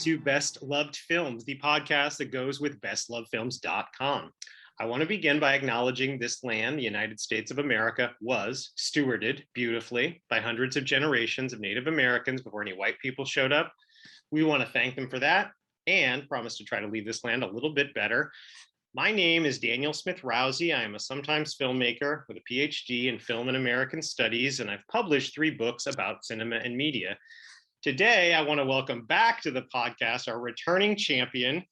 to Best Loved Films, the podcast that goes with bestlovedfilms.com. I want to begin by acknowledging this land, the United States of America, was stewarded beautifully by hundreds of generations of Native Americans before any white people showed up. We want to thank them for that and promise to try to leave this land a little bit better. My name is Daniel Smith Rousey. I am a sometimes filmmaker with a PhD in film and American studies, and I've published 3 books about cinema and media. Today, I want to welcome back to the podcast our returning champion.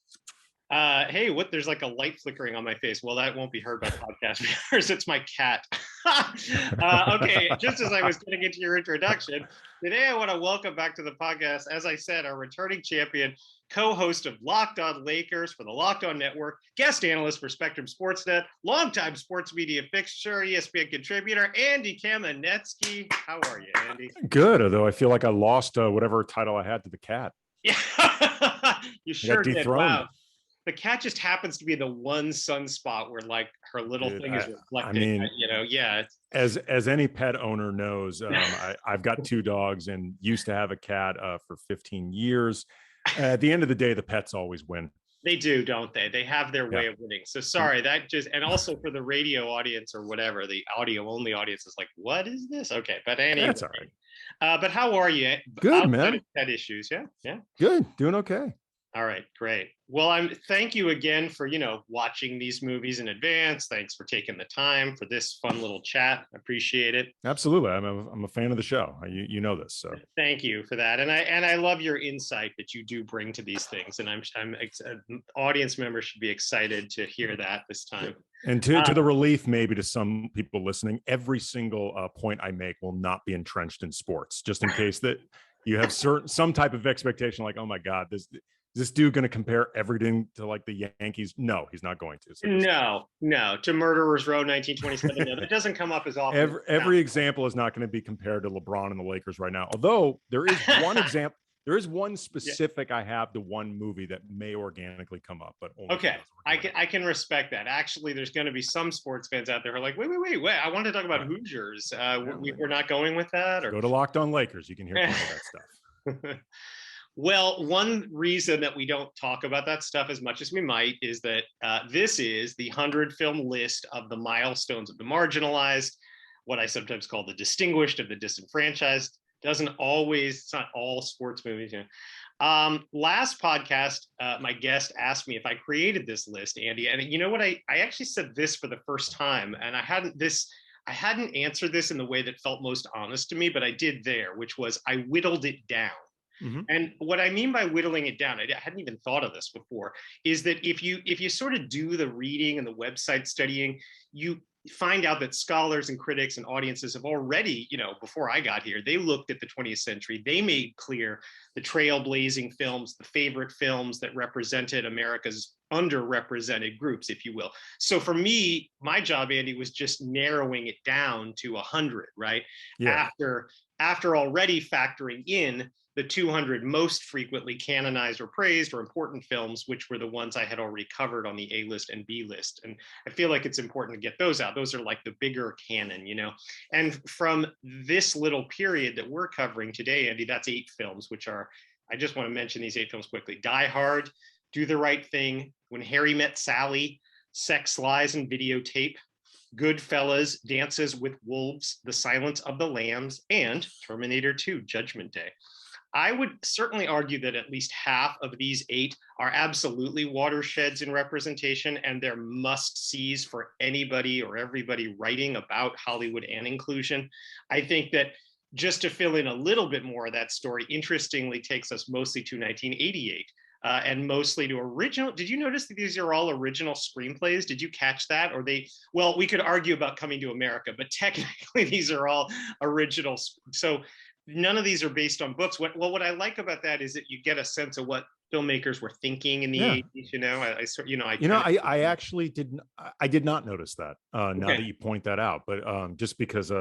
Hey, there's like a light flickering on my face. Well, that won't be heard by podcast viewers. It's my cat. Okay, just as I was getting into your introduction, today I want to welcome back to the podcast, as I said, our returning champion, co-host of Locked On Lakers for the Locked On Network, guest analyst for Spectrum Sportsnet, longtime sports media fixture, ESPN contributor, Andy Kamenetzky. How are you, Andy? Good, although I feel like I lost whatever title I had to the cat. Yeah, you sure did. Wow. The cat just happens to be the one sunspot where like her little thing is reflecting. I mean, yeah. As any pet owner knows, I've got 2 dogs and used to have a cat for 15 years. At the end of the day, the pets always win. They do, don't they? They have their way of winning. So sorry, and also for the radio audience or whatever, the audio only audience is like, what is this? Okay, but anyway. That's all right. But how are you? Good, man. Pet issues, yeah. Good, doing okay. All right, great. Well, thank you again for, watching these movies in advance. Thanks for taking the time for this fun little chat. I appreciate it. Absolutely. I'm a fan of the show. You know this. So thank you for that. And I love your insight that you do bring to these things. And I'm audience members should be excited to hear that this time. And to the relief, maybe to some people listening, every single point I make will not be entrenched in sports, just in case that you have some type of expectation like, oh my God, this dude going to compare everything to like the Yankees? No, he's not going to. So no. To Murderers Row 1927. No, that doesn't come up as often. Every example is not going to be compared to LeBron and the Lakers right now. Although there is one example, there is one specific I have to one movie that may organically come up. But okay, I can respect that. Actually, there's going to be some sports fans out there who are like, wait. I want to talk about Hoosiers. We're not going with that. Or go to Locked On Lakers. You can hear some of that stuff. Well, one reason that we don't talk about that stuff as much as we might is that this is the 100 film list of the milestones of the marginalized, what I sometimes call the distinguished of the disenfranchised. It's not all sports movies. Last podcast, my guest asked me if I created this list, Andy. And you know what? I actually said this for the first time, and I hadn't answered this in the way that felt most honest to me, but I did there, which was I whittled it down. Mm-hmm. And what I mean by whittling it down, I hadn't even thought of this before, is that if you sort of do the reading and the website studying, you find out that scholars and critics and audiences have already, before I got here, they looked at the 20th century. They made clear the trailblazing films, the favorite films that represented America's underrepresented groups, if you will. So for me, my job, Andy, was just narrowing it down to 100, right? Yeah. After already factoring in the 200 most frequently canonized or praised or important films, which were the ones I had already covered on the A list and B list. And I feel like it's important to get those out. Those are like the bigger canon, And from this little period that we're covering today, Andy, that's 8 films, which are, I just want to mention these 8 films quickly. Die Hard, Do the Right Thing, When Harry Met Sally, Sex, Lies, and Videotape, Goodfellas, Dances with Wolves, The Silence of the Lambs, and Terminator 2, Judgment Day. I would certainly argue that at least half of these 8 are absolutely watersheds in representation, and they're must-sees for anybody or everybody writing about Hollywood and inclusion. I think that just to fill in a little bit more of that story, interestingly takes us mostly to 1988. And mostly to original. Did you notice that these are all original screenplays? Did you catch that? Well, we could argue about Coming to America, but technically these are all originals. So none of these are based on books. What I like about that is that you get a sense of what filmmakers were thinking in the 80s. I actually did not notice that. Now that you point that out, but just because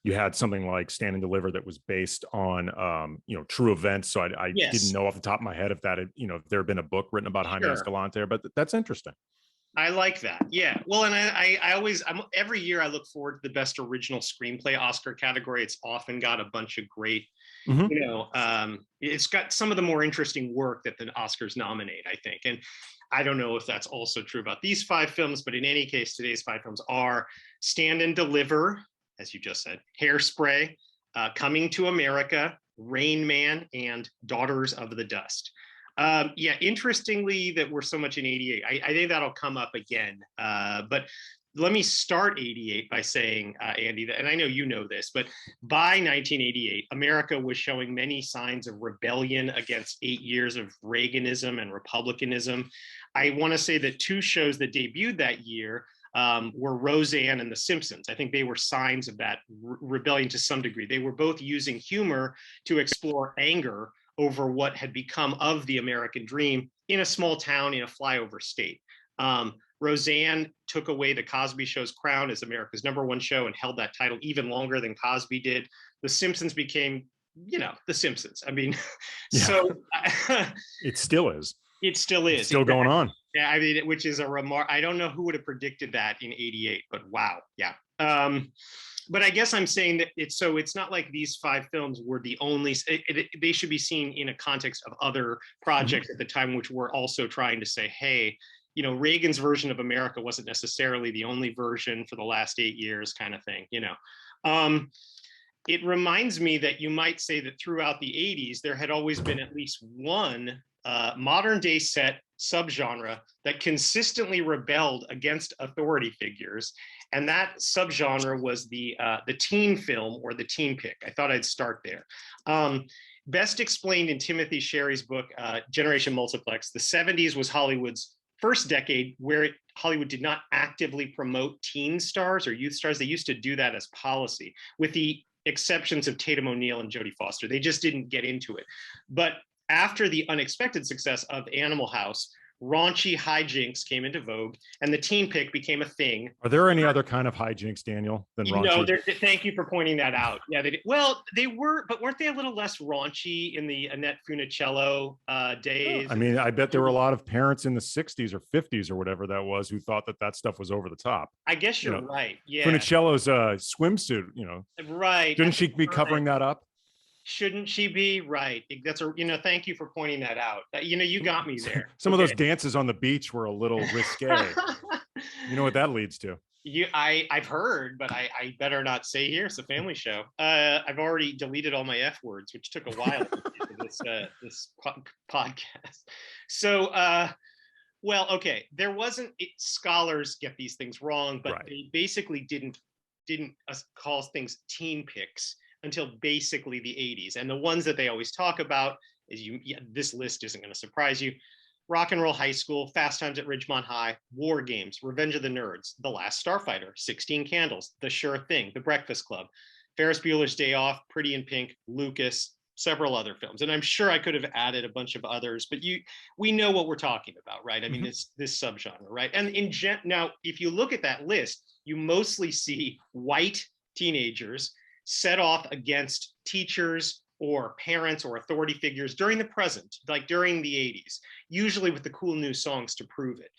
you had something like Stand and Deliver that was based on true events, so I didn't know off the top of my head if that had if there had been a book written about Jaime Escalante, but that's interesting. I like that. Yeah. Well, and every year I look forward to the best original screenplay Oscar category. It's often got a bunch of great Mhm. It's got some of the more interesting work that the Oscars nominate, I think. And I don't know if that's also true about these 5 films, but in any case, today's 5 films are Stand and Deliver, as you just said, Hairspray, Coming to America, Rain Man, and Daughters of the Dust. Yeah, interestingly that we're so much in 88. I think that'll come up again. But let me start 88 by saying, Andy, and I know you know this, but by 1988, America was showing many signs of rebellion against 8 years of Reaganism and Republicanism. I want to say that 2 shows that debuted that year were Roseanne and The Simpsons. I think they were signs of that rebellion to some degree. They were both using humor to explore anger over what had become of the American dream in a small town in a flyover state. Roseanne took away the Cosby Show's crown as America's #1 show and held that title even longer than Cosby did. The Simpsons became, The Simpsons. I mean, so it still is. It still is. It's still going on. Yeah, I mean, which is a remark. I don't know who would have predicted that in 88, but wow. Yeah. But I guess I'm saying that it's not like these 5 films were the only, they should be seen in a context of other projects at the time, which were also trying to say, hey, Reagan's version of America wasn't necessarily the only version for the last 8 years kind of thing, It reminds me that you might say that throughout the 80s, there had always been at least one modern day set subgenre that consistently rebelled against authority figures. And that subgenre was the teen film or the teen pick. I thought I'd start there. Best explained in Timothy Sherry's book, Generation Multiplex, the 70s was Hollywood's first decade where Hollywood did not actively promote teen stars or youth stars. They used to do that as policy, with the exceptions of Tatum O'Neal and Jodie Foster. They just didn't get into it. But after the unexpected success of Animal House, raunchy hijinks came into vogue, and the teen pick became a thing. Are there any other kind of hijinks, Daniel, than raunchy? No, thank you for pointing that out. Yeah, well, they were, but weren't they a little less raunchy in the Annette Funicello days? I mean, I bet there were a lot of parents in the 60s or 50s or whatever that was who thought that stuff was over the top. I guess you're right. Yeah, Funicello's swimsuit, right? Shouldn't she be covering that up? Shouldn't she be? Right. That's thank you for pointing that out. You got me there. Some of those dances on the beach were a little risque. You know what that leads to? I've heard, but I better not say here. It's a family show. I've already deleted all my F words, which took a while for this podcast. So, well, okay. There wasn't, scholars get these things wrong, but they basically didn't call things teen picks until basically the 80s. And the ones that they always talk about is this list isn't going to surprise you. Rock and Roll High School, Fast Times at Ridgemont High, War Games, Revenge of the Nerds, The Last Starfighter, 16 Candles, The Sure Thing, The Breakfast Club, Ferris Bueller's Day Off, Pretty in Pink, Lucas, several other films. And I'm sure I could have added a bunch of others, but we know what we're talking about, right? I mean, this subgenre, right? And now, if you look at that list, you mostly see white teenagers set off against teachers or parents or authority figures during the present, like during the 80s, usually with the cool new songs to prove it.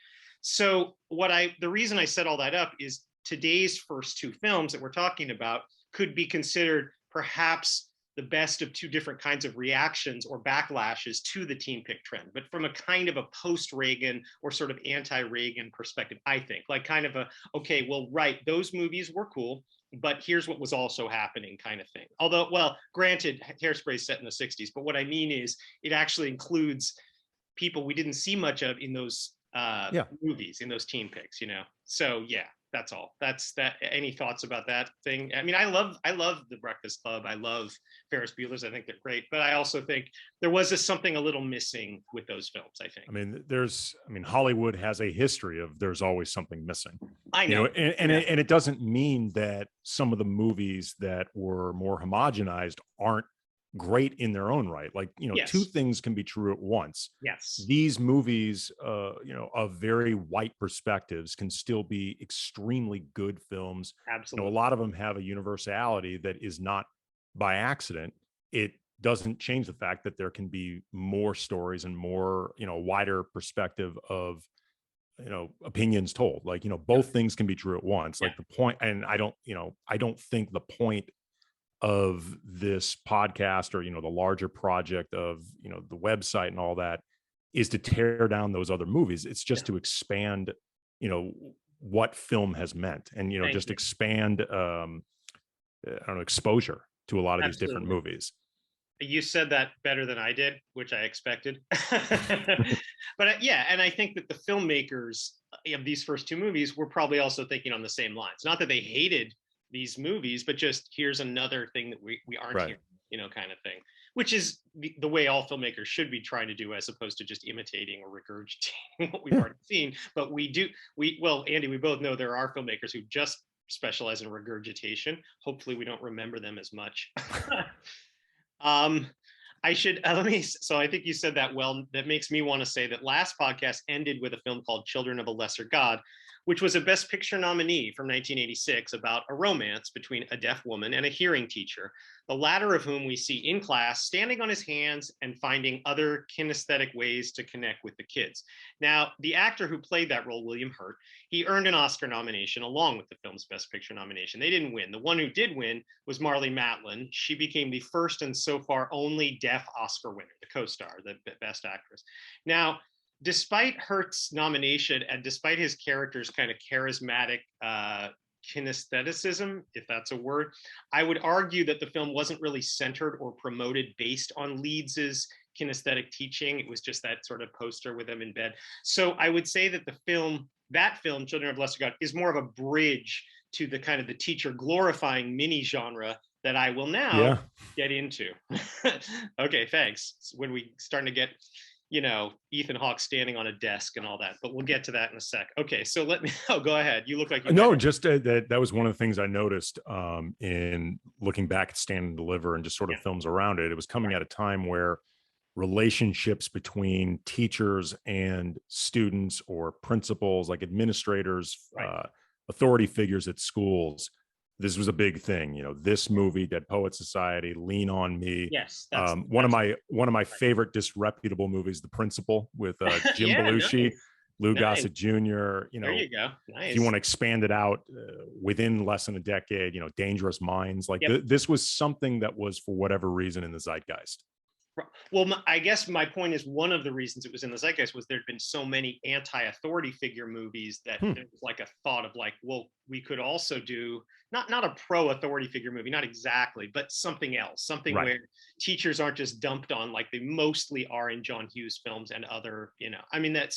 So the reason I set all that up is today's first 2 films that we're talking about could be considered perhaps the best of 2 different kinds of reactions or backlashes to the teen pick trend, but from a kind of a post-Reagan or sort of anti-Reagan perspective, I think, like kind of okay, well, right, those movies were cool, but here's what was also happening kind of thing. Although, well, granted, Hairspray is set in the 60s, but what I mean is it actually includes people we didn't see much of in those movies, in those teen picks, So yeah, that's all. That's that. Any thoughts about that thing? I mean, I love The Breakfast Club. I love Ferris Bueller's. I think they're great, but I also think there was something a little missing with those films. I think. I mean, Hollywood has a history of there's always something missing. I know, and it doesn't mean that some of the movies that were more homogenized aren't great in their own right. Like, yes. 2 things can be true at once. Yes. These movies, of very white perspectives can still be extremely good films. Absolutely. A lot of them have a universality that is not by accident. It doesn't change the fact that there can be more stories and more, wider perspective of, opinions told. Like, both things can be true at once. Like the point, and I don't think the point of this podcast, or, the larger project of, the website and all that, is to tear down those other movies. It's just to expand, what film has meant, and, just expand, I don't know, exposure to a lot of these different movies. You said that better than I did, which I expected. But yeah, and I think that the filmmakers of these first two movies were probably also thinking on the same lines. Not that they hated these movies, but just here's another thing that we aren't hearing, kind of thing, which is the way all filmmakers should be trying to do, as opposed to just imitating or regurgitating what we've already seen. But well, Andy, we both know there are filmmakers who just specialize in regurgitation. Hopefully we don't remember them as much. I should so I think you said that well. That makes me want to say that last podcast ended with a film called Children of a Lesser God, which was a Best Picture nominee from 1986 about a romance between a deaf woman and a hearing teacher, the latter of whom we see in class standing on his hands and finding other kinesthetic ways to connect with the kids. Now, the actor who played that role, William Hurt, he earned an Oscar nomination along with the film's Best Picture nomination. They didn't win. The one who did win was Marlee Matlin. She became the first and so far only deaf Oscar winner, the co-star, the Best Actress. Now, despite Hurt's nomination and despite his character's kind of charismatic kinestheticism, if that's a word, I would argue that the film wasn't really centered or promoted based on Leeds's kinesthetic teaching. It was just that sort of poster with him in bed. So I would say that that film, Children of Lesser God, is more of a bridge to the kind of the teacher glorifying mini genre that I will now get into. Okay, thanks. When we starting to get Ethan Hawke standing on a desk and all that, but we'll get to that in a sec. Okay, so go ahead. You look like you just that was one of the things I noticed in looking back at Stand and Deliver and just sort of films around it. It was coming at a time where relationships between teachers and students, or principals, like administrators, authority figures at schools, this was a big thing. This movie, Dead Poet Society, Lean on Me. Yes. One of my favorite disreputable movies, The Principal, with Jim Belushi, nice. Lou Gossett Jr. There you go. Nice. If you want to expand it out within less than a decade, Dangerous Minds. Like this was something that was, for whatever reason, in the zeitgeist. Well, I guess my point is, one of the reasons it was in the zeitgeist was there'd been so many anti-authority figure movies that there was like a thought of like, well, we could also do not a pro-authority figure movie, not exactly, but something else, something where teachers aren't just dumped on like they mostly are in John Hughes films and other, I mean, and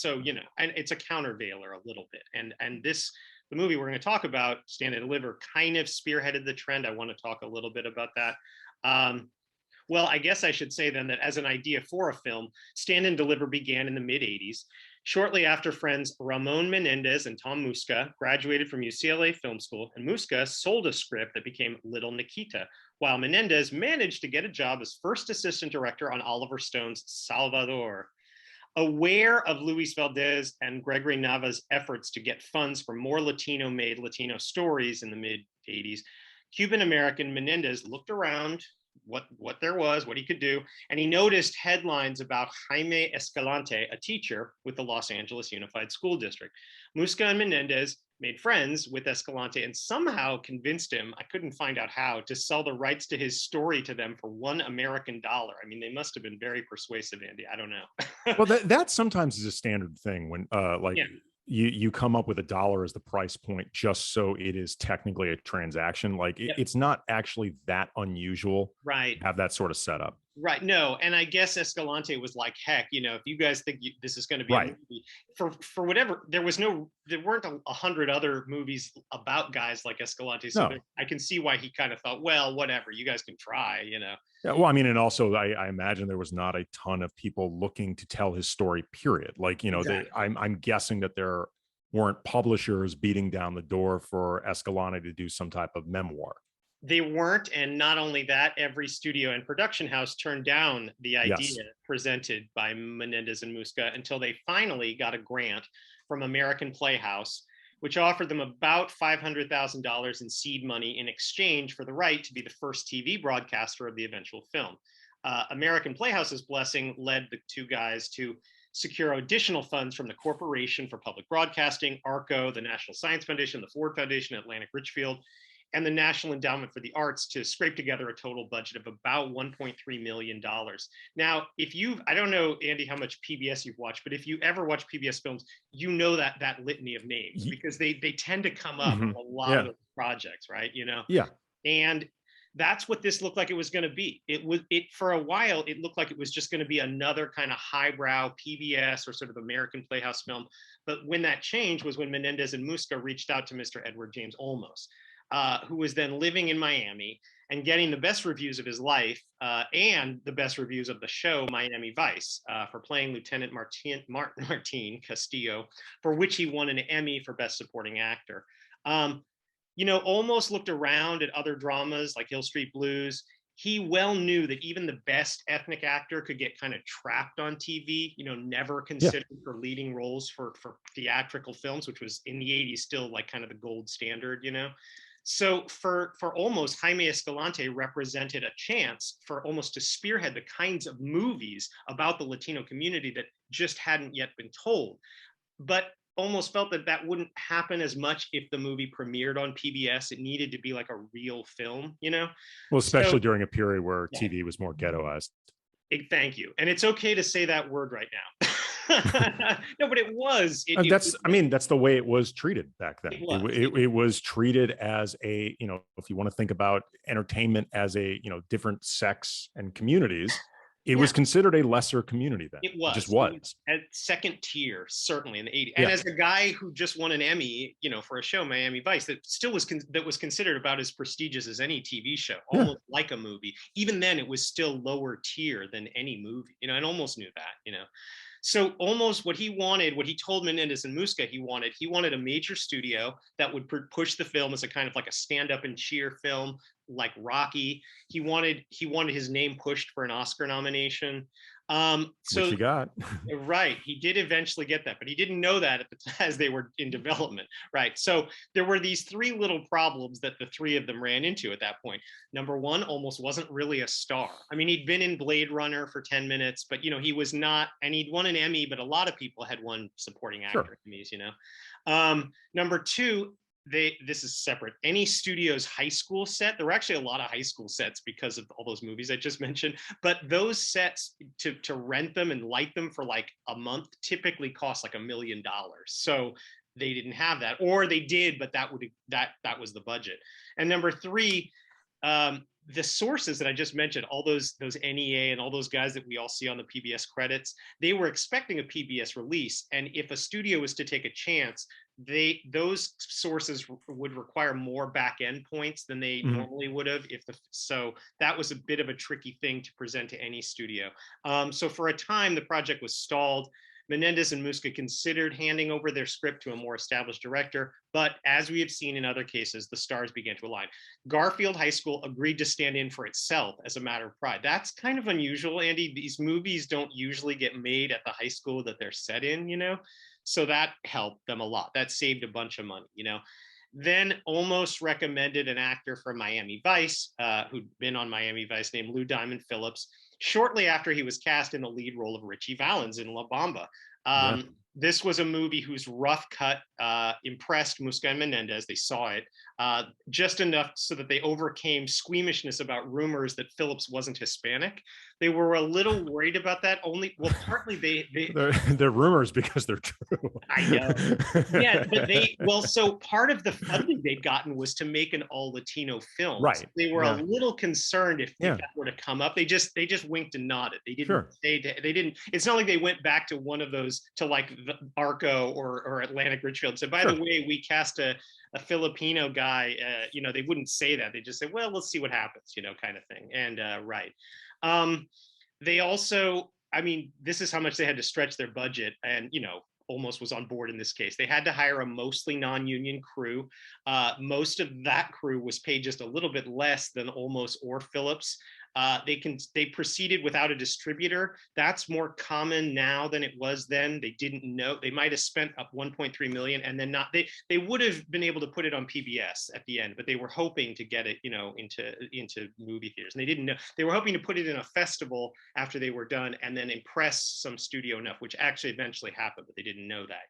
it's a countervailer a little bit. And the movie we're going to talk about, Stand and Deliver, kind of spearheaded the trend. I want to talk a little bit about that. Well, I guess I should say then that as an idea for a film, Stand and Deliver began in the mid-'80s, shortly after friends Ramon Menendez and Tom Muska graduated from UCLA Film School, and Muska sold a script that became Little Nikita, while Menendez managed to get a job as first assistant director on Oliver Stone's Salvador. Aware of Luis Valdez and Gregory Nava's efforts to get funds for more Latino-made Latino stories in the mid-'80s, Cuban-American Menendez looked around what there was, what he could do, and he noticed headlines about Jaime Escalante, a teacher with the Los Angeles Unified School District. Muska and Menendez made friends with Escalante and somehow convinced him, I couldn't find out how, to sell the rights to his story to them for $1 American. I mean, they must have been very persuasive, Andy. I don't know. Well, that sometimes is a standard thing when you come up with $1 as the price point just so it is technically a transaction. Like it's not actually that unusual to have that sort of setup. Right. No. And I guess Escalante was like, heck, if you guys think this is going to be a movie, for whatever, there weren't 100 other movies about guys like Escalante. So I can see why he kind of thought, well, whatever, you guys can try, Yeah. Well, I mean, and also I imagine there was not a ton of people looking to tell his story, period. Like, exactly. I'm guessing that there weren't publishers beating down the door for Escalante to do some type of memoir. They weren't, and not only that, every studio and production house turned down the idea presented by Menendez and Muska until they finally got a grant from American Playhouse, which offered them about $500,000 in seed money in exchange for the right to be the first TV broadcaster of the eventual film. American Playhouse's blessing led the two guys to secure additional funds from the Corporation for Public Broadcasting, ARCO, the National Science Foundation, the Ford Foundation, Atlantic Richfield, and the National Endowment for the Arts to scrape together a total budget of about $1.3 million. Now, I don't know, Andy, how much PBS you've watched, but if you ever watch PBS films, you know that litany of names, because they tend to come up in a lot of those projects, right? Yeah. And that's what this looked like it was going to be. It for a while, it looked like it was just going to be another kind of highbrow PBS or sort of American Playhouse film. But when that changed was when Menendez and Musca reached out to Mr. Edward James Olmos, who was then living in Miami and getting the best reviews of his life and the best reviews of the show Miami Vice for playing Lieutenant Martin Castillo, for which he won an Emmy for Best Supporting Actor. Olmos looked around at other dramas like Hill Street Blues. He well knew that even the best ethnic actor could get kind of trapped on TV, never considered for leading roles for theatrical films, which was in the 80s still like kind of the gold standard, So for Olmos, Jaime Escalante represented a chance for Olmos to spearhead the kinds of movies about the Latino community that just hadn't yet been told. But almost felt that wouldn't happen as much if the movie premiered on PBS. It needed to be like a real film, Well, especially during a period where TV was more ghettoized. Thank you. And it's okay to say that word right now. No, but it was. That's the way it was treated back then. It was treated as a, if you want to think about entertainment as a, different sex and communities, it was considered a lesser community then. It was. It just was. At second tier, certainly in the 80s. And as a guy who just won an Emmy, for a show, Miami Vice, that still was considered about as prestigious as any TV show, almost like a movie. Even then, it was still lower tier than any movie, and almost knew that, So almost what he wanted, what he told Menendez and Musca he wanted a major studio that would push the film as a kind of like a stand-up and cheer film, like Rocky. He wanted his name pushed for an Oscar nomination. Which he got. Right, he did eventually get that, but he didn't know that as they were in development. Right, so there were these three little problems that the three of them ran into at that point. Number one, Olmos wasn't really a star. I mean, he'd been in Blade Runner for 10 minutes, but he was not, and he'd won an Emmy, but a lot of people had won supporting actor Emmys. Number two, this is separate. Any studio's high school set, there were actually a lot of high school sets because of all those movies I just mentioned, but those sets to rent them and light them for like a month typically cost like $1 million. So they didn't have that, or they did, but that was the budget. And number three, the sources that I just mentioned, all those NEA and all those guys that we all see on the PBS credits, they were expecting a PBS release. And if a studio was to take a chance, those sources would require more back end points than they normally would have. So that was a bit of a tricky thing to present to any studio. So for a time, the project was stalled. Menendez and Musca considered handing over their script to a more established director, but as we have seen in other cases, the stars began to align. Garfield High School agreed to stand in for itself as a matter of pride. That's kind of unusual, Andy. These movies don't usually get made at the high school that they're set in, So that helped them a lot. That saved a bunch of money, Then Olmos recommended an actor from Miami Vice, who'd been on Miami Vice, named Lou Diamond Phillips, shortly after he was cast in the lead role of Richie Valens in La Bamba. This was a movie whose rough cut impressed Musca and Menendez. They saw it just enough so that they overcame squeamishness about rumors that Phillips wasn't Hispanic. They were a little worried about that. Partly they're rumors because they're true. I know. Yeah, but so part of the funding they'd gotten was to make an all Latino film. Right. So they were a little concerned if that were to come up. They just winked and nodded. They didn't they didn't. It's not like they went back to one of those, to like the Arco or Atlantic Richfield and said, by the way, we cast a Filipino guy. They wouldn't say that. They just say, well, let's see what happens, kind of thing. And they also, this is how much they had to stretch their budget. And, Olmos was on board in this case. They had to hire a mostly non-union crew. Most of that crew was paid just a little bit less than Olmos or Phillips. They proceeded without a distributor. That's more common now than it was then. They didn't know. They might have spent up 1.3 million and then not. They would have been able to put it on PBS at the end, but they were hoping to get it, into movie theaters. And they didn't know. They were hoping to put it in a festival after they were done and then impress some studio enough, which actually eventually happened, but they didn't know that.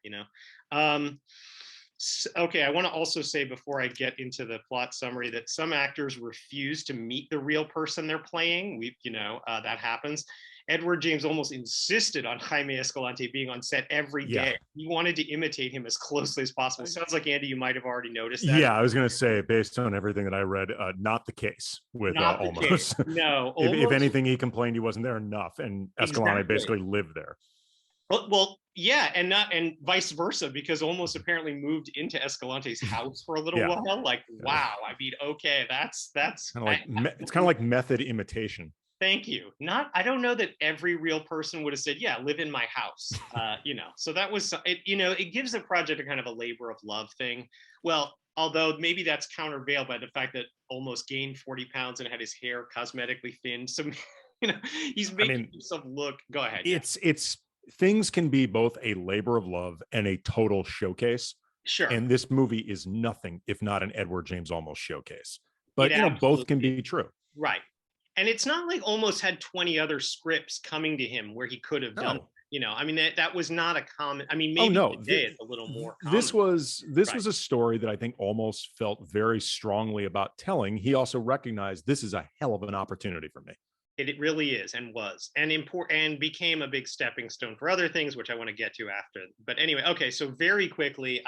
Okay, I want to also say before I get into the plot summary that some actors refuse to meet the real person they're playing. That happens. Edward James almost insisted on Jaime Escalante being on set every Yeah. day. He wanted to imitate him as closely as possible. Sounds like, Andy, you might have already noticed that. Yeah, I was going to say, based on everything that I read, not the case with Not the Olmos. case. No, If Olmos. anything, he complained he wasn't there enough, and Escalante Exactly. basically lived there. Well, yeah, and vice versa, because Olmos apparently moved into Escalante's house for a little Yeah. while. Like, wow. I mean, okay, that's kind of like it's kind of like method imitation. Thank you. I don't know that every real person would have said, yeah, live in my house. So that was it. It gives the project a kind of a labor of love thing. Well, although maybe that's countervailed by the fact that Almost gained 40 pounds and had his hair cosmetically thinned. So, he's making himself look. Go ahead. It's things can be both a labor of love and a total showcase. Sure. And this movie is nothing if not an Edward James Olmos showcase. But both can be true. Right. And it's not like Olmos had 20 other scripts coming to him where he could have done. That was not a common. I mean, maybe today it's a little more common. This was a story that I think Olmos felt very strongly about telling. He also recognized this is a hell of an opportunity for me. It really is, and was, and important, and became a big stepping stone for other things, which I want to get to after. But anyway, okay, so very quickly,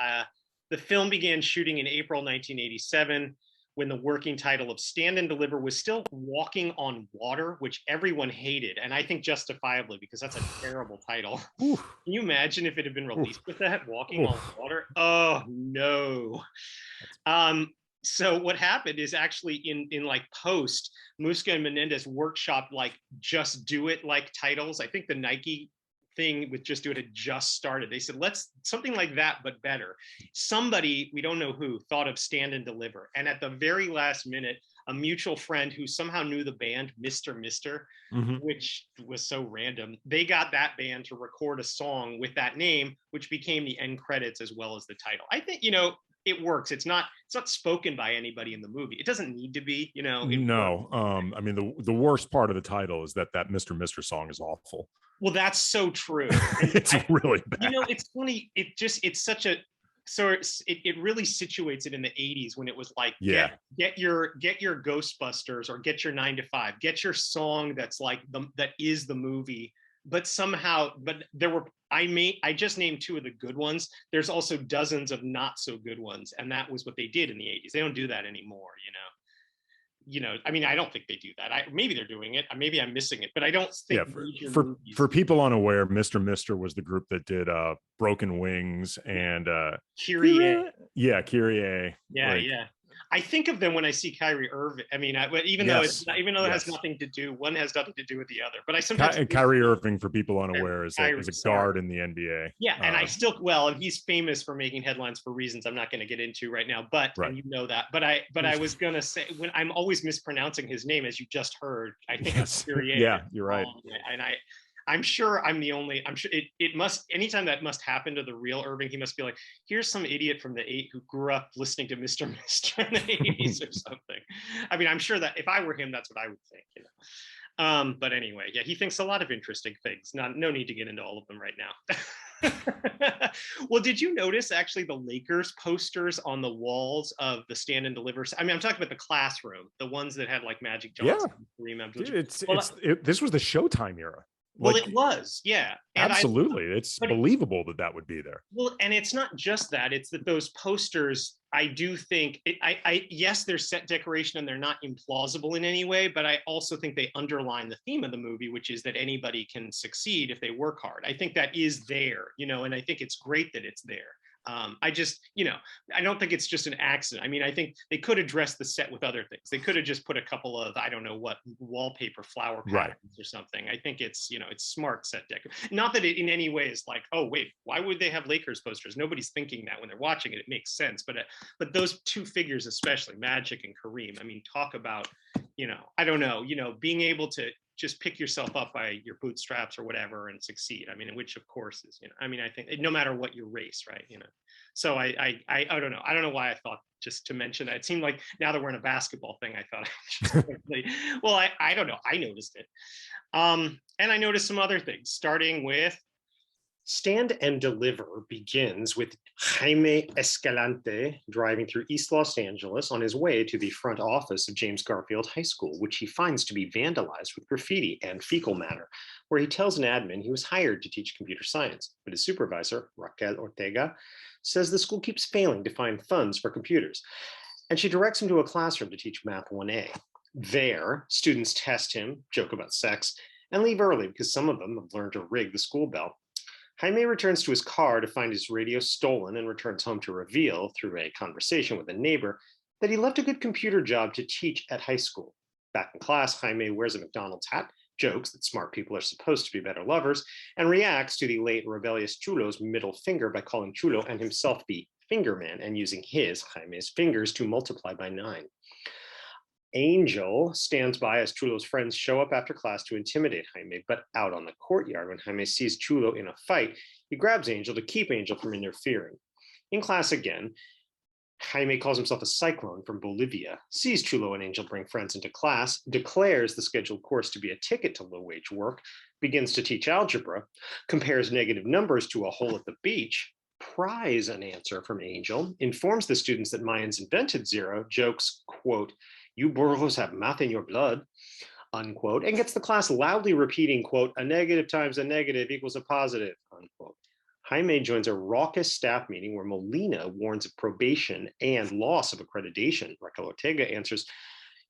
the film began shooting in April 1987, when the working title of Stand and Deliver was still Walking on Water, which everyone hated, and I think justifiably, because that's a terrible title. Can you imagine if it had been released with that, Walking on Water? Oh, no. So what happened is actually in like post, Muska and Menendez workshop like Just Do It like titles. I think the Nike thing with Just Do It had just started. They said, let's something like that, but better. Somebody, we don't know who, thought of Stand and Deliver. And at the very last minute, a mutual friend who somehow knew the band Mr. Mister, which was so random, they got that band to record a song with that name, which became the end credits as well as the title. I think, it works. It's not spoken by anybody in the movie. It doesn't need to be, No. I mean, the worst part of the title is that Mr. Mister song is awful. Well, that's so true. It's really bad. It's funny. It's such a, so it really situates it in the 80s when it was like, get your Ghostbusters or get your 9 to 5, get your song that's like that is the movie. But somehow, I just named 2 of the good ones. There's also dozens of not so good ones. And that was what they did in the 80s. They don't do that anymore, I mean, I don't think they do that. Maybe they're doing it. Maybe I'm missing it, but I don't think. For people unaware, Mr. Mister was the group that did Broken Wings and Kyrie. Yeah, Kyrie. Yeah. I think of them when I see Kyrie Irving. I mean, even though it has nothing to do, one has nothing to do with the other. But I sometimes Kyrie Irving, for people unaware, is a guard in the NBA. Yeah, and and he's famous for making headlines for reasons I'm not going to get into right now. But and you know that. But I was going to say, when I'm always mispronouncing his name, as you just heard. I think it's Kyrie. Yeah, you're right. And I'm sure I'm the only. I'm sure it must. Anytime that must happen to the real Irving, he must be like, here's some idiot from the 80s who grew up listening to Mr. Mister in the 80s or something. I mean, I'm sure that if I were him, that's what I would think. But anyway, yeah, he thinks a lot of interesting things. No need to get into all of them right now. Well, did you notice actually the Lakers posters on the walls of the Stand and Deliver? I mean, I'm talking about the classroom, the ones that had like Magic Johnson. Yeah, dude, this was the Showtime era. Well, it was, yeah. And absolutely. It's believable that would be there. Well, and it's not just that. It's that those posters, I do think, yes, they're set decoration and they're not implausible in any way, but I also think they underline the theme of the movie, which is that anybody can succeed if they work hard. I think that is there, and I think it's great that it's there. I just, I don't think it's just an accident. I mean, I think they could address the set with other things. They could have just put a couple of, I don't know what, wallpaper flower patterns or something. I think it's, it's smart set decor. Not that it in any way is like, oh, wait, why would they have Lakers posters? Nobody's thinking that when they're watching it. It makes sense. But those 2 figures, especially Magic and Kareem, I mean, talk about, I don't know, being able to just pick yourself up by your bootstraps or whatever and succeed. I mean, which of course is, I mean, I think no matter what your race, right? So I don't know. I don't know why I thought just to mention that. It seemed like now that we're in a basketball thing, I thought, well, I don't know. I noticed it. And I noticed some other things, starting with Stand and Deliver begins with Jaime Escalante driving through East Los Angeles on his way to the front office of James Garfield High School, which he finds to be vandalized with graffiti and fecal matter, where he tells an admin he was hired to teach computer science. But his supervisor, Raquel Ortega, says the school keeps failing to find funds for computers, and she directs him to a classroom to teach Math 1A. There, students test him, joke about sex, and leave early because some of them have learned to rig the school bell. Jaime returns to his car to find his radio stolen and returns home to reveal, through a conversation with a neighbor, that he left a good computer job to teach at high school. Back in class, Jaime wears a McDonald's hat, jokes that smart people are supposed to be better lovers, and reacts to the late rebellious Chulo's middle finger by calling Chulo and himself the Fingerman and using Jaime's fingers to multiply by 9. Angel stands by as Chulo's friends show up after class to intimidate Jaime, but out on the courtyard, when Jaime sees Chulo in a fight, he grabs Angel to keep Angel from interfering. In class again, Jaime calls himself a cyclone from Bolivia, sees Chulo and Angel bring friends into class, declares the scheduled course to be a ticket to low-wage work, begins to teach algebra, compares negative numbers to a hole at the beach, pries an answer from Angel, informs the students that Mayans invented zero, jokes, quote, "You burros have math in your blood," unquote, and gets the class loudly repeating, quote, "A negative times a negative equals a positive," unquote. Jaime joins a raucous staff meeting where Molina warns of probation and loss of accreditation. Raquel Ortega answers,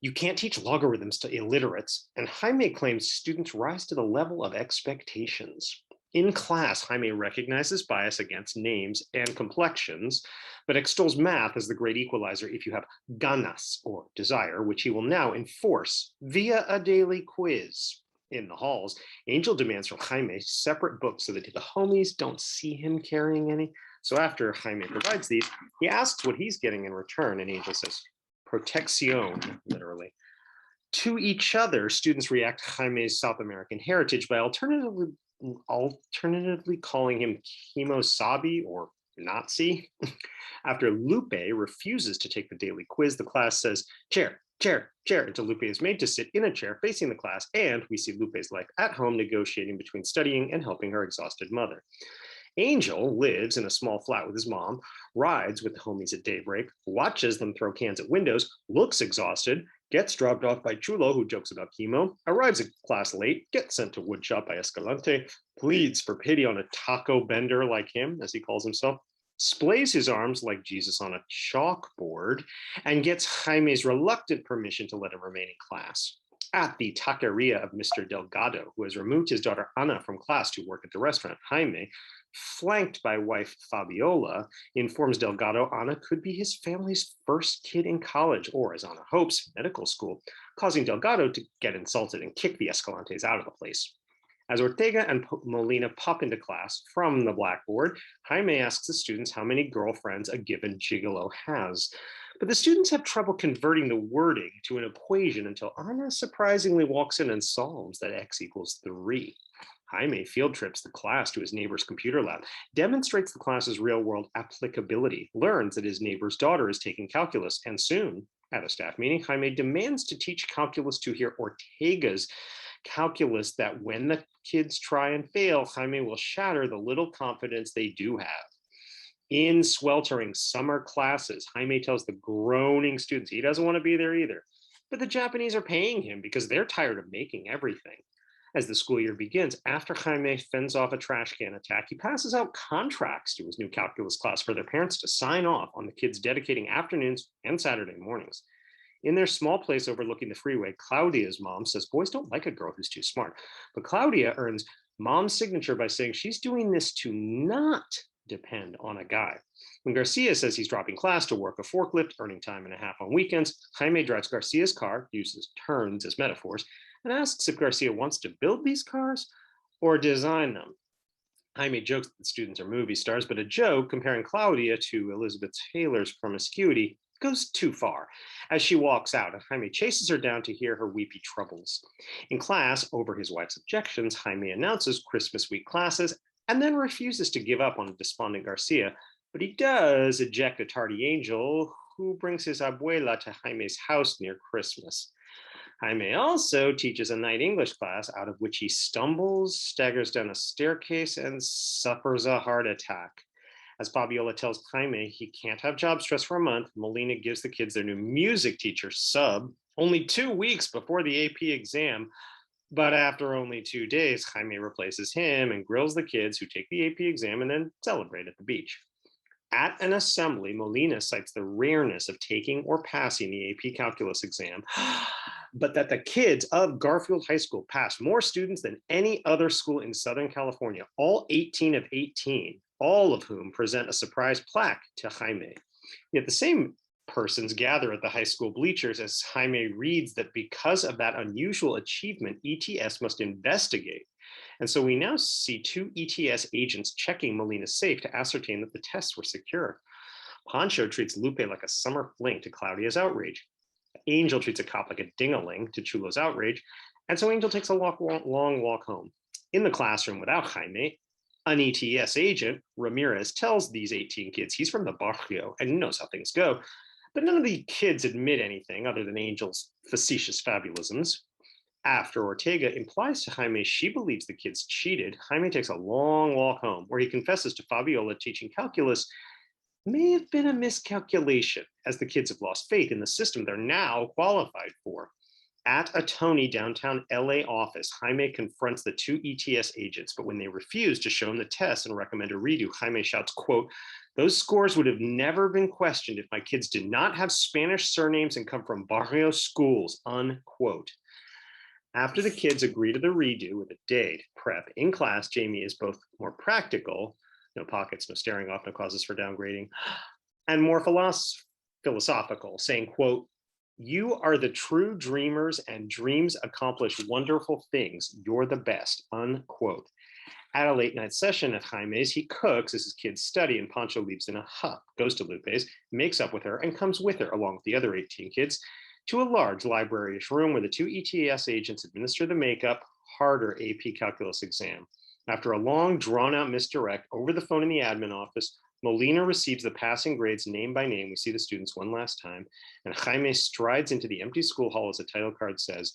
"You can't teach logarithms to illiterates," and Jaime claims students rise to the level of expectations. In class, Jaime recognizes bias against names and complexions, but extols math as the great equalizer if you have ganas, or desire, which he will now enforce via a daily quiz. In the halls, Angel demands from Jaime separate books so that the homies don't see him carrying any. So after Jaime provides these, he asks what he's getting in return, and Angel says, "Protección," literally. To each other, students react to Jaime's South American heritage by alternatively calling him Kimosabi or Nazi. After Lupe refuses to take the daily quiz, the class says, "Chair, chair, chair," until Lupe is made to sit in a chair facing the class, and we see Lupe's life at home negotiating between studying and helping her exhausted mother. Angel lives in a small flat with his mom, rides with the homies at daybreak, watches them throw cans at windows, looks exhausted, gets dropped off by Chulo, who jokes about chemo, arrives at class late, gets sent to woodshop by Escalante, pleads for pity on a taco bender like him, as he calls himself, splays his arms like Jesus on a chalkboard, and gets Jaime's reluctant permission to let him remain in class. At the taqueria of Mr. Delgado, who has removed his daughter Ana from class to work at the restaurant, Jaime, flanked by wife Fabiola, informs Delgado Ana could be his family's first kid in college, or as Ana hopes, medical school, causing Delgado to get insulted and kick the Escalantes out of the place. As Ortega and Molina pop into class from the blackboard, Jaime asks the students how many girlfriends a given gigolo has. But the students have trouble converting the wording to an equation until Ana surprisingly walks in and solves that x equals 3. Jaime field trips the class to his neighbor's computer lab, demonstrates the class's real-world applicability, learns that his neighbor's daughter is taking calculus, and soon, at a staff meeting, Jaime demands to teach calculus to hear Ortega's calculus that when the kids try and fail, Jaime will shatter the little confidence they do have. In sweltering summer classes, Jaime tells the groaning students he doesn't want to be there either, but the Japanese are paying him because they're tired of making everything. As the school year begins, after Jaime fends off a trash can attack, he passes out contracts to his new calculus class for their parents to sign off on the kids dedicating afternoons and Saturday mornings. In their small place overlooking the freeway, Claudia's mom says boys don't like a girl who's too smart, but Claudia earns mom's signature by saying she's doing this to not depend on a guy. When Garcia says he's dropping class to work a forklift, earning time and a half on weekends, Jaime drives Garcia's car, uses turns as metaphors, and asks if Garcia wants to build these cars or design them. Jaime jokes that the students are movie stars, but a joke comparing Claudia to Elizabeth Taylor's promiscuity goes too far. As she walks out, Jaime chases her down to hear her weepy troubles. In class, over his wife's objections, Jaime announces Christmas week classes and then refuses to give up on despondent Garcia, but he does eject a tardy Angel who brings his abuela to Jaime's house near Christmas. Jaime also teaches a night English class out of which he stumbles, staggers down a staircase, and suffers a heart attack. As Fabiola tells Jaime he can't have job stress for a month, Molina gives the kids their new music teacher, Sub, only 2 weeks before the AP exam. But after only 2 days, Jaime replaces him and grills the kids who take the AP exam and then celebrate at the beach. At an assembly, Molina cites the rareness of taking or passing the AP calculus exam, but that the kids of Garfield High School passed more students than any other school in Southern California, all 18 of 18, all of whom present a surprise plaque to Jaime. Yet the same persons gather at the high school bleachers as Jaime reads that because of that unusual achievement, ETS must investigate. And so we now see 2 ETS agents checking Molina's safe to ascertain that the tests were secure. Pancho treats Lupe like a summer fling to Claudia's outrage. Angel treats a cop like a ding-a-ling to Chulo's outrage. And so Angel takes a long walk home. In the classroom without Jaime, an ETS agent, Ramirez, tells these 18 kids he's from the barrio and knows how things go. But none of the kids admit anything other than Angel's facetious fabulisms. After Ortega implies to Jaime she believes the kids cheated, Jaime takes a long walk home where he confesses to Fabiola teaching calculus may have been a miscalculation, as the kids have lost faith in the system they're now qualified for. At a Tony downtown LA office, Jaime confronts the 2 ETS agents, but when they refuse to show him the test and recommend a redo, Jaime shouts, quote, "Those scores would have never been questioned if my kids did not have Spanish surnames and come from barrio schools," unquote. After the kids agree to the redo with a day to prep in class, Jamie is both more practical, no pockets, no staring off, no causes for downgrading, and more philosophical, saying, quote, "You are the true dreamers and dreams accomplish wonderful things. You're the best," unquote. At a late night session at Jaime's, he cooks as his kids study and Pancho leaves in a huff, goes to Lupe's, makes up with her, and comes with her along with the other 18 kids to a large library-ish room where the 2 ETS agents administer the makeup, harder AP calculus exam. After a long, drawn-out misdirect over the phone in the admin office, Molina receives the passing grades name by name. We see the students one last time, and Jaime strides into the empty school hall as the title card says,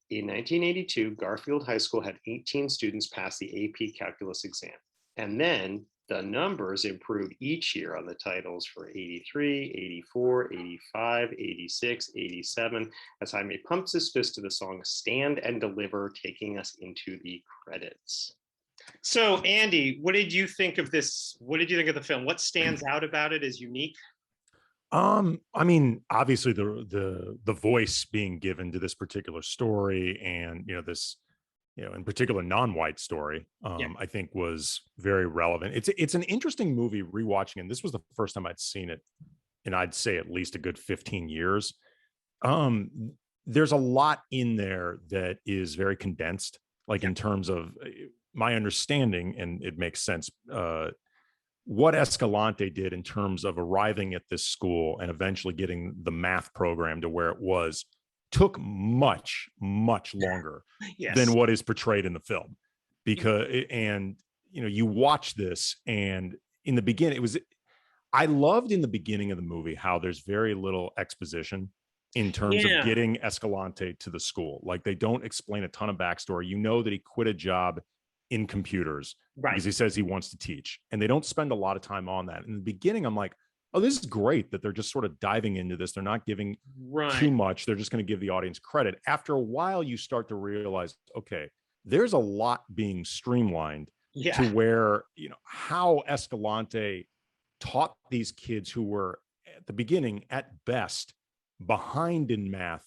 in 1982, Garfield High School had 18 students pass the AP calculus exam. And then the numbers improve each year on the titles for 83, 84, 85, 86, 87, as Jaime pumps his fist to the song Stand and Deliver, taking us into the credits. So, Andy, what did you think of this? What did you think of the film? What stands out about it as unique? I mean, obviously the voice being given to this particular story and, this, in particular non-white story, I think was very relevant. It's an interesting movie rewatching, and this was the first time I'd seen it, and I'd say at least a good 15 years. There's a lot in there that is very condensed, like in terms of my understanding, and it makes sense, what Escalante did in terms of arriving at this school and eventually getting the math program to where it was took much, much longer than what is portrayed in the film. Because, and, you watch this, and in the beginning, I loved in the beginning of the movie how there's very little exposition in terms of getting Escalante to the school. Like, they don't explain a ton of backstory. You know that he quit a job in computers because he says he wants to teach, and they don't spend a lot of time on that. In the beginning, I'm like, oh, this is great that they're just sort of diving into this. They're not giving too much. They're just going to give the audience credit. After a while, you start to realize, okay, there's a lot being streamlined to where, how Escalante taught these kids who were at the beginning, at best, behind in math,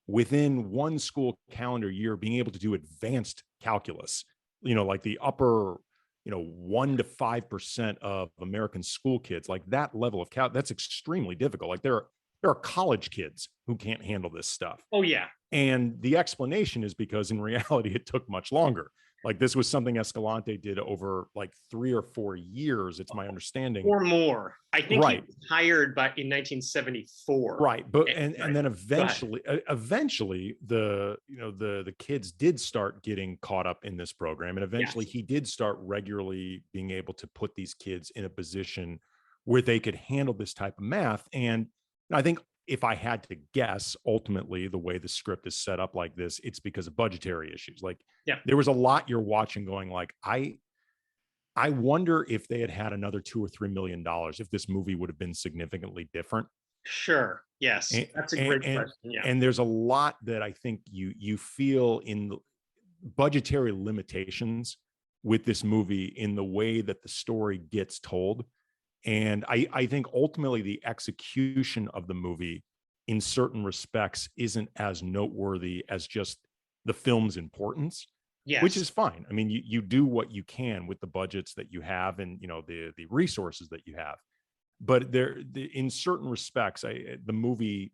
within one school calendar year, being able to do advanced calculus, like the upper, 1 to 5% of American school kids, like that level of that's extremely difficult. Like there are college kids who can't handle this stuff. Oh yeah. And the explanation is because in reality, it took much longer. Like this was something Escalante did over like 3 or 4 years. It's my understanding, or more. I think he was hired in 1974. Right, but and then eventually the kids did start getting caught up in this program, and eventually he did start regularly being able to put these kids in a position where they could handle this type of math. And I think if I had to guess, ultimately, the way the script is set up like this, it's because of budgetary issues. Like, Yeah. there was a lot you're watching going like, I wonder if they had had another $2 or $3 million, if this movie would have been significantly different. Sure. Yes. And, That's a and, great and, question. Yeah. and there's a lot that I think you feel in the budgetary limitations with this movie in the way that the story gets told. And I think ultimately the execution of the movie in certain respects isn't as noteworthy as just the film's importance, which Yes. is fine. I mean, you do what you can with the budgets that you have and, you know, the resources that you have. But in certain respects, the movie,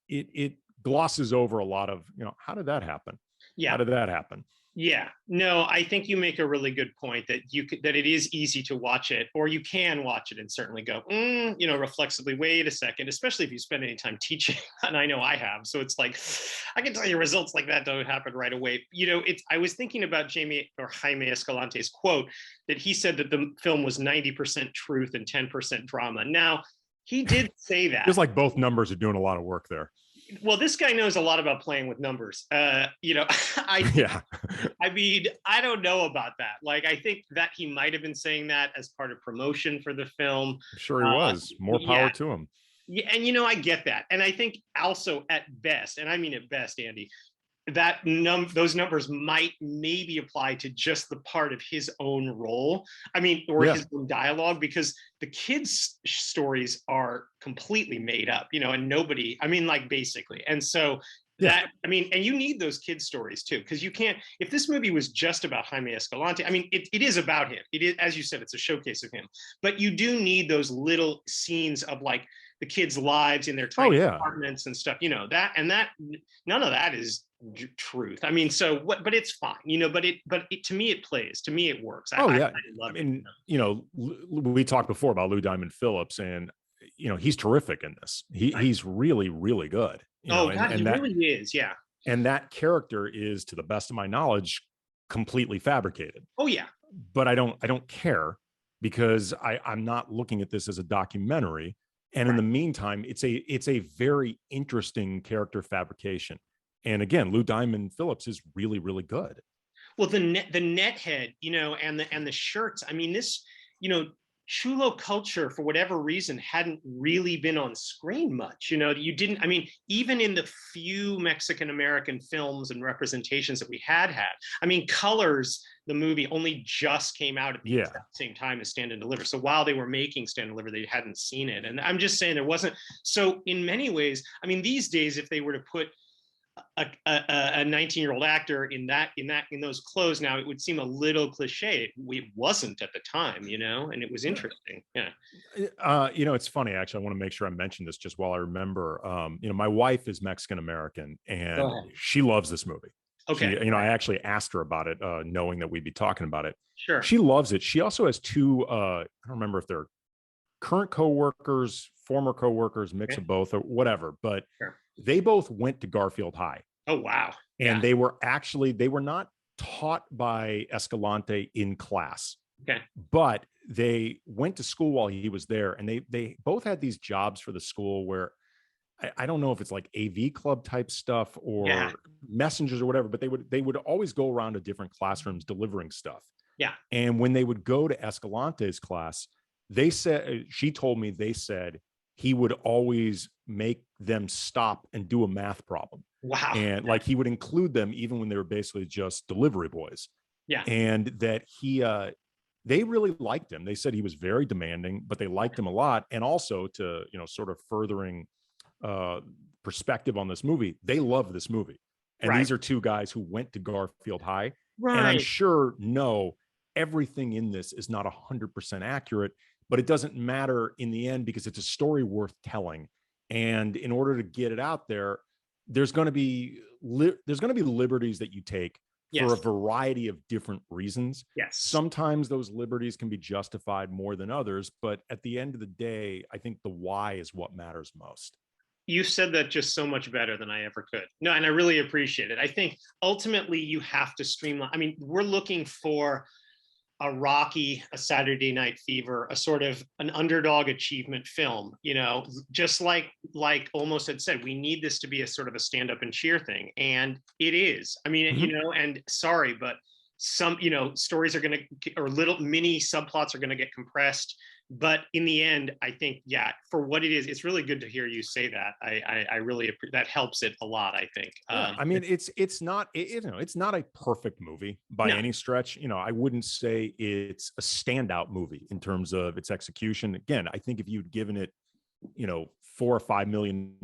it glosses over a lot of, you know, how did that happen? Yeah. How did that happen? Yeah, no, I think you make a really good point that that it is easy to watch it, or you can watch it and certainly go, you know, reflexively, wait a second, especially if you spend any time teaching, and I know I have. So it's like, I can tell you results like that don't happen right away. You know, I was thinking about Jaime Escalante's quote that he said that the film was 90% truth and 10% drama. Now, he did say that. Feels like both numbers are doing a lot of work there. Well, this guy knows a lot about playing with numbers. You know, Yeah. I mean, I don't know about that. Like, I think that he might have been saying that as part of promotion for the film. I'm sure he was. More power to him. Yeah, and you know, I get that, and I think also at best, and I mean at best, Andy, that those numbers might maybe apply to just the part of his own role. I mean, or his own dialogue, because the kids' stories are completely made up, you know, and nobody, I mean, like basically. And so that, I mean, and you need those kids' stories too, because you can't, if this movie was just about Jaime Escalante, I mean, it is about him. It is, as you said, it's a showcase of him, but you do need those little scenes of like the kids' lives in their tiny apartments and stuff, you know, that, and that, none of that is truth. I mean, so what, but it's fine, you know, but it to me, it plays, to me, it works. I love it. You know, we talked before about Lou Diamond Phillips, and, you know, he's terrific in this. He's really, really good. You know, God, he really is. Yeah. And that character is, to the best of my knowledge, completely fabricated. Oh yeah. But I don't care, because I'm not looking at this as a documentary. And in the meantime, it's a very interesting character fabrication. And again, Lou Diamond Phillips is really, really good. Well, the net head, you know, and the shirts. I mean, this, you know, chulo culture, for whatever reason, hadn't really been on screen much. You know, you didn't, I mean, even in the few Mexican American films and representations that we had, I mean, Colors, the movie, only just came out at the exact same time as Stand and Deliver. So while they were making Stand and Deliver, they hadn't seen it. And I'm just saying there wasn't. So in many ways, I mean, these days, if they were to put a 19-year-old actor in those clothes now, it would seem a little cliche. It wasn't at the time, you know, and it was interesting. Yeah. You know, it's funny, actually. I want to make sure I mention this just while I remember. You know, my wife is Mexican American, and she loves this movie. Okay. You know, I actually asked her about it, knowing that we'd be talking about it. Sure. She loves it. She also has two, I don't remember if they're current coworkers, former coworkers, mix of both, or whatever, but they both went to Garfield High. Oh, wow. And they were not taught by Escalante in class. Okay. But they went to school while he was there, and they both had these jobs for the school where I don't know if it's like AV club type stuff or messengers or whatever, but they would always go around to different classrooms delivering stuff. Yeah. And when they would go to Escalante's class, she told me they said he would always make them stop and do a math problem. Wow. And like, he would include them even when they were basically just delivery boys. Yeah. And that they really liked him. They said he was very demanding, but they liked him a lot. And also, to, you know, sort of furthering perspective on this movie, they love this movie. And these are two guys who went to Garfield High. And I'm sure everything in this is not 100% accurate, but it doesn't matter in the end, because it's a story worth telling. And in order to get it out there, there's going to be liberties that you take for a variety of different reasons. Yes. Sometimes those liberties can be justified more than others, but at the end of the day, I think the why is what matters most. You said that just so much better than I ever could. No, and I really appreciate it. I think ultimately you have to streamline. I mean, we're looking for a Rocky, a Saturday Night Fever, a sort of an underdog achievement film, just like Almost had said, we need this to be a sort of a stand up and cheer thing. And it is. I mean, and sorry, but some, stories are going to, or little mini subplots are going to get compressed. But in the end, I think, yeah, for what it is, it's really good to hear you say that. I really, that helps it a lot, I think. Yeah, I mean, it's not, it's not a perfect movie by any stretch. I wouldn't say it's a standout movie in terms of its execution. Again, I think if you'd given it, $4 or $5 million,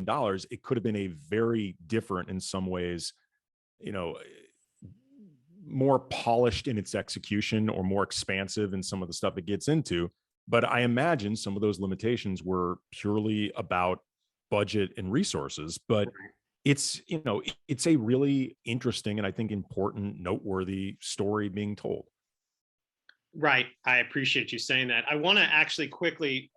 it could have been a very different, in some ways, more polished in its execution, or more expansive in some of the stuff it gets into. But I imagine some of those limitations were purely about budget and resources. But it's a really interesting and I think important, noteworthy story being told. Right. I appreciate you saying that. I want to actually quickly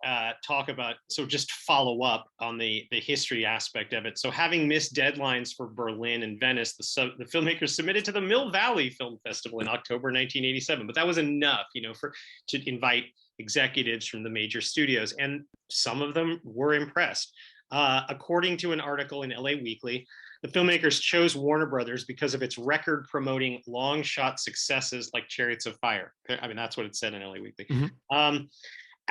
talk about, so just follow up on the history aspect of it. So having missed deadlines for Berlin and Venice, the filmmakers submitted to the Mill Valley Film Festival in October 1987. But that was enough, to invite executives from the major studios, and some of them were impressed. According to an article in LA Weekly, the filmmakers chose Warner Brothers because of its record promoting long shot successes like Chariots of Fire. I mean, that's what it said in LA Weekly.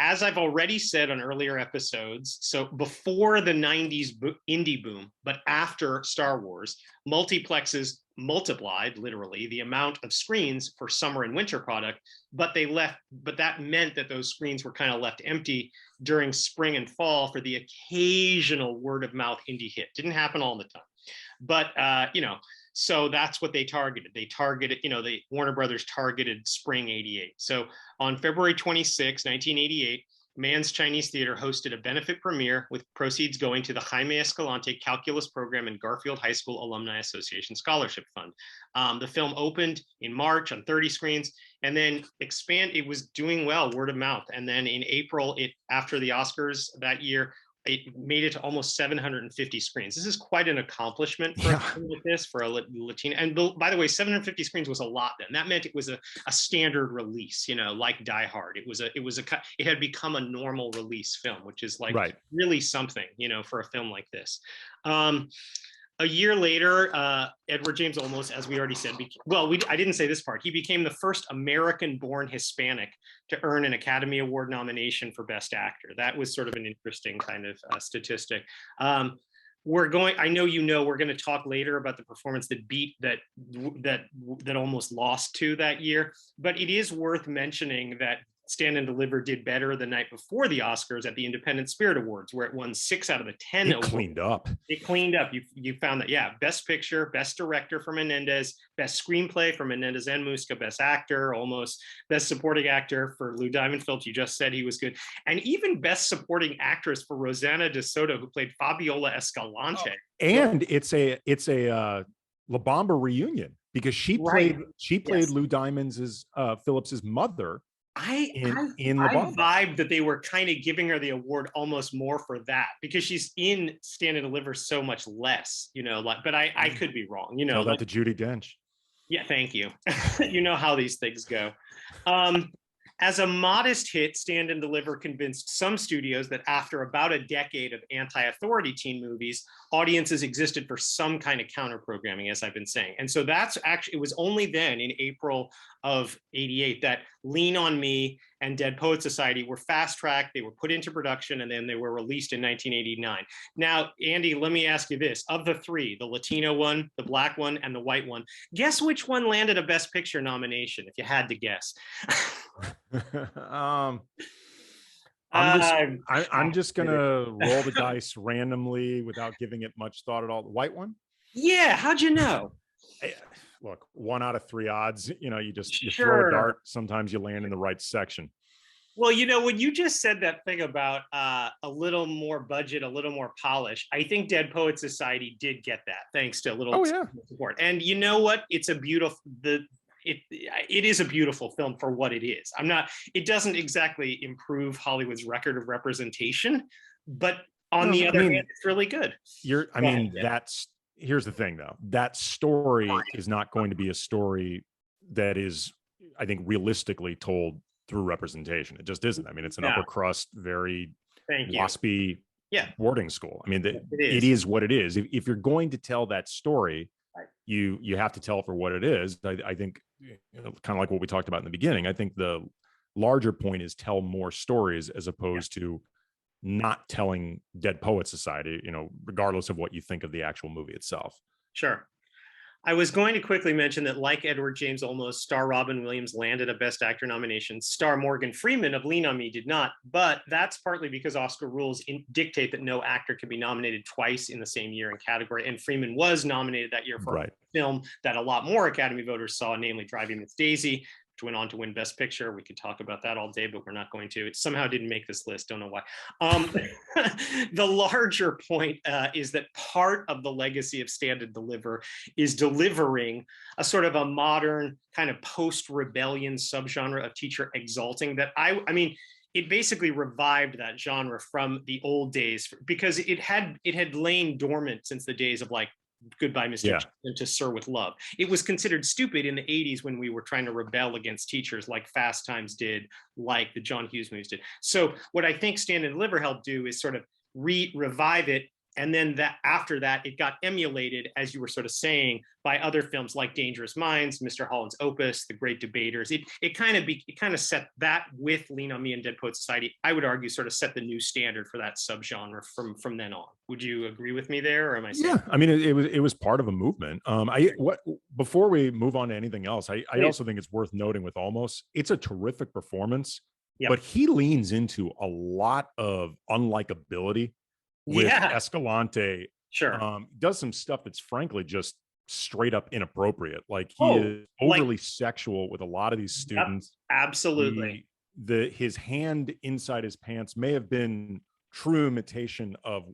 As I've already said on earlier episodes, so before the 90s indie boom, but after Star Wars, multiplexes multiplied literally the amount of screens for summer and winter product, but that meant that those screens were kind of left empty during spring and fall for the occasional word of mouth indie hit. Didn't happen all the time. But, so that's what they targeted. They targeted, the Warner Brothers targeted spring 88. So on February 26, 1988, Mann's Chinese Theater hosted a benefit premiere with proceeds going to the Jaime Escalante Calculus Program and Garfield High School Alumni Association Scholarship Fund. The film opened in March on 30 screens and then it was doing well, word of mouth. And then in April, after the Oscars that year, it made it to almost 750 screens. This is quite an accomplishment for a film like this, for a Latino. And by the way, 750 screens was a lot then. That meant it was a standard release, like Die Hard. It had become a normal release film, which is like really something, for a film like this. A year later, Edward James Olmos, as we already said, I didn't say this part. He became the first American-born Hispanic to earn an Academy Award nomination for Best Actor. That was sort of an interesting kind of statistic. I know we're going to talk later about the performance that almost lost to that year, but it is worth mentioning that Stand and Deliver did better the night before the Oscars at the Independent Spirit Awards, where it won 6 out of the 10. It cleaned up. It cleaned up. You found that, yeah. Best Picture, Best Director for Menendez, Best Screenplay for Menendez and Musca, Best Actor, almost Best Supporting Actor for Lou Diamond Phillips. You just said he was good, and even Best Supporting Actress for Rosanna De Soto, who played Fabiola Escalante. And it's a La Bamba reunion because she played Lou Diamond's Phillips's mother. I vibe that they were kind of giving her the award almost more for that because she's in Stand and Deliver so much less, but I could be wrong, Tell that to Judi Dench. Yeah, thank you. You know how these things go. As a modest hit, Stand and Deliver convinced some studios that after about a decade of anti-authority teen movies, audiences existed for some kind of counter-programming, as I've been saying. And so it was only then in April of 88 that Lean on Me and Dead Poet Society were fast-tracked, they were put into production, and then they were released in 1989. Now, Andy, let me ask you this. Of the three, the Latino one, the Black one, and the white one, guess which one landed a Best Picture nomination, if you had to guess? I'm just gonna roll the dice randomly without giving it much thought at all. The white one? Yeah, how'd you know? Look, 1 out of 3 odds. You throw a dart. Sometimes you land in the right section. Well, when you just said that thing about a little more budget, a little more polish, I think Dead Poet Society did get that thanks to a little support. And you know what? It's a beautiful. It is a beautiful film for what it is. It doesn't exactly improve Hollywood's record of representation, but on the other hand, it's really good. Here's the thing though. That story is not going to be a story that is, I think, realistically told through representation. It just isn't. I mean, it's an upper crust, very waspy boarding school. I mean, it is what it is. If you're going to tell that story, you have to tell it for what it is. I think, kind of like what we talked about in the beginning, I think the larger point is tell more stories as opposed to not telling Dead Poets Society, regardless of what you think of the actual movie itself. Sure. I was going to quickly mention that, like Edward James Olmos, star Robin Williams landed a Best Actor nomination. Star Morgan Freeman of Lean on Me did not, but that's partly because Oscar rules dictate that no actor can be nominated twice in the same year and category. And Freeman was nominated that year for a film that a lot more Academy voters saw, namely Driving Miss Daisy, which went on to win Best Picture. We could talk about that all day, but we're not going to. It somehow didn't make this list. Don't know why. The larger point is that part of the legacy of Stand and Deliver is delivering a sort of a modern kind of post-rebellion subgenre of teacher exalting that I mean, it basically revived that genre from the old days, because it had lain dormant since the days of like Goodbye, Mr. and To Sir with Love. It was considered stupid in the 80s when we were trying to rebel against teachers, like Fast Times did, like the John Hughes movies did. So what I think Stand and Deliver helped do is sort of revive it. And then that after that, it got emulated, as you were sort of saying, by other films like Dangerous Minds, Mr. Holland's Opus, The Great Debaters. It kind of set that, with Lean on Me and Dead Poets Society, I would argue, sort of set the new standard for that subgenre from then on. Would you agree with me there, or am I saying? Yeah, I mean, it was part of a movement. Before we move on to anything else, I also think it's worth noting with Olmos, it's a terrific performance, but he leans into a lot of unlikability with Escalante. Does some stuff that's frankly just straight up inappropriate. Like he is overly sexual with a lot of these students. Absolutely. His hand inside his pants may have been true imitation of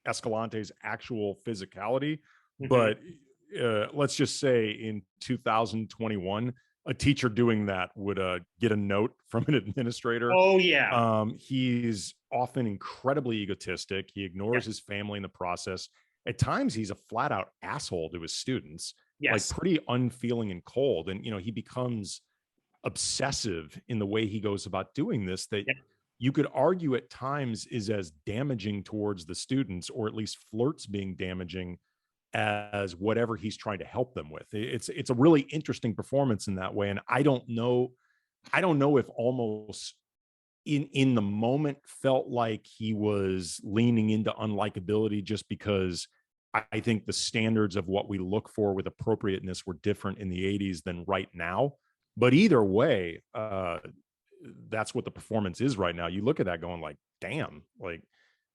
Escalante's actual physicality, but let's just say in 2021, a teacher doing that would get a note from an administrator. He's often incredibly egotistic. He ignores his family in the process. At times, he's a flat out asshole to his students, like pretty unfeeling and cold. And, he becomes obsessive in the way he goes about doing this, that you could argue at times is as damaging towards the students, or at least flirts being damaging, as whatever he's trying to help them with. It's a really interesting performance in that way. And I don't know if almost in the moment felt like he was leaning into unlikability, just because I think the standards of what we look for with appropriateness were different in the 80s than right now. But either way, that's what the performance is right now. You look at that going like, damn, like,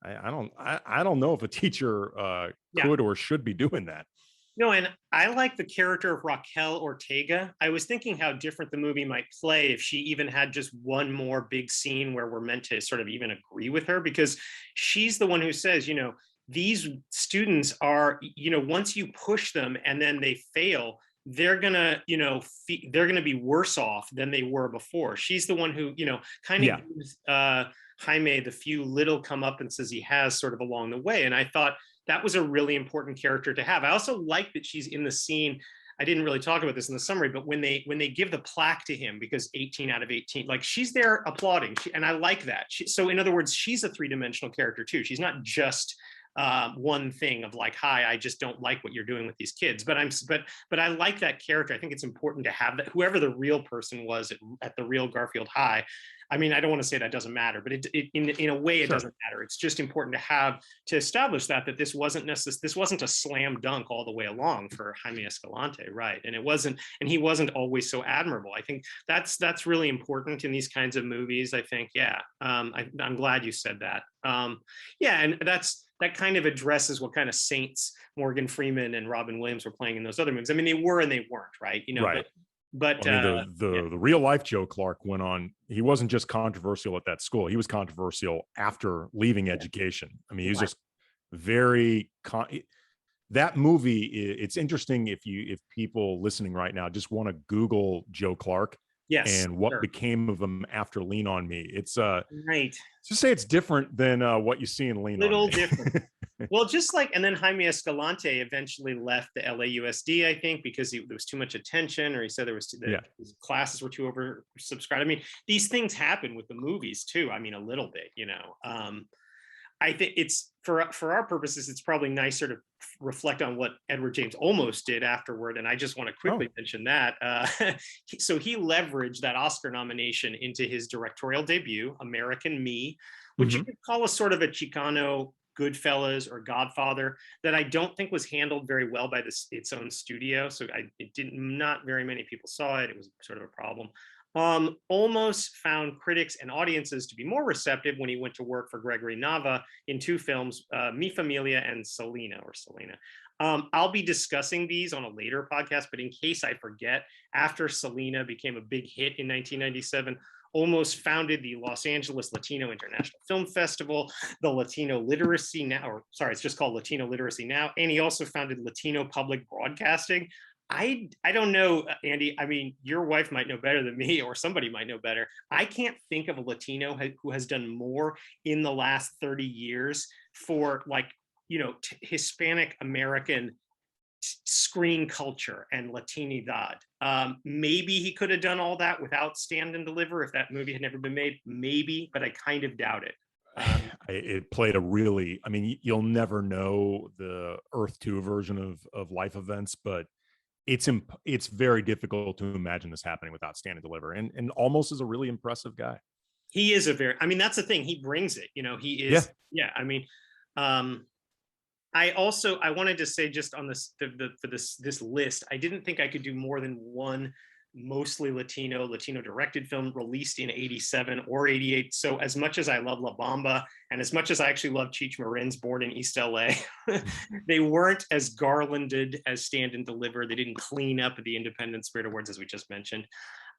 I don't know if a teacher could or should be doing that. No, and I like the character of Raquel Ortega. I was thinking how different the movie might play if she even had just one more big scene where we're meant to sort of even agree with her, because she's the one who says, these students are, once you push them and then they fail, they're gonna be worse off than they were before. She's the one who, kind of gives Jaime the few little comeuppances he has sort of along the way. And I thought that was a really important character to have. I also like that she's in the scene. I didn't really talk about this in the summary, but when they give the plaque to him, because 18 out of 18, like, she's there applauding. And I like that. So in other words, she's a three-dimensional character too. She's not just one thing of like, hi, I just don't like what you're doing with these kids. But I like that character. I think it's important to have that, whoever the real person was at the real Garfield High. I mean, I don't want to say that doesn't matter, but in a way it doesn't matter. It's just important to establish that this wasn't a slam dunk all the way along for Jaime Escalante, right? And he wasn't always so admirable. I think that's really important in these kinds of movies. I think, I'm glad you said that. And that kind of addresses what kind of saints Morgan Freeman and Robin Williams were playing in those other movies. I mean, they were and they weren't, right? Right. But the real life Joe Clark went on. He wasn't just controversial at that school. He was controversial after leaving education. I mean, he was just very that movie. It's interesting if people listening right now just want to Google Joe Clark and what became of him after Lean on Me. It's right. Just say it's different than what you see in Lean on Me. Different. Well, just like, and then Jaime Escalante eventually left the LAUSD, I think, because there was too much attention, or he said his classes were too oversubscribed. I mean, these things happen with the movies too. I mean, a little bit, you know. I think it's for our purposes, it's probably nicer to reflect on what Edward James Olmos did afterward. And I just want to quickly mention that. So he leveraged that Oscar nomination into his directorial debut, American Me, which you could call a sort of a Chicano Goodfellas or Godfather, that I don't think was handled very well by its own studio. So not very many people saw it. It was sort of a problem. Olmos found critics and audiences to be more receptive when he went to work for Gregory Nava in two films, Mi Familia and Selena. I'll be discussing these on a later podcast, but in case I forget, after Selena became a big hit in 1997, Olmos founded the Los Angeles Latino International Film Festival, the Latino Literacy Now, or sorry, it's just called Latino Literacy Now, and he also founded Latino Public Broadcasting. I don't know, Andy. I mean, your wife might know better than me, or somebody might know better. I can't think of a Latino who has done more in the last 30 years for, like, you know, Hispanic American screen culture and Latinidad. Maybe he could have done all that without Stand and Deliver if that movie had never been made. Maybe, but I kind of doubt it. It played a really, I mean, you'll never know the Earth 2 version of life events, but it's very difficult to imagine this happening without Stand and Deliver. And Olmos is a really impressive guy. He is I mean, that's the thing. He brings it, you know, he is. Yeah. I mean, I wanted to say, just on this, for this list, I didn't think I could do more than one mostly Latino directed film released in 87 or 88. So as much as I love La Bamba, and as much as I actually love Cheech Marin's Born in East LA, they weren't as garlanded as Stand and Deliver. They didn't clean up the Independent Spirit Awards, as we just mentioned.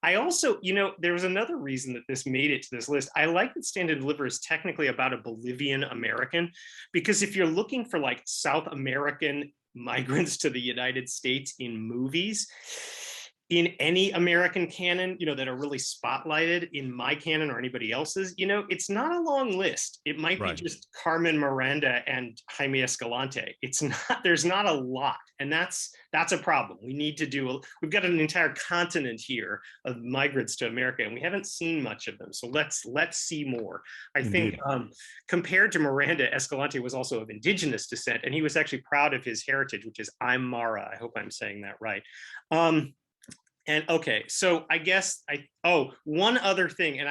I also, you know, there was another reason that this made it to this list. I like that Stand and Deliver is technically about a Bolivian American, because if you're looking for like South American migrants to the United States in movies, in any American canon, you know, that are really spotlighted, in my canon or anybody else's, you know, it's not a long list. It might be just Carmen Miranda and Jaime Escalante. It's not, there's not a lot. And that's a problem. We need to we've got an entire continent here of migrants to America, and we haven't seen much of them. So let's see more. I think compared to Miranda, Escalante was also of indigenous descent, and he was actually proud of his heritage, which is Aymara. I hope I'm saying that right. And okay, so I guess one other thing, and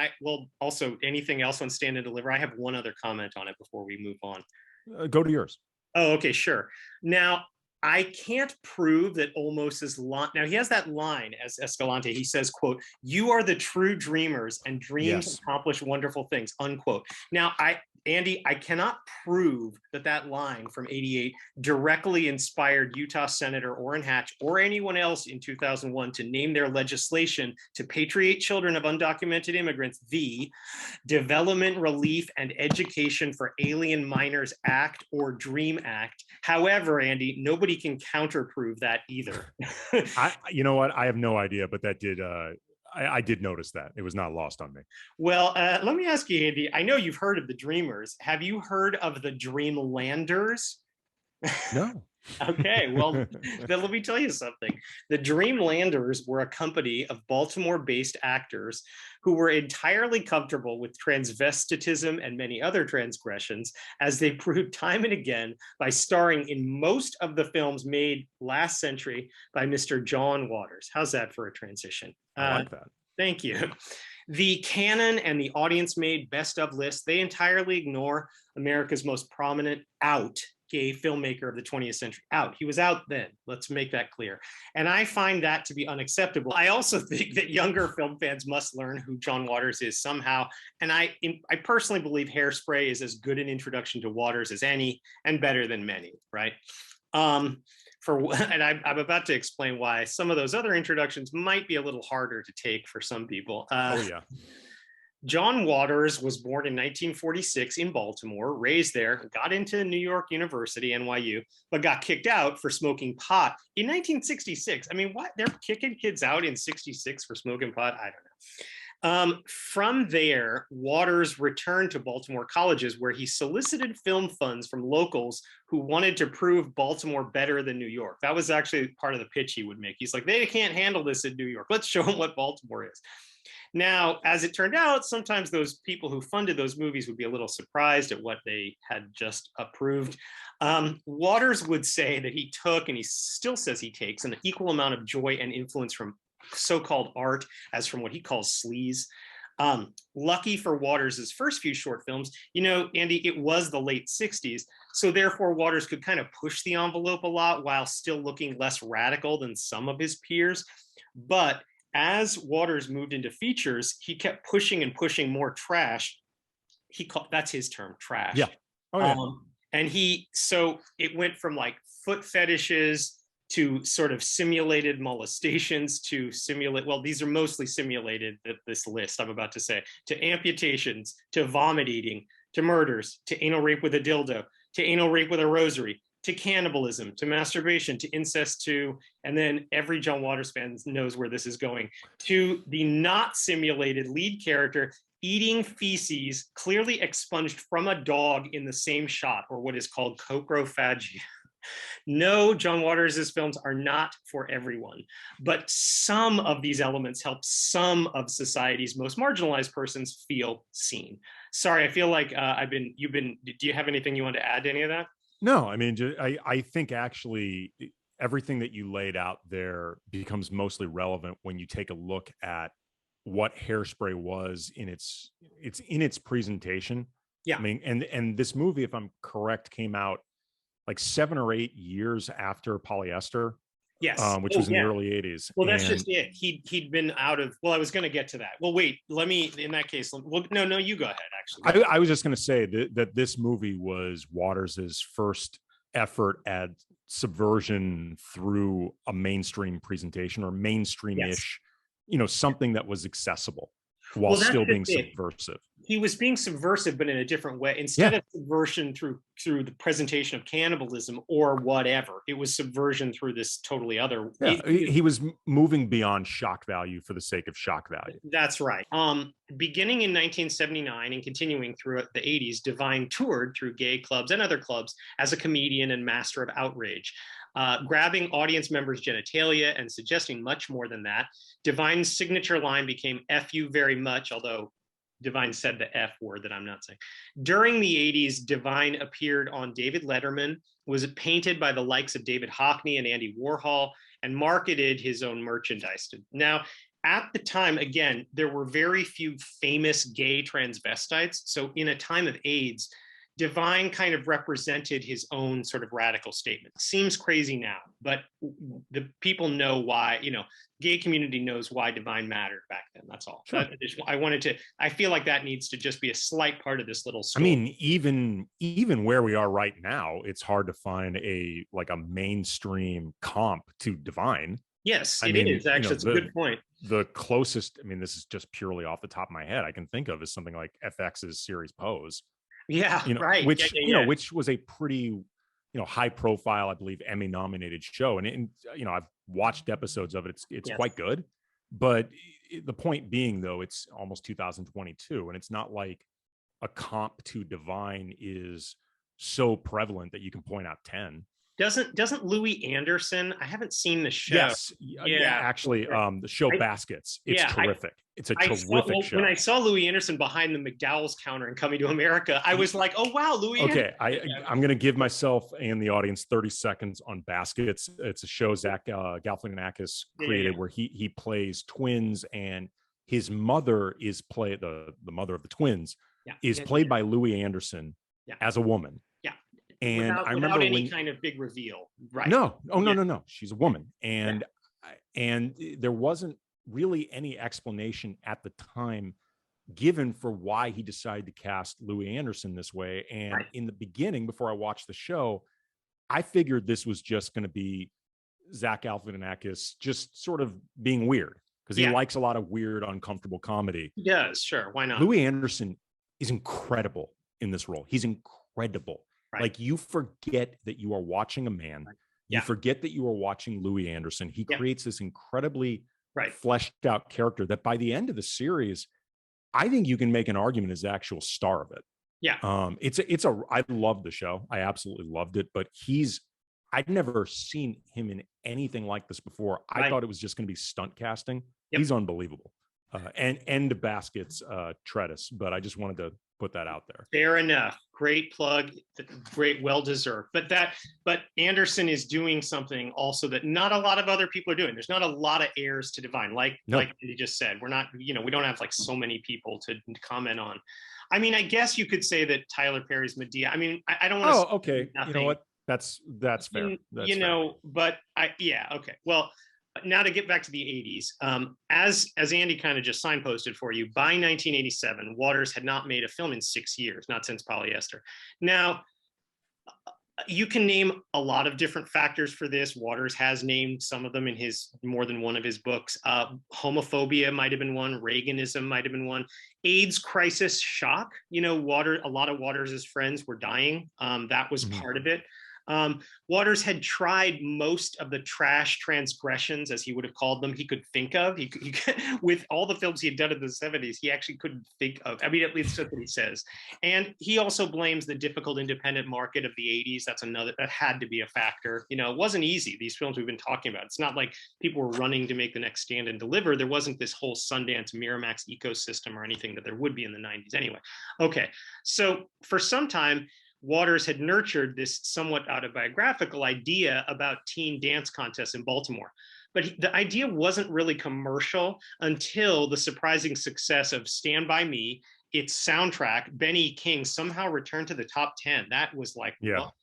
also anything else on Stand and Deliver, I have one other comment on it before we move on. Go to yours. Oh, okay, sure. Now, I can't prove that Olmos's line, now he has that line as Escalante, he says, quote, "You are the true dreamers, and dreams accomplish wonderful things," unquote. Now, Andy, I cannot prove that line from 88 directly inspired Utah Senator Orrin Hatch or anyone else in 2001 to name their legislation to patriate children of undocumented immigrants the Development Relief and Education for Alien Minors Act, or DREAM Act. However, Andy, nobody can counterprove that either. You know what? I have no idea, but that did I did notice that. It was not lost on me. Well, let me ask you, Andy, I know you've heard of the Dreamers. Have you heard of the Dreamlanders? No. Okay, well, then let me tell you something. The Dreamlanders were a company of Baltimore-based actors who were entirely comfortable with transvestitism and many other transgressions, as they proved time and again by starring in most of the films made last century by Mr. John Waters. How's that for a transition? I like that. Thank you. The canon and the audience-made best of list, they entirely ignore America's most prominent gay filmmaker of the 20th century. He was out then. Let's make that clear. And I find that to be unacceptable. I also think that younger film fans must learn who John Waters is somehow. And I personally believe Hairspray is as good an introduction to Waters as any, and better than many, right? And I'm about to explain why some of those other introductions might be a little harder to take for some people. John Waters was born in 1946 in Baltimore, raised there, got into New York University, NYU, but got kicked out for smoking pot in 1966. I mean, what? They're kicking kids out in 66 for smoking pot? I don't know. From there, Waters returned to Baltimore colleges where he solicited film funds from locals who wanted to prove Baltimore better than New York. That was actually part of the pitch he would make. He's like, they can't handle this in New York. Let's show them what Baltimore is. Now, as it turned out, sometimes those people who funded those movies would be a little surprised at what they had just approved. Waters would say that he took, and he still says he takes, an equal amount of joy and influence from so-called art as from what he calls sleaze. Lucky for Waters' first few short films, Andy, it was the late 60s. So therefore, Waters could kind of push the envelope a lot while still looking less radical than some of his peers. But as Waters moved into features, he kept pushing and pushing more trash. That's his term, trash. Yeah. Oh, yeah. And so it went from like foot fetishes to sort of simulated molestations to these are mostly simulated, this list I'm about to say, to amputations, to vomit eating, to murders, to anal rape with a dildo, to anal rape with a rosary, to cannibalism, to masturbation, to incest, and then every John Waters fan knows where this is going, to the not simulated lead character eating feces clearly expunged from a dog in the same shot, or what is called coprophagia. No, John Waters' films are not for everyone, but some of these elements help some of society's most marginalized persons feel seen. Sorry, I feel like do you have anything you want to add to any of that? No, I mean, I think actually everything that you laid out there becomes mostly relevant when you take a look at what Hairspray was in its presentation. Yeah. I mean, and this movie, if I'm correct, came out like 7 or 8 years after Polyester. Yes. Which was in the early 80s. Well, that's just it. He'd been out of, I was going to get to that. Well, wait, in that case, no, you go ahead, actually. I was just going to say that this movie was Waters's first effort at subversion through a mainstream presentation, or mainstream-ish, something that was accessible while still being subversive. He was being subversive, but in a different way. Instead of subversion through the presentation of cannibalism or whatever, it was subversion through this totally other. He was moving beyond shock value for the sake of shock value. That's right. Beginning in 1979 and continuing through the 80s, Divine toured through gay clubs and other clubs as a comedian and master of outrage. Grabbing audience members' genitalia and suggesting much more than that. Divine's signature line became "F you very much," although Divine said the F word that I'm not saying. During the 80s, Divine appeared on David Letterman, was painted by the likes of David Hockney and Andy Warhol, and marketed his own merchandise. Now, at the time, again, there were very few famous gay transvestites. So in a time of AIDS, Divine kind of represented his own sort of radical statement. Seems crazy now, but the people know why, gay community knows why Divine mattered back then. That's all. Sure. I feel like that needs to just be a slight part of this little story. I mean, even where we are right now, it's hard to find a mainstream comp to Divine. Yes, it is actually. It's a good point. The closest, this is just purely off the top of my head, I can think of is something like FX's series Pose. Yeah, right. Which which was a pretty high profile, I believe, Emmy nominated show, and I've watched episodes of it. It's quite good, but the point being, though, it's almost 2022, and it's not like a comp to Divine is so prevalent that you can point out 10. Doesn't Louis Anderson? I haven't seen the show. Yes, actually, the show Baskets. It's terrific. It's a terrific show. When I saw Louis Anderson behind the McDowell's counter in Coming to America, I was like, "Oh wow, Louis." Okay, I'm going to give myself and the audience 30 seconds on Baskets. It's a show Zach Galifianakis created where he plays twins, and his mother is the mother of the twins is played by Louis Anderson as a woman. And I remember without any kind of big reveal, right? No. She's a woman, and there wasn't really any explanation at the time given for why he decided to cast Louis Anderson this way. And in the beginning, before I watched the show, I figured this was just going to be Zach Galifianakis just sort of being weird, because he likes a lot of weird, uncomfortable comedy. He does, sure, why not? Louis Anderson is incredible in this role. He's incredible. Right. Like, you forget that you are watching a man. You forget that you are watching Louis Anderson. He creates this incredibly right, fleshed out character that by the end of the series, I think you can make an argument as the actual star of it. yeah. I love the show. I absolutely loved it, but I'd never seen him in anything like this before. I Right. thought it was just going to be stunt casting. Yep. He's unbelievable. And Basket's Tretis, but I just wanted to put that out there. Fair enough. Great plug. Great, well deserved. But Anderson is doing something also that not a lot of other people are doing. There's not a lot of heirs to Divine, like you just said. We're not, we don't have like so many people to comment on. I mean, I guess you could say that Tyler Perry's Medea. I mean, I don't want to. Oh, okay. You know what? That's fair. That's fair. But okay. Well, now to get back to the 80s, as Andy kind of just signposted for you, by 1987, Waters had not made a film in 6 years, not since Polyester. Now, you can name a lot of different factors for this. Waters has named some of them in more than one of his books. Homophobia might have been one. Reaganism might have been one. AIDS crisis shock. A lot of Waters' friends were dying. That was part of it. Waters had tried most of the trash transgressions, as he would have called them, he could think of. He with all the films he had done in the 70s, he actually couldn't think of. I mean, at least that's what he says. And he also blames the difficult independent market of the 80s. That had to be a factor. It wasn't easy, these films we've been talking about. It's not like people were running to make the next Stand and Deliver. There wasn't this whole Sundance Miramax ecosystem or anything that there would be in the 90s anyway. Okay, so for some time, Waters had nurtured this somewhat autobiographical idea about teen dance contests in Baltimore. But the idea wasn't really commercial until the surprising success of Stand By Me. Its soundtrack, Benny King, somehow returned to the top 10. That was like, well,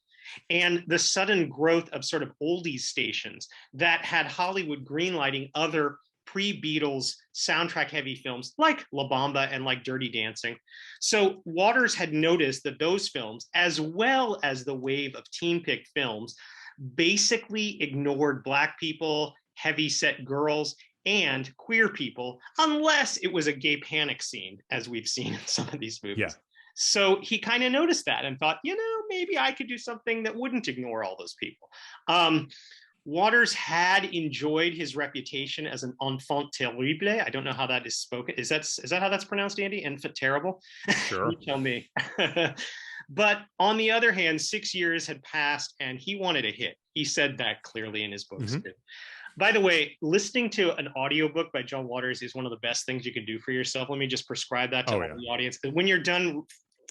and the sudden growth of sort of oldies stations that had Hollywood greenlighting other pre-Beatles soundtrack heavy films like La Bamba and like Dirty Dancing. So Waters had noticed that those films, as well as the wave of teen pick films, basically ignored Black people, heavy-set girls, and queer people, unless it was a gay panic scene, as we've seen in some of these movies. Yeah. So he kind of noticed that and thought, maybe I could do something that wouldn't ignore all those people. Waters had enjoyed his reputation as an enfant terrible. I don't know how that is spoken. Is that how that's pronounced, Andy? Enfant terrible? Sure. You tell me. But on the other hand, 6 years had passed and he wanted a hit. He said that clearly in his books. Mm-hmm. By the way, listening to an audiobook by John Waters is one of the best things you can do for yourself. Let me just prescribe that to all the audience. When you're done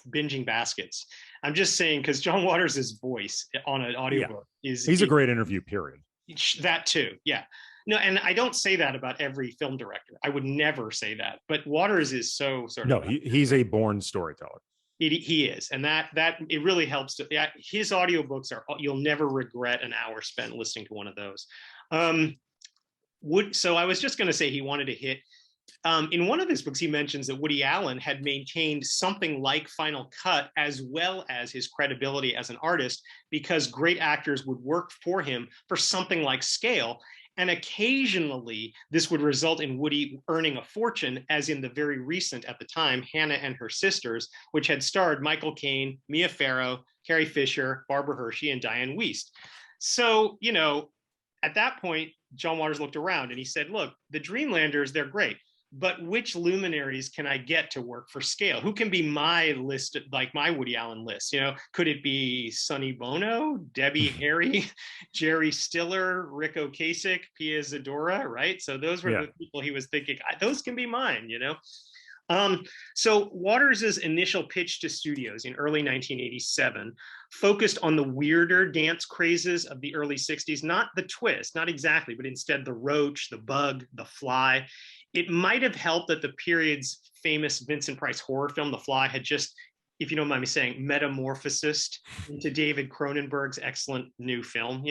binging Baskets, I'm just saying, because John Waters' voice on an audiobook he's a great interview, period. That too, yeah. No, and I don't say that about every film director. I would never say that. But Waters is so sort of... No, he's a born storyteller. He is, and that it really helps to... Yeah, his audiobooks you'll never regret an hour spent listening to one of those. So I was just going to say he wanted to hit... in one of his books, he mentions that Woody Allen had maintained something like Final Cut, as well as his credibility as an artist, because great actors would work for him for something like Scale. And occasionally, this would result in Woody earning a fortune, as in the very recent, at the time, Hannah and Her Sisters, which had starred Michael Caine, Mia Farrow, Carrie Fisher, Barbara Hershey, and Diane Wiest. So, at that point, John Waters looked around and he said, look, the Dreamlanders, they're great. But which luminaries can I get to work for Scale? Who can be my list, like my Woody Allen list? Could it be Sonny Bono, Debbie Harry, Jerry Stiller, Rick Ocasek, Pia Zadora, right? So those were the people he was thinking, those can be mine, So Waters' initial pitch to studios in early 1987 focused on the weirder dance crazes of the early 60s, not the twist, not exactly, but instead the roach, the bug, the fly. It might have helped that the period's famous Vincent Price horror film, The Fly, had just, if you don't mind me saying, metamorphosed into David Cronenberg's excellent new film,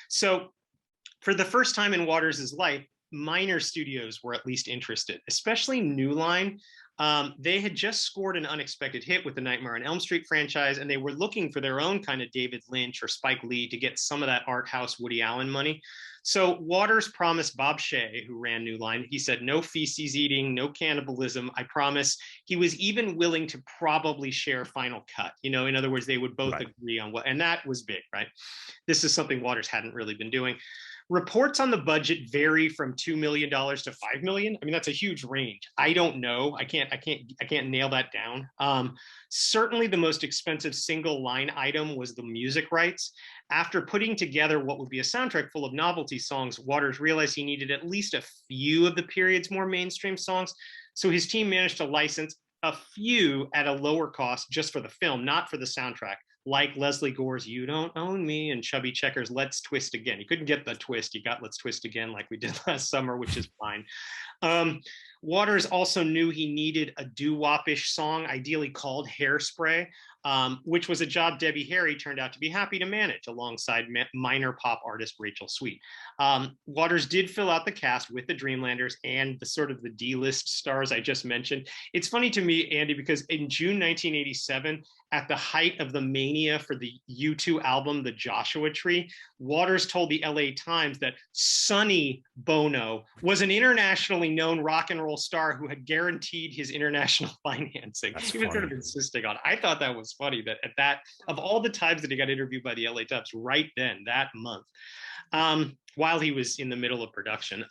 So for the first time in Waters' life, minor studios were at least interested, especially New Line. They had just scored an unexpected hit with the Nightmare on Elm Street franchise, and they were looking for their own kind of David Lynch or Spike Lee to get some of that art house Woody Allen money. So Waters promised Bob Shea, who ran New Line, he said, no feces eating, no cannibalism, I promise. He was even willing to probably share Final Cut. In other words, they would both agree on what, and that was big, right? This is something Waters hadn't really been doing. Reports on the budget vary from $2 million to $5 million. I mean, that's a huge range. I don't know. I can't nail that down. Certainly the most expensive single line item was the music rights. After putting together what would be a soundtrack full of novelty songs, Waters realized he needed at least a few of the period's more mainstream songs. So his team managed to license a few at a lower cost just for the film, not for the soundtrack, like Leslie Gore's You Don't Own Me and Chubby Checker's Let's Twist Again. You couldn't get the twist, you got Let's Twist Again like we did last summer, which is fine. Waters also knew he needed a doo-wop-ish song, ideally called Hairspray, which was a job Debbie Harry turned out to be happy to manage alongside minor pop artist Rachel Sweet. Waters did fill out the cast with the Dreamlanders and the sort of the D-list stars I just mentioned. It's funny to me, Andy, because in June 1987, at the height of the mania for the U2 album, The Joshua Tree, Waters told the LA Times that Sonny Bono was an internationally known rock and roll star who had guaranteed his international financing. That's he was funny. sort of insisting on it. I thought that was funny that at that, of all the times that he got interviewed by the LA Times, right then, that month, while he was in the middle of production.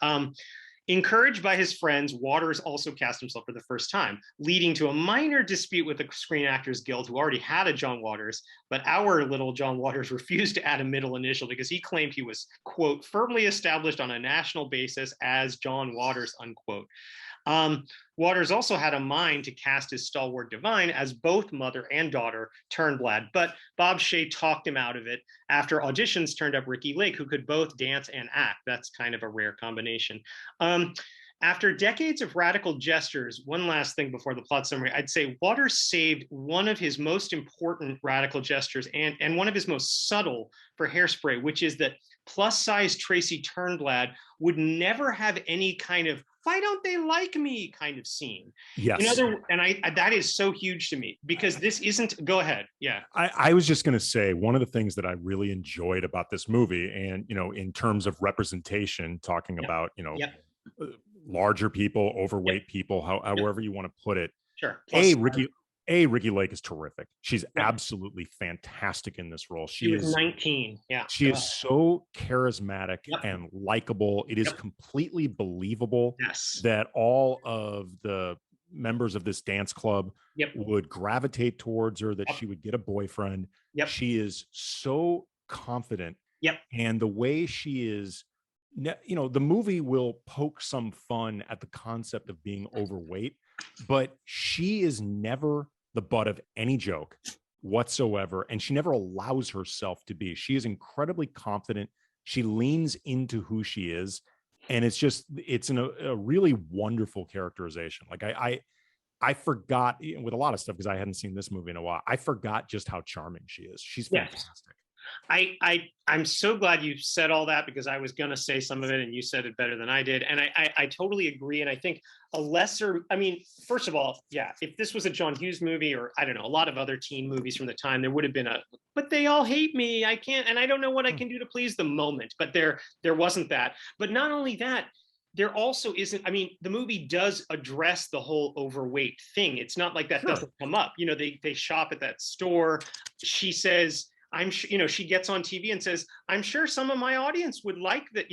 Encouraged by his friends, Waters also cast himself for the first time, leading to a minor dispute with the Screen Actors Guild, who already had a John Waters, but our little John Waters refused to add a middle initial because he claimed he was, quote, firmly established on a national basis as John Waters, unquote. Waters also had a mind to cast his stalwart divine as both mother and daughter Turnblad, but Bob Shea talked him out of it. After auditions turned up Ricky Lake, who could both dance and act. That's kind of a rare combination. After decades of radical gestures, one last thing before the plot summary, I'd say Waters saved one of his most important radical gestures and one of his most subtle for Hairspray, which is that plus-size Tracy Turnblad would never have any kind of "why don't they like me" kind of scene. Yes. That is so huge to me because this isn't, go ahead. Yeah. I was just going to say, one of the things that I really enjoyed about this movie, and, in terms of representation, talking about, larger people, overweight people, however you want to put it. Sure. Ricky Lake is terrific. She's absolutely fantastic in this role. She was 19. Yeah. She is so charismatic and likable. It is completely believable that all of the members of this dance club would gravitate towards her, that she would get a boyfriend. She is so confident. And the way she is, the movie will poke some fun at the concept of being overweight, but she is never the butt of any joke whatsoever, and she never allows herself to be. She is incredibly confident. She leans into who she is, and it's a really wonderful characterization. Like I forgot, with a lot of stuff, because I hadn't seen this movie in a while, I forgot just how charming she is. She's fantastic. I'm so glad you said all that, because I was going to say some of it and you said it better than I did. And I totally agree. And I think first of all, if this was a John Hughes movie, or I don't know, a lot of other teen movies from the time, there would have been but they all hate me. I can't, and I don't know what I can do to please them moment. But there wasn't that. But not only that, there also isn't, the movie does address the whole overweight thing. It's not like that doesn't come up. They shop at that store. She says, she gets on TV and says, "I'm sure some of my audience would like that."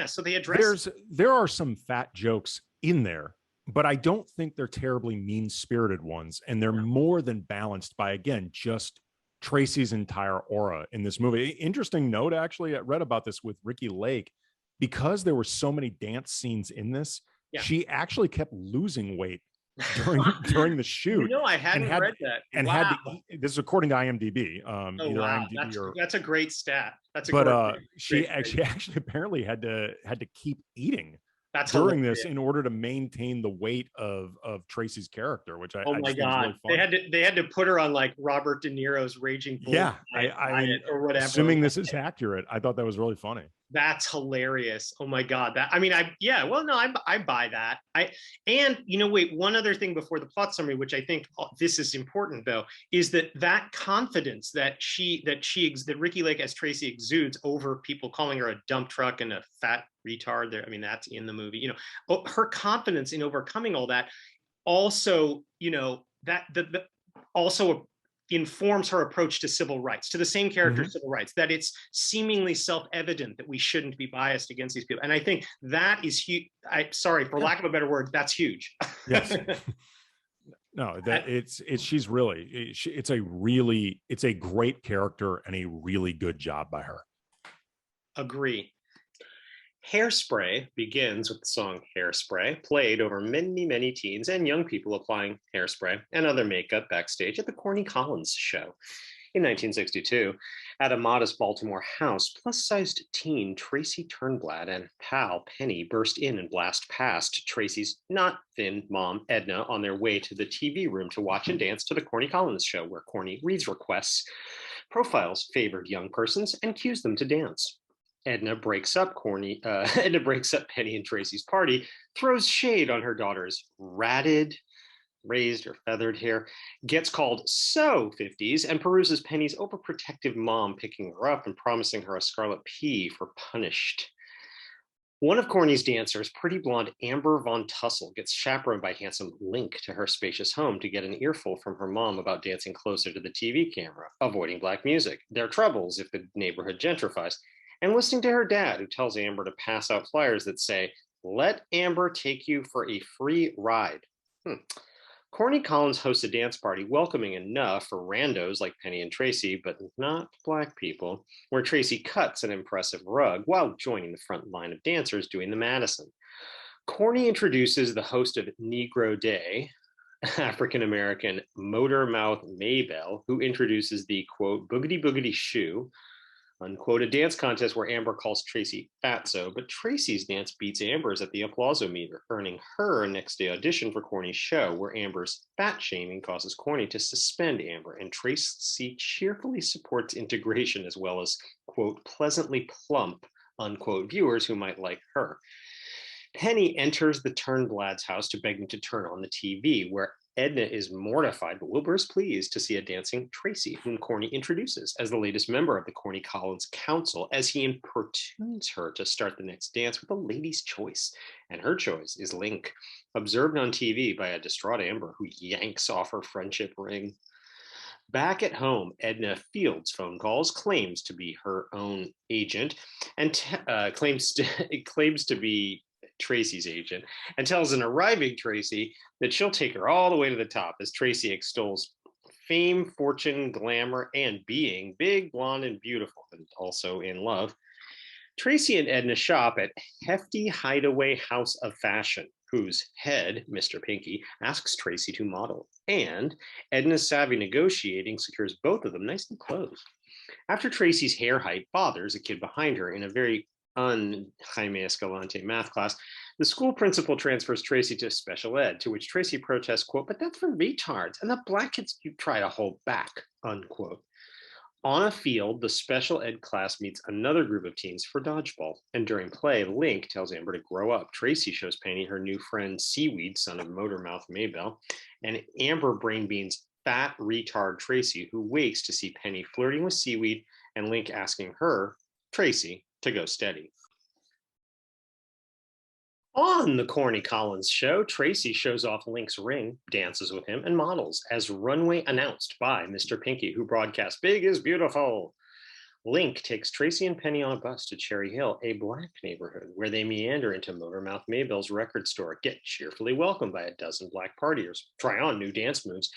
So they address. There are some fat jokes in there, but I don't think they're terribly mean-spirited ones, and they're more than balanced by, again, just Tracy's entire aura in this movie. Interesting note, actually, I read about this with Ricky Lake, because there were so many dance scenes in this. She actually kept losing weight during the shoot. I hadn't read that. And this is according to IMDb. That's a great stat. She actually apparently had to keep eating during this in order to maintain the weight of Tracy's character, which I my God, really they had to put her on like Robert De Niro's Raging Bull diet or whatever. Assuming this is accurate, I thought that was really funny. That's hilarious. Oh my God. I buy that. One other thing before the plot summary, which I think this is important though, is that confidence that Ricky Lake as Tracy exudes over people calling her a dump truck and a fat retard there. That's in the movie, her confidence in overcoming all that also, also informs her approach to civil rights, to the same character's civil rights, that it's seemingly self-evident that we shouldn't be biased against these people. And I think that is huge. Sorry, for lack of a better word, that's huge. Yes. No, that it's it's a great character and a really good job by her. Agree. Hairspray begins with the song Hairspray, played over many, many teens and young people applying hairspray and other makeup backstage at the Corny Collins show. In 1962, at a modest Baltimore house, plus-sized teen Tracy Turnblad and pal Penny burst in and blast past Tracy's not thin mom, Edna, on their way to the TV room to watch and dance to the Corny Collins show, where Corny reads requests, profiles favored young persons, and cues them to dance. Edna breaks up Penny and Tracy's party, throws shade on her daughter's ratted, raised or feathered hair, gets called so 50s, and peruses Penny's overprotective mom picking her up and promising her a scarlet P for punished. One of Corny's dancers, pretty blonde Amber Von Tussle, gets chaperoned by handsome Link to her spacious home to get an earful from her mom about dancing closer to the TV camera, avoiding black music, their troubles if the neighborhood gentrifies, and listening to her dad, who tells Amber to pass out flyers that say, "Let Amber take you for a free ride." Corny Collins hosts a dance party welcoming enough for randos like Penny and Tracy, but not black people, where Tracy cuts an impressive rug while joining the front line of dancers doing the Madison. Corny introduces the host of Negro Day, African-American Motor Mouth Maybell, who introduces the, quote, boogity boogity shoe, unquote, a dance contest where Amber calls Tracy fatso, but Tracy's dance beats Amber's at the applausometer, earning her a next day audition for Corny's show, where Amber's fat shaming causes Corny to suspend Amber, and Tracy cheerfully supports integration as well as, quote, pleasantly plump, unquote, viewers who might like her. Penny enters the Turnblad's house to beg them to turn on the TV, where Edna is mortified, but Wilbur is pleased to see a dancing Tracy, whom Corny introduces as the latest member of the Corny Collins Council, as he importunes her to start the next dance with a lady's choice. And her choice is Link, observed on TV by a distraught Amber, who yanks off her friendship ring. Back at home, Edna fields phone calls, claims to be her own agent, and claims to be Tracy's agent, and tells an arriving Tracy that she'll take her all the way to the top, as Tracy extols fame, fortune, glamour, and being big, blonde, and beautiful, and also in love. Tracy and Edna shop at Hefty Hideaway House of Fashion, whose head, Mr. Pinky, asks Tracy to model, and Edna's savvy negotiating secures both of them nicely clothed. After Tracy's hair height bothers a kid behind her in a very Jaime Escalante math class, the school principal transfers Tracy to special ed, to which Tracy protests, quote, "But that's for retards, and the black kids you try to hold back," unquote. On a field, the special ed class meets another group of teens for dodgeball, and during play, Link tells Amber to grow up. Tracy shows Penny her new friend Seaweed, son of Motormouth Maybell, and Amber brain beans fat retard Tracy, who wakes to see Penny flirting with Seaweed and Link asking her, Tracy, to go steady. On the Corny Collins show, Tracy shows off Link's ring, dances with him, and models, as runway announced by Mr. Pinky, who broadcasts "Big is beautiful." Link takes Tracy and Penny on a bus to Cherry Hill, a black neighborhood, where they meander into Motormouth Maybell's record store, get cheerfully welcomed by a dozen black partiers, try on new dance moves,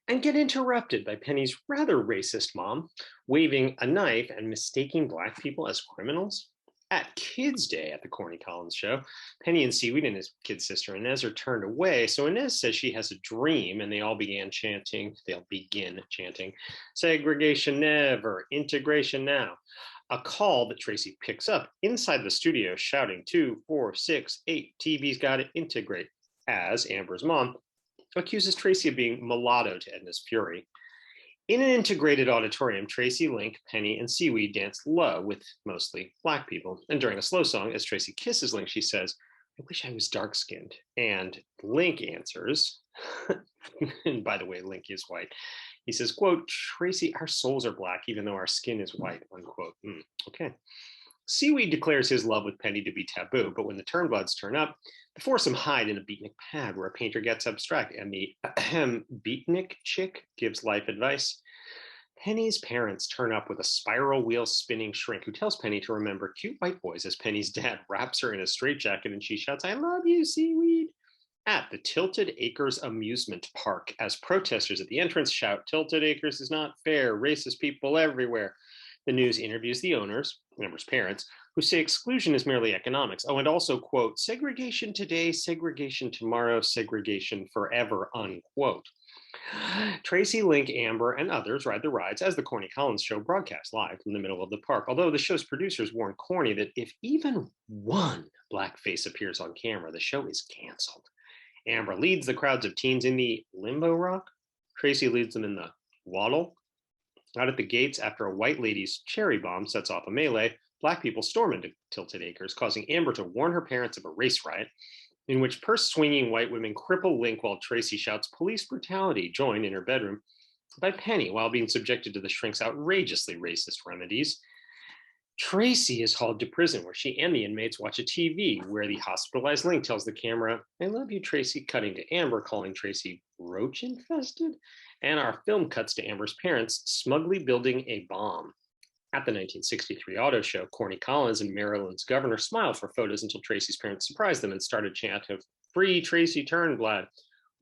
and get interrupted by Penny's rather racist mom, waving a knife and mistaking black people as criminals. At Kids Day at the Corny Collins show, Penny and Seaweed and his kid sister Inez are turned away, so Inez says she has a dream, and they'll begin chanting, segregation never, integration now. A call that Tracy picks up inside the studio, shouting 2, 4, 6, 8, TV's got to integrate, as Amber's mom accuses Tracy of being mulatto to Edna's fury. In an integrated auditorium, Tracy, Link, Penny, and Seaweed dance low with mostly black people. And during a slow song, as Tracy kisses Link, she says, "I wish I was dark-skinned." And Link answers, and by the way, Link is white. He says, quote, "Tracy, our souls are black, even though our skin is white," unquote. Okay. Seaweed declares his love with Penny to be taboo, but when the Turnbloods turn up, the foursome hide in a beatnik pad where a painter gets abstract, and the beatnik chick gives life advice. Penny's parents turn up with a spiral wheel spinning shrink who tells Penny to remember cute white boys as Penny's dad wraps her in a straitjacket and she shouts, "I love you, seaweed," at the Tilted Acres amusement park as protesters at the entrance shout, "Tilted Acres is not fair, racist people everywhere." The news interviews the owners, Amber's parents, who say exclusion is merely economics. Oh, and also, quote, "segregation today, segregation tomorrow, segregation forever," unquote. Tracy, Link, Amber, and others ride the rides as the Corny Collins show broadcasts live from the middle of the park. Although the show's producers warn Corny that if even one black face appears on camera, the show is canceled. Amber leads the crowds of teens in the limbo rock. Tracy leads them in the waddle. Out at the gates, after a white lady's cherry bomb sets off a melee, black people storm into Tilted Acres, causing Amber to warn her parents of a race riot in which purse-swinging white women cripple Link while Tracy shouts police brutality, joined in her bedroom by Penny while being subjected to the shrink's outrageously racist remedies. Tracy is hauled to prison where she and the inmates watch a TV where the hospitalized Link tells the camera, "I love you, Tracy," cutting to Amber calling Tracy roach infested. And our film cuts to Amber's parents smugly building a bomb. At the 1963 auto show, Corny Collins and Maryland's governor smiled for photos until Tracy's parents surprised them and started chanting, "Free Tracy Turnblad,"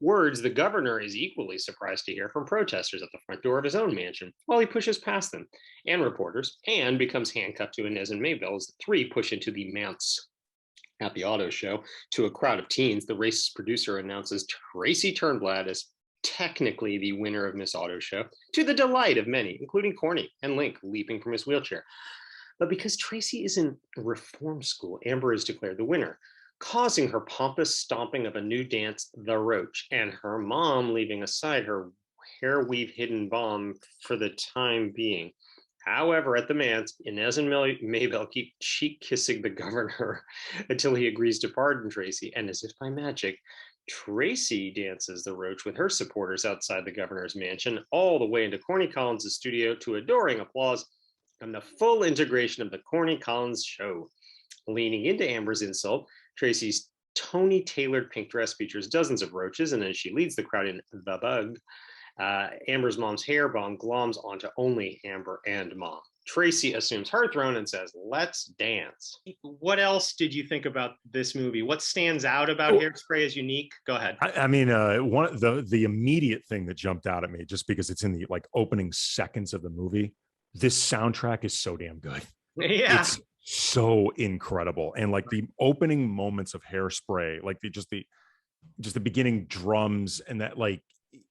words the governor is equally surprised to hear from protesters at the front door of his own mansion while he pushes past them and reporters and becomes handcuffed to Inez and Maybelle as the three push into the manse. At the auto show, to a crowd of teens, the racist producer announces Tracy Turnblad as technically the winner of Miss Auto Show, to the delight of many, including Corny and Link leaping from his wheelchair. But because Tracy is in reform school, Amber is declared the winner, causing her pompous stomping of a new dance, the Roach, and her mom leaving aside her hair weave hidden bomb for the time being. However, at the manse, Inez and Maybelle keep cheek kissing the governor until he agrees to pardon Tracy, and as if by magic, Tracy dances the Roach with her supporters outside the governor's mansion, all the way into Corny Collins' studio to adoring applause and the full integration of the Corny Collins show. Leaning into Amber's insult, Tracy's Tony-tailored pink dress features dozens of roaches, and as she leads the crowd in The Bug, Amber's mom's hair bomb gloms onto only Amber and mom. Tracy assumes her throne and says, "Let's dance." What else did you think about this movie? What stands out about Hairspray as unique? Go ahead. I mean, one of the immediate thing that jumped out at me, just because it's in the like opening seconds of the movie, this soundtrack is so damn good. Yeah. It's so incredible. And like the opening moments of Hairspray, like just the beginning drums and that, like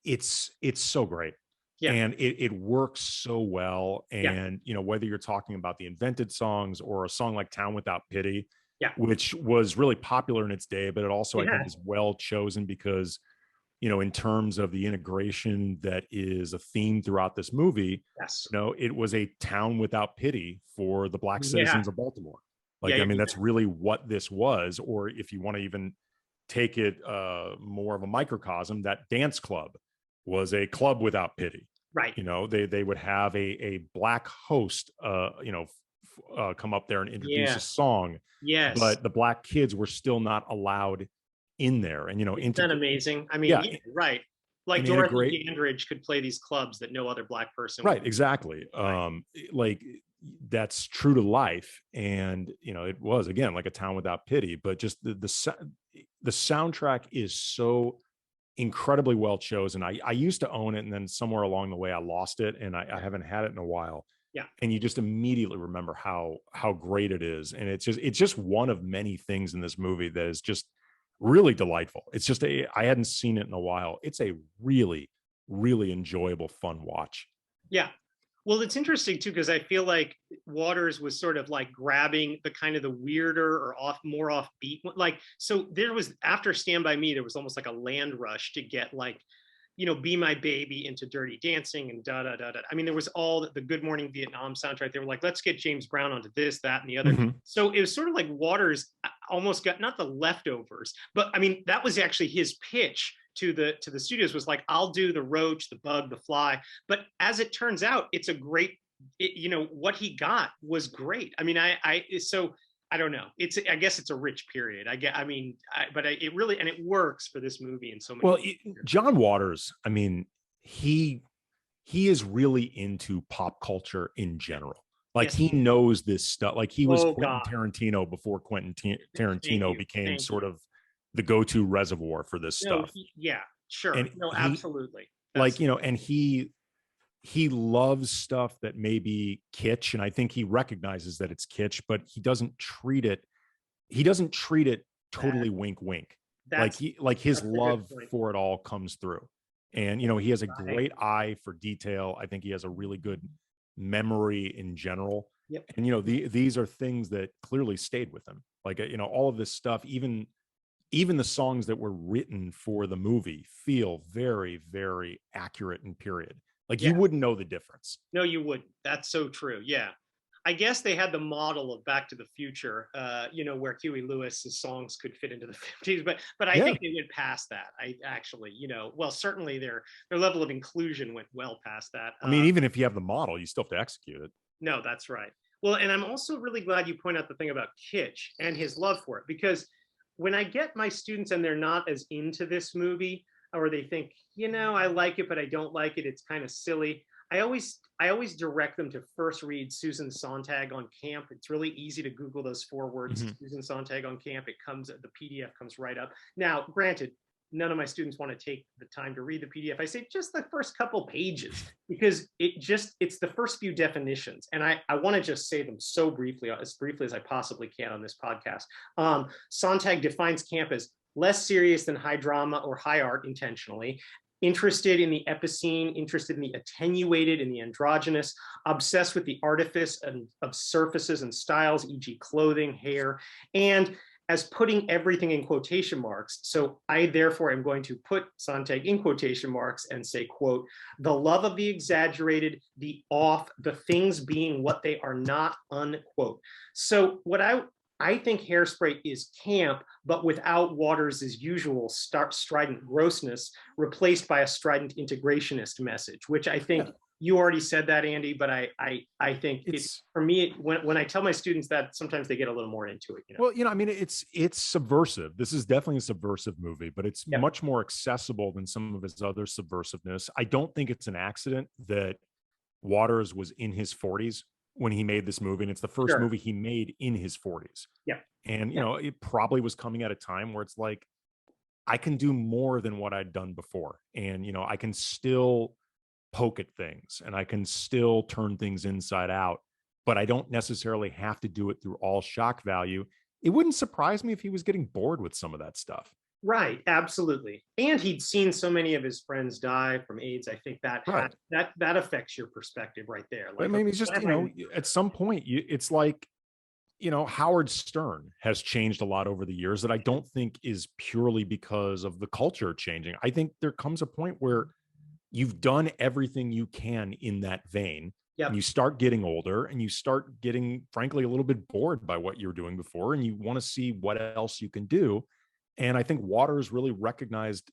it's so great. Yeah. And it works so well. And you know, whether you're talking about the invented songs or a song like Town Without Pity, which was really popular in its day, but it also I think is well chosen because, you know, in terms of the integration that is a theme throughout this movie, you know, it was a town without pity for the black citizens of Baltimore. Like, I mean, that's really what this was. Or if you want to even take it more of a microcosm, that dance club was a club without pity. Right. You know, they would have a black host, you know, come up there and introduce a song. Yes. But the black kids were still not allowed in there. And, you know, isn't that amazing? I mean, right. Like Dorothy Dandridge could play these clubs that no other black person would. Right, exactly. Right. Like that's true to life. And, you know, it was, again, like a town without pity, but just the soundtrack is so incredibly well chosen. I used to own it, and then somewhere along the way I lost it, and I haven't had it in a while. Yeah. And you just immediately remember how great it is. And it's just one of many things in this movie that is just really delightful. It's just I hadn't seen it in a while. It's a really, really enjoyable, fun watch. Yeah. Well, it's interesting too, because I feel like Waters was sort of like grabbing the kind of the weirder or more offbeat, like, so there was, after Stand By Me, there was almost like a land rush to get like, you know, Be My Baby into Dirty Dancing and da da da da. I mean, there was all the Good Morning Vietnam soundtrack. They were like, let's get James Brown onto this, that, and the other. Mm-hmm. So it was sort of like Waters almost got, not the leftovers, but I mean, that was actually his pitch to the studios, was like, I'll do the Roach, the Bug, the Fly. But as it turns out, it's a great, you know, what he got was great. I mean, so I don't know. I guess it's a rich period. It really, and it works for this movie in so many. Well, John Waters, I mean, he he is really into pop culture in general. Like Yes. he knows this stuff. Like he was Oh Quentin God. Tarantino before Quentin Thank Tarantino you. became Thank sort you. of the go-to reservoir for this No, stuff. yeah, sure. And No, he, absolutely. like, That's you know, and he loves stuff that may be kitsch, and I think he recognizes that it's kitsch, but he doesn't treat it that totally wink wink. that's Like his that's a good love point. for it all comes through. And you know, he has a Right. great eye for detail. I think he has a really good memory in general. Yep. And you know, these are things that clearly stayed with him. Like you know, all of this stuff, even the songs that were written for the movie feel very, very accurate and period. Like Yeah. you wouldn't know the difference. No, you wouldn't. That's so true. Yeah. I guess they had the model of Back to the Future, where Huey Lewis's songs could fit into the 50s, but I Yeah. think they went past that. I actually, well, certainly their level of inclusion went well past that. I mean, even if you have the model, you still have to execute it. No, that's right. Well, and I'm also really glad you point out the thing about kitsch and his love for it, because when I get my students and they're not as into this movie, or they think, I like it, but I don't like it, it's kind of silly. I always direct them to first read Susan Sontag on Camp. It's really easy to Google those 4 words, Susan Sontag on Camp. The PDF comes right up. Now, granted, none of my students want to take the time to read the PDF. I say just the first couple pages, because it's the first few definitions. And I want to just say them so briefly, as I possibly can on this podcast. Sontag defines camp as less serious than high drama or high art intentionally, interested in the epicene, interested in the attenuated and the androgynous, obsessed with the artifice of surfaces and styles, e.g. clothing, hair, and as putting everything in quotation marks. So I therefore am going to put Sontag in quotation marks and say, quote, the love of the exaggerated, the off, the things being what they are not, unquote. So what I think Hairspray is camp, but without Waters' usual strident grossness, replaced by a strident integrationist message, which I think you already said that, Andy, but I think it's for me, when I tell my students that, sometimes they get a little more into it. Well, I mean, it's subversive. This is definitely a subversive movie, but it's much more accessible than some of his other subversiveness. I don't think it's an accident that Waters was in his 40s when he made this movie, and it's the first movie he made in his 40s. Yeah. And it probably was coming at a time where it's like, I can do more than what I'd done before. And I can still poke at things and I can still turn things inside out, but I don't necessarily have to do it through all shock value. It wouldn't surprise me if he was getting bored with some of that stuff. Right, absolutely. And he'd seen so many of his friends die from AIDS. I think that that affects your perspective right there. Like, I mean, it's just, at some point, it's like, Howard Stern has changed a lot over the years that I don't think is purely because of the culture changing. I think there comes a point where you've done everything you can in that vein. Yep. And you start getting older and you start getting, frankly, a little bit bored by what you were doing before. And you want to see what else you can do. And I think Waters really recognized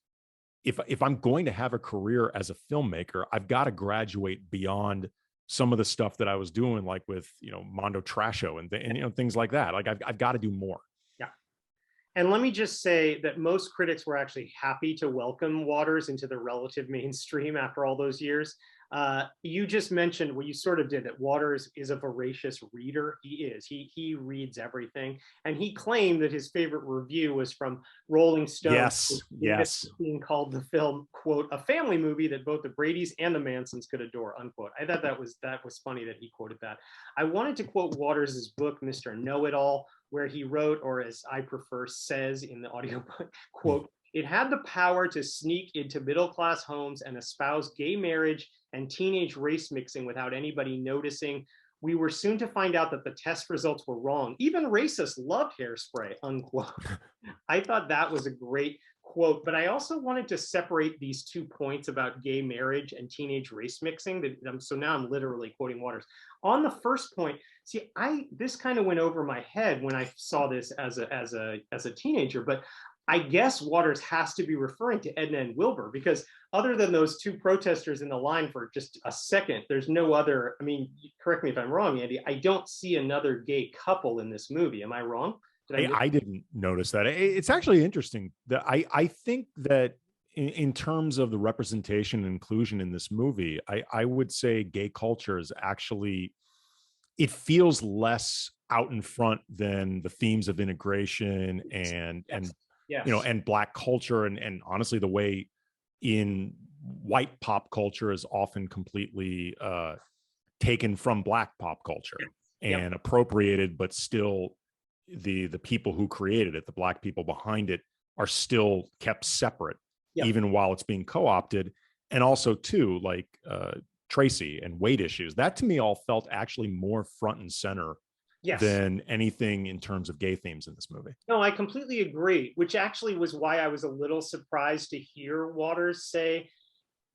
if I'm going to have a career as a filmmaker, I've got to graduate beyond some of the stuff that I was doing, like with, Mondo Trasho and things like that. Like I've got to do more. Yeah. And let me just say that most critics were actually happy to welcome Waters into the relative mainstream after all those years. You just mentioned, well, you sort of did, that Waters is a voracious reader. He is. He reads everything. And he claimed that his favorite review was from Rolling Stone. Yes. Being called the film, quote, a family movie that both the Bradys and the Mansons could adore, unquote. I thought that was funny that he quoted that. I wanted to quote Waters' book, Mr. Know-It-All, where he wrote, or as I prefer, says in the audiobook, quote, it had the power to sneak into middle-class homes and espouse gay marriage and teenage race mixing without anybody noticing. We were soon to find out that the test results were wrong. Even racists loved Hairspray, unquote. I thought that was a great quote, but I also wanted to separate these 2 points about gay marriage and teenage race mixing. So now I'm literally quoting Waters. On the first point, see, this kind of went over my head when I saw this as a teenager, but I guess Waters has to be referring to Edna and Wilbur, because other than those 2 protesters in the line for just a second, there's no other. I mean, correct me if I'm wrong, Andy, I don't see another gay couple in this movie. Am I wrong? I didn't notice that. It's actually interesting that I think that in terms of the representation and inclusion in this movie, I would say gay culture is actually, it feels less out in front than the themes of integration and you know, Yes. and Black culture, and honestly the way in white pop culture is often completely taken from Black pop culture Yep. and appropriated, but still the people who created it, the Black people behind it, are still kept separate, Yep. even while it's being co-opted. And also too, like Tracy and weight issues, that to me all felt actually more front and center Yes. than anything in terms of gay themes in this movie. No, I completely agree, which actually was why I was a little surprised to hear Waters say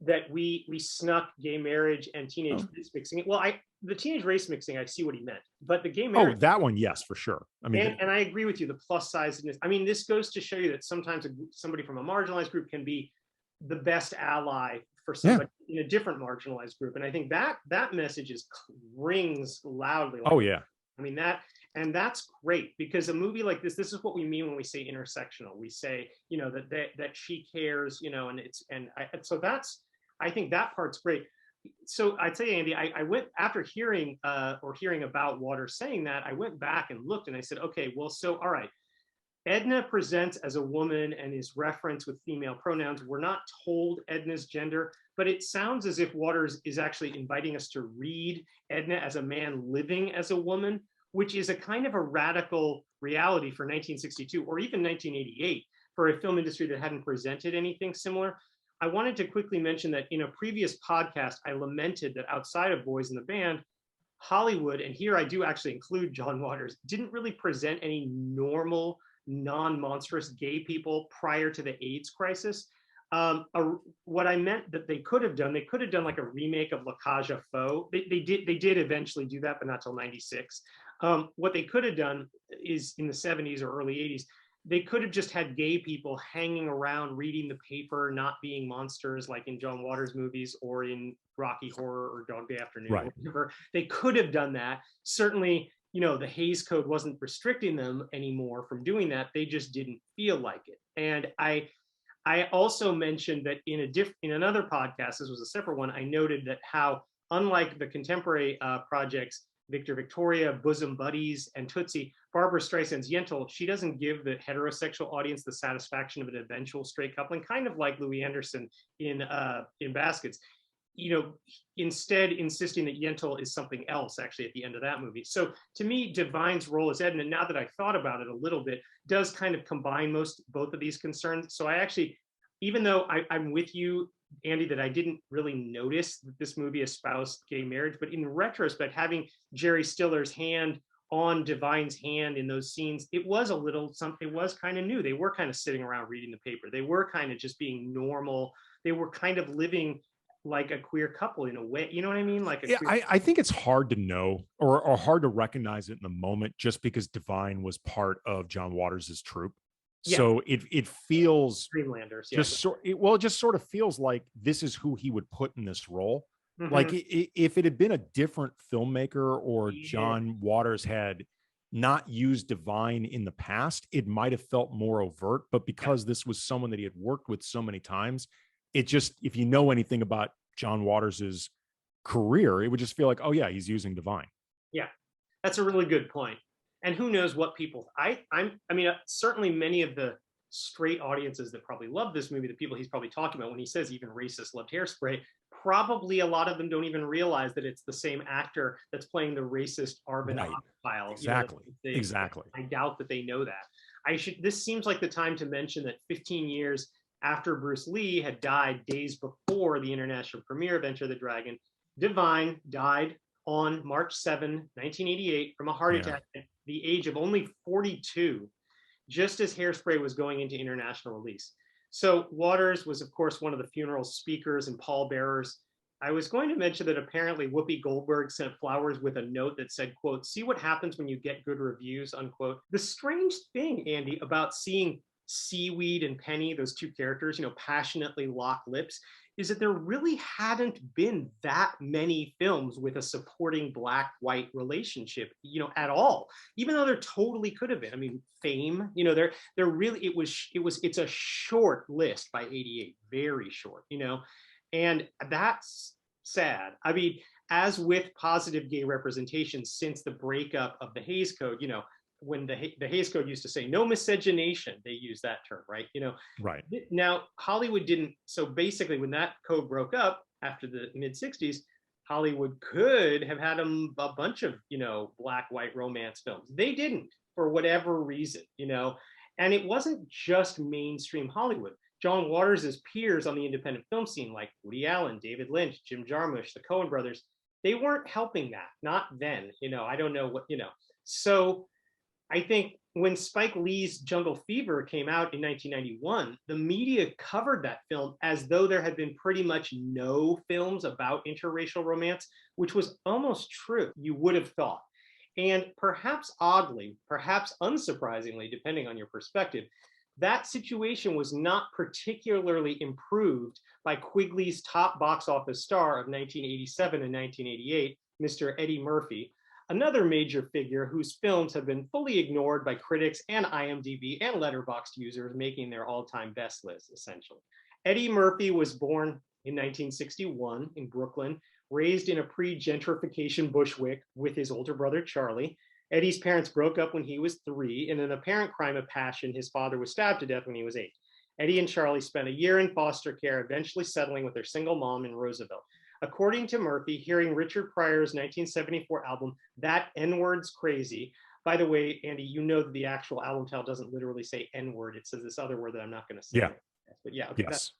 that we snuck gay marriage and teenage race mixing. Well, the teenage race mixing, I see what he meant, but the gay marriage. Oh, that one, yes, for sure. I mean, and I agree with you. The plus sizedness. I mean, this goes to show you that sometimes somebody from a marginalized group can be the best ally for somebody in a different marginalized group, and I think that message rings loudly. Like, oh yeah. I mean that. And that's great, because a movie like this is what we mean when we say intersectional. We say, you know, that she cares, you know, so that's, I think that part's great. So I'd say, Andy, I went after hearing about Waters saying that, I went back and looked and I said, okay, well, so all right, Edna presents as a woman and is referenced with female pronouns. We're not told Edna's gender, but it sounds as if Waters is actually inviting us to read Edna as a man living as a woman, which is a kind of a radical reality for 1962 or even 1988 for a film industry that hadn't presented anything similar. I wanted to quickly mention that in a previous podcast, I lamented that outside of Boys in the Band, Hollywood, and here I do actually include John Waters, didn't really present any normal, non-monstrous gay people prior to the AIDS crisis. What I meant that they could have done like a remake of La Cage aux Folles. They did eventually do that, but not till 96. What they could have done is in the 70s or early 80s, they could have just had gay people hanging around reading the paper, not being monsters like in John Waters movies or in Rocky Horror or Dog Day Afternoon. Right. Or whatever. They could have done that. Certainly, you know, the Hays Code wasn't restricting them anymore from doing that. They just didn't feel like it. And I also mentioned that in another podcast, this was a separate one, I noted that how, unlike the contemporary projects, Victor Victoria, Bosom Buddies, and Tootsie, Barbara Streisand's Yentl, she doesn't give the heterosexual audience the satisfaction of an eventual straight coupling, kind of like Louis Anderson in Baskets. You know, instead insisting that Yentl is something else actually at the end of that movie. So to me, Divine's role as Edna, now that I thought about it a little bit, does kind of combine both of these concerns. So I actually, even though I'm with you, Andy, that I didn't really notice that this movie espoused gay marriage, but in retrospect, having Jerry Stiller's hand on Divine's hand in those scenes, it was a little something, it was kind of new. They were kind of sitting around reading the paper. They were kind of just being normal. They were kind of living like a queer couple in a way. You know what I mean? Like, I think it's hard to know or hard to recognize it in the moment just because Divine was part of John Waters's troupe. Yeah. So it feels Dreamlanders, yeah. Just it just sort of feels like this is who he would put in this role. Mm-hmm. Like if it had been a different filmmaker or John Waters had not used Divine in the past, it might have felt more overt. But because this was someone that he had worked with so many times, it just, if you know anything about John Waters's career, it would just feel like, oh yeah, he's using Divine. Yeah, that's a really good point. And who knows what people, I mean, certainly many of the straight audiences that probably love this movie, the people he's probably talking about when he says even racist loved Hairspray, probably a lot of them don't even realize that it's the same actor that's playing the racist Arvin Hochfile. Exactly. You know, exactly. I doubt that they know that. This seems like the time to mention that 15 years after Bruce Lee had died, days before the international premiere of Enter the Dragon, Divine died on March 7, 1988, from a heart attack at the age of only 42, just as Hairspray was going into international release. So Waters was, of course, one of the funeral speakers and pallbearers. I was going to mention that apparently Whoopi Goldberg sent flowers with a note that said, quote, "See what happens when you get good reviews," unquote. The strange thing, Andy, about seeing Seaweed and Penny, those two characters, you know, passionately lock lips, is that there really hadn't been that mmany films with a supporting black-white relationship, at all. Even though there totally could have been. I mean, Fame, there really it's a short list by '88, very short, and that's sad. I mean, as with positive gay representation since the breakup of the Hays Code, when the Hays Code used to say no miscegenation, they use that term, right? Right. Now Hollywood didn't. So basically, when that code broke up after the mid '60s, Hollywood could have had a bunch of black-white romance films. They didn't, for whatever reason, and it wasn't just mainstream Hollywood. John Waters' peers on the independent film scene, like Woody Allen, David Lynch, Jim Jarmusch, the Coen brothers, they weren't helping that. Not then. I don't know what. So I think when Spike Lee's Jungle Fever came out in 1991, the media covered that film as though there had been pretty much no films about interracial romance, which was almost true, you would have thought. And perhaps oddly, perhaps unsurprisingly, depending on your perspective, that situation was not particularly improved by Quigley's top box office star of 1987 and 1988, Mr. Eddie Murphy, another major figure whose films have been fully ignored by critics and IMDb and Letterboxd users, making their all-time best list, essentially. Eddie Murphy was born in 1961 in Brooklyn, raised in a pre-gentrification Bushwick with his older brother, Charlie. Eddie's parents broke up when he was 3. In an apparent crime of passion, his father was stabbed to death when he was 8. Eddie and Charlie spent a year in foster care, eventually settling with their single mom in Roosevelt. According to Murphy, hearing Richard Pryor's 1974 album, That N-Word's Crazy. By the way, Andy, that the actual album title doesn't literally say N-word. It says this other word that I'm not going to say. Yeah. But yeah. Okay, yes.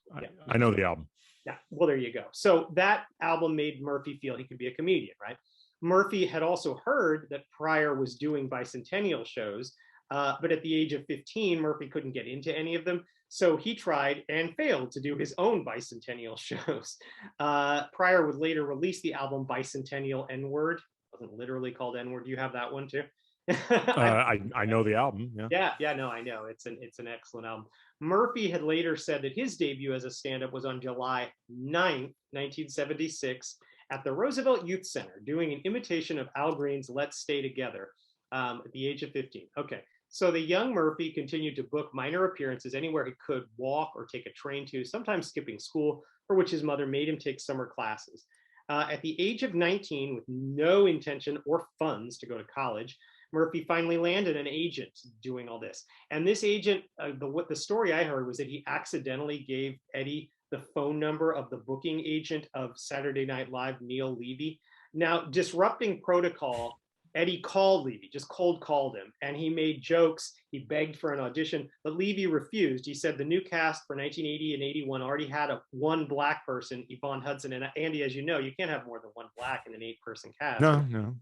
I know the album. Yeah. Well, there you go. So that album made Murphy feel he could be a comedian, right? Murphy had also heard that Pryor was doing bicentennial shows, but at the age of 15, Murphy couldn't get into any of them. So he tried and failed to do his own bicentennial shows. Pryor would later release the album Bicentennial N-Word. It wasn't literally called N-Word. Do you have that one too? I know the album. Yeah, no, I know. It's an excellent album. Murphy had later said that his debut as a stand-up was on July 9th, 1976, at the Roosevelt Youth Center, doing an imitation of Al Green's Let's Stay Together at the age of 15. Okay. So the young Murphy continued to book minor appearances anywhere he could walk or take a train to, sometimes skipping school, for which his mother made him take summer classes. At the age of 19, with no intention or funds to go to college, Murphy finally landed an agent doing all this. And this agent, the story I heard was that he accidentally gave Eddie the phone number of the booking agent of Saturday Night Live, Neil Levy. Now, disrupting protocol, Eddie called Levy, just cold called him, and he made jokes. He begged for an audition, but Levy refused. He said the new cast for 1980 and 81 already had one black person, Yvonne Hudson. And Andy, as you know, you can't have more than one black in an 8-person cast. No,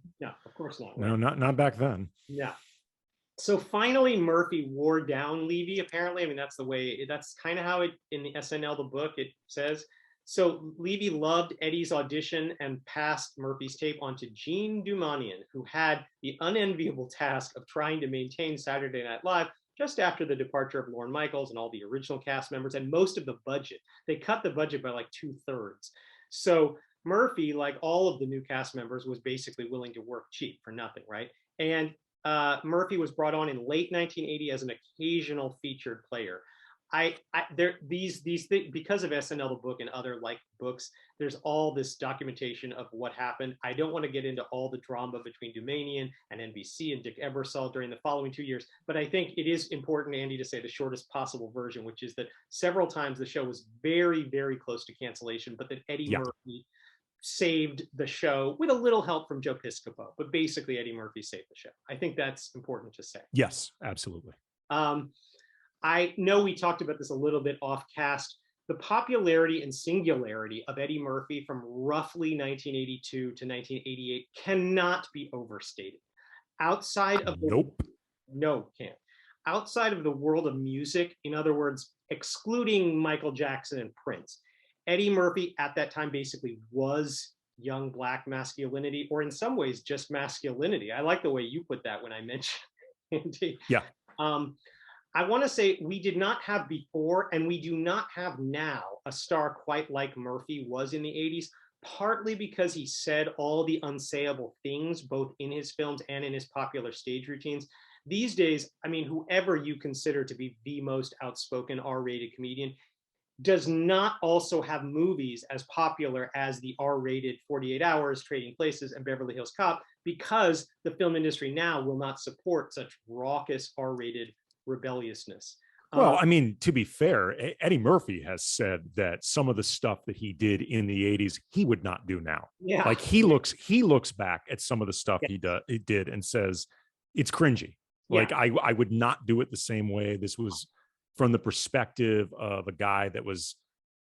of course not. Right? No, not back then. Yeah. So finally, Murphy wore down Levy, apparently. I mean, that's kind of how it, in the SNL, the book, it says. So Levy loved Eddie's audition and passed Murphy's tape on to Gene Dumanian, who had the unenviable task of trying to maintain Saturday Night Live just after the departure of Lorne Michaels and all the original cast members and most of the budget. They cut the budget by like 2/3. So Murphy, like all of the new cast members, was basically willing to work cheap for nothing, right? And Murphy was brought on in late 1980 as an occasional featured player. Because of SNL the book and other like books, there's all this documentation of what happened. I don't want to get into all the drama between Dumanian and NBC and Dick Ebersol during the following 2 years, but I think it is important, Andy, to say the shortest possible version, which is that several times the show was very, very close to cancellation, but that Eddie Murphy saved the show with a little help from Joe Piscopo, but basically Eddie Murphy saved the show. I think that's important to say. Yes, absolutely. I know we talked about this a little bit off cast. The popularity and singularity of Eddie Murphy from roughly 1982 to 1988 cannot be overstated. Outside of can't. Outside of the world of music, in other words, excluding Michael Jackson and Prince, Eddie Murphy at that time basically was young black masculinity, or in some ways just masculinity. I like the way you put that when I mentioned Andy. Yeah. I want to say we did not have before, and we do not have now, a star quite like Murphy was in the 80s, partly because he said all the unsayable things, both in his films and in his popular stage routines. These days, I mean, whoever you consider to be the most outspoken R-rated comedian does not also have movies as popular as the R-rated 48 Hours, Trading Places, and Beverly Hills Cop, because the film industry now will not support such raucous R-rated rebelliousness. Well, I mean, to be fair, Eddie Murphy has said that some of the stuff that he did in the 80s, he would not do now. Yeah. Like he looks back at some of the stuff he did and says it's cringy. Like I would not do it the same way. This was from the perspective of a guy that was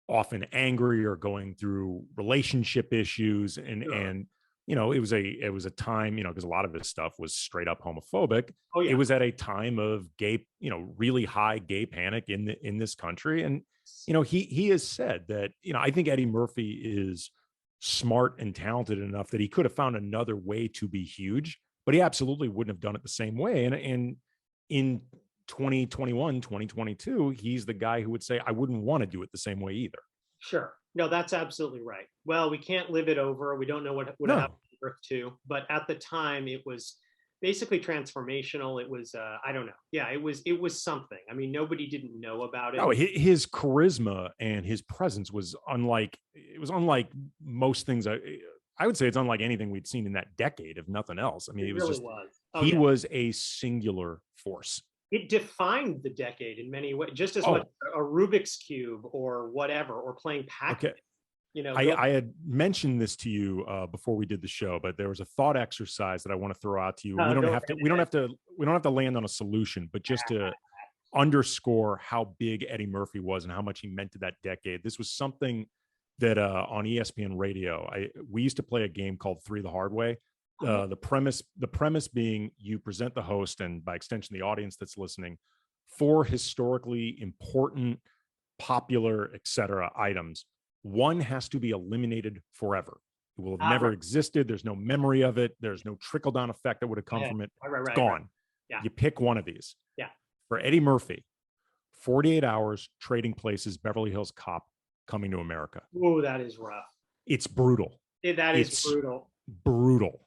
often angry or going through relationship issues. And you know, it was a time, you know, because a lot of his stuff was straight up homophobic. Oh, yeah. It was at a time of gay, you know, really high gay panic in this country. And, you know, he has said that, you know, I think Eddie Murphy is smart and talented enough that he could have found another way to be huge, but he absolutely wouldn't have done it the same way. And in 2021, 2022, he's the guy who would say, I wouldn't want to do it the same way either. Sure. No, that's absolutely right. Well, we can't live it over. We don't know what would happen to Earth 2, but at the time it was basically transformational. It was, I don't know. Yeah, it was something. I mean, nobody didn't know about it. Oh, his charisma and his presence was unlike most things. I would say it's unlike anything we'd seen in that decade, if nothing else. I mean, it really was. He was a singular force. It defined the decade in many ways, just as much a Rubik's Cube or whatever, or playing Pac-Man. Okay. You know, I had mentioned this to you before we did the show, but there was a thought exercise that I want to throw out to you. We don't have to land on a solution, but just to underscore how big Eddie Murphy was and how much he meant to that decade. This was something that on ESPN radio, we used to play a game called Three the Hard Way. The premise being you present the host and by extension the audience that's listening 4 historically important, popular, etc. items. One has to be eliminated forever. It will have never existed. There's no memory of it. There's no trickle down effect that would have come from it. It's gone. Right. Yeah. You pick one of these. Yeah. For Eddie Murphy, 48 Hours, Trading Places, Beverly Hills Cop, Coming to America. Oh, that is rough. It's brutal. It's brutal. Brutal.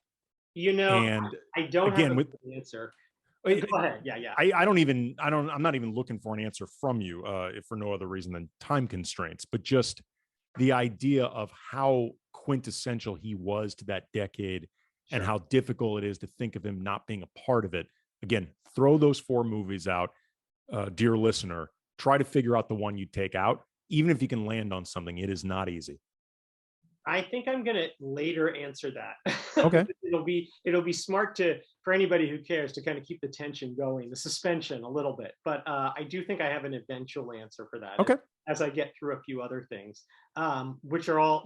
You know, and I don't have an answer. Go ahead. Yeah. I'm not even looking for an answer from you, if for no other reason than time constraints, but just the idea of how quintessential he was to that decade and how difficult it is to think of him not being a part of it. Again, throw those 4 movies out, dear listener, try to figure out the one you take out. Even if you can land on something, it is not easy. I think I'm going to later answer that. Okay. it'll be smart for anybody who cares to kind of keep the tension going, the suspension a little bit. But I do think I have an eventual answer for that. Okay. As I get through a few other things, which are all,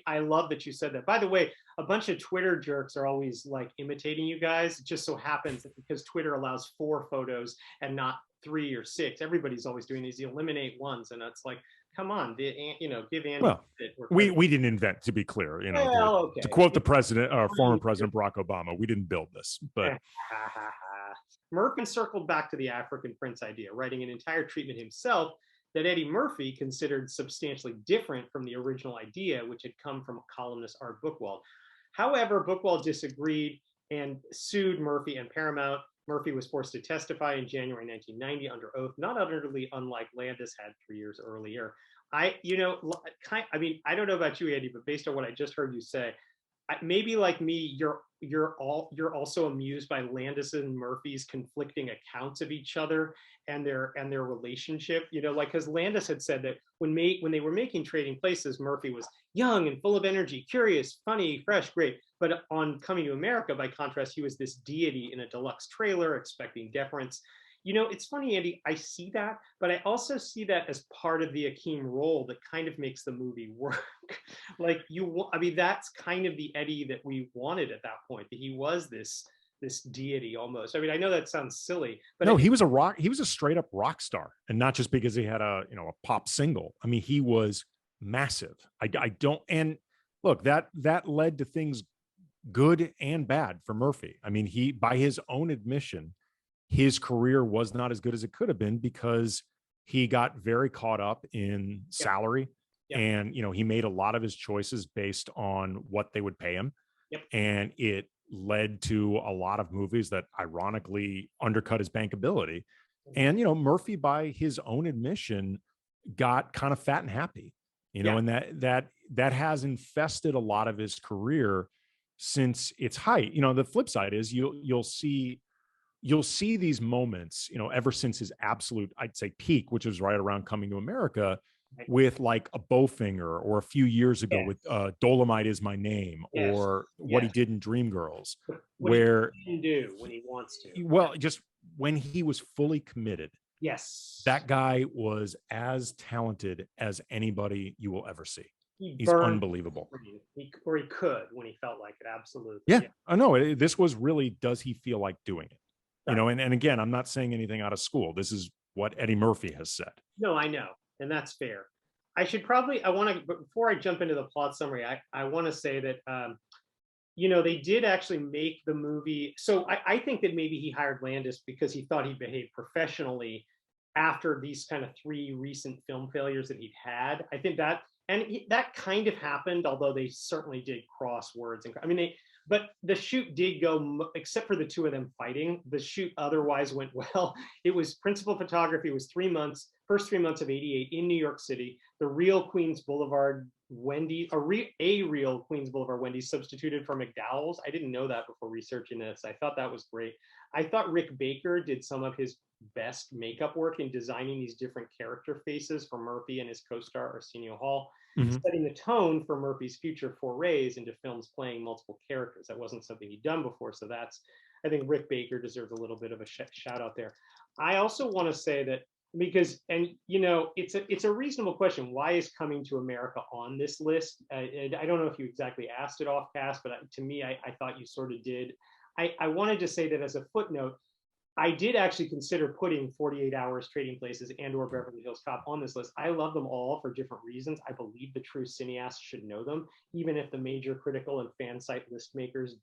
I love that you said that. By the way, a bunch of Twitter jerks are always like imitating you guys. It just so happens that because Twitter allows 4 photos and not 3 or 6, everybody's always doing these. You eliminate ones, and it's like, come on, give Andy. Well, we didn't invent, to be clear. You know, to quote the president, former President Barack Obama, we didn't build this. But Murphy circled back to the African Prince idea, writing an entire treatment himself that Eddie Murphy considered substantially different from the original idea, which had come from columnist Art Buchwald. However, Buchwald disagreed and sued Murphy and Paramount. Murphy was forced to testify in January 1990 under oath, not utterly unlike Landis had 3 years earlier. I don't know about you, Andy, but based on what I just heard you say, maybe like me, you're also amused by Landis and Murphy's conflicting accounts of each other and their relationship. You know, like because Landis had said that when they were making Trading Places, Murphy was young and full of energy, curious, funny, fresh, great. But on Coming to America, by contrast, he was this deity in a deluxe trailer, expecting deference. You know, it's funny, Andy, I see that, but I also see that as part of the Akeem role that kind of makes the movie work. That's kind of the Eddie that we wanted at that point, that he was this deity almost. I mean, I know that sounds silly, but no, he was a straight up rock star, and not just because he had a pop single. I mean, he was massive. And look, that led to things good and bad for Murphy. I mean, he, by his own admission, his career was not as good as it could have been because he got very caught up in salary. Yep. And, he made a lot of his choices based on what they would pay him. Yep. And it led to a lot of movies that ironically undercut his bankability. And, Murphy, by his own admission, got kind of fat and happy, and that has infested a lot of his career since its height. The flip side is you'll see these moments, ever since his absolute, I'd say, peak, which was right around Coming to America, with like a Bowfinger, or a few years ago with Dolomite Is My Name, or what he did in Dreamgirls, where he can do when he wants to. Well, just when he was fully committed. Yes. That guy was as talented as anybody you will ever see. He's unbelievable. He could when he felt like it. Absolutely. Yeah. I know. This was really, does he feel like doing it? Right. And again, I'm not saying anything out of school. This is what Eddie Murphy has said. No, I know. And that's fair. Before I jump into the plot summary, I want to say that, they did actually make the movie. So I think that maybe he hired Landis because he thought he behaved professionally after these kind of 3 recent film failures that he'd had. I think that, that kind of happened, although they certainly did cross words. But the shoot did go, except for the 2 of them fighting, the shoot otherwise went well. It was principal photography. It was 3 months, first 3 months of '88 in New York City. The real Queens Boulevard Wendy's, a real Queens Boulevard Wendy's substituted for McDowell's. I didn't know that before researching this. I thought that was great. I thought Rick Baker did some of his best makeup work in designing these different character faces for Murphy and his co-star Arsenio Hall, setting the tone for Murphy's future forays into films playing multiple characters. That wasn't something he'd done before, so I think Rick Baker deserves a little bit of a shout out there. I also want to say that it's a reasonable question. Why is Coming to America on this list? I don't know if you exactly asked it off cast, but to me, I thought you sort of did. I wanted to say that as a footnote, I did actually consider putting 48 Hours, Trading Places, and or Beverly Hills Cop on this list. I love them all for different reasons. I believe the true cineasts should know them, even if the major critical and fan site list makers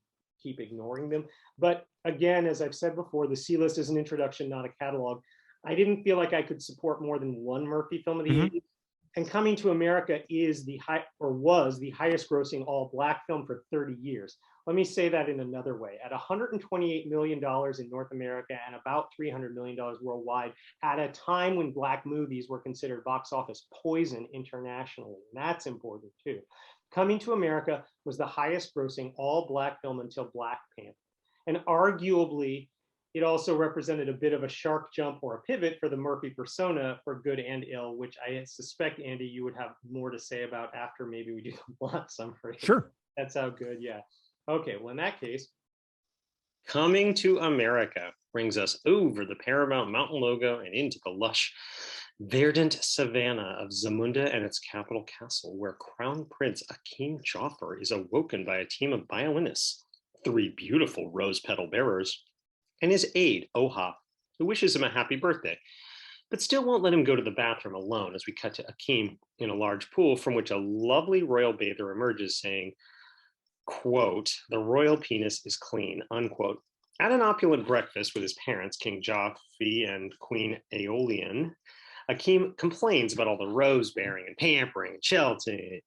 keep ignoring them. But again, as I've said before, the C list is an introduction, not a catalog. I didn't feel like I could support more than one Murphy film of the 80s. And Coming to America was the highest grossing all Black film for 30 years. Let me say that in another way. At $128 million in North America and about $300 million worldwide, at a time when Black movies were considered box office poison internationally. And that's important too. Coming to America was the highest grossing all Black film until Black Panther. And arguably, it also represented a bit of a shark jump or a pivot for the Murphy persona, for good and ill, which I suspect, Andy, you would have more to say about after maybe we do the plot summary. Sure. That's how good, yeah. Okay, well, in that case, Coming to America brings us over the Paramount Mountain logo and into the lush, verdant savanna of Zamunda and its capital castle, where Crown Prince Akeem Jaffer is awoken by a team of violinists, 3 beautiful rose petal bearers, and his aide, Oha, who wishes him a happy birthday, but still won't let him go to the bathroom alone, as we cut to Akeem in a large pool from which a lovely royal bather emerges saying, quote, "The royal penis is clean," unquote. At an opulent breakfast with his parents, King Joffrey and Queen Aeolian, Akeem complains about all the rose bearing and pampering and sheltering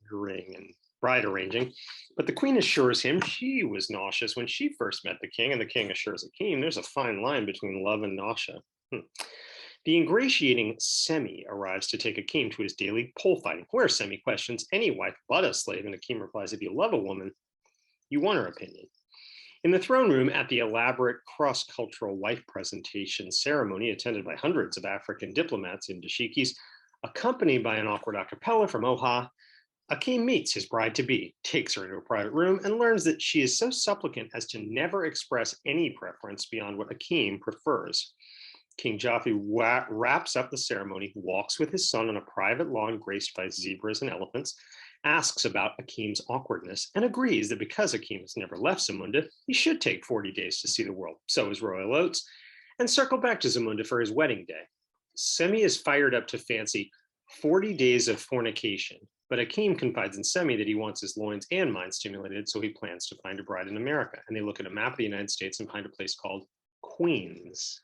and bride arranging, but the queen assures him she was nauseous when she first met the king, and the king assures Akeem there's a fine line between love and nausea. The ingratiating Semi arrives to take Akeem to his daily pole fighting, where Semi questions any wife but a slave, and Akeem replies, if you love a woman, you want her opinion. In the throne room at the elaborate cross-cultural wife presentation ceremony attended by hundreds of African diplomats in dashikis, accompanied by an awkward a cappella from Oha, Akeem meets his bride-to-be, takes her into a private room, and learns that she is so supplicant as to never express any preference beyond what Akeem prefers. King Joffrey wraps up the ceremony, walks with his son on a private lawn graced by zebras and elephants, asks about Akeem's awkwardness, and agrees that because Akeem has never left Zamunda, he should take 40 days to see the world, so is Royal Oates, and circle back to Zamunda for his wedding day. Semi is fired up to fancy 40 days of fornication, but Akeem confides in Semi that he wants his loins and mind stimulated, so he plans to find a bride in America. And they look at a map of the United States and find a place called Queens.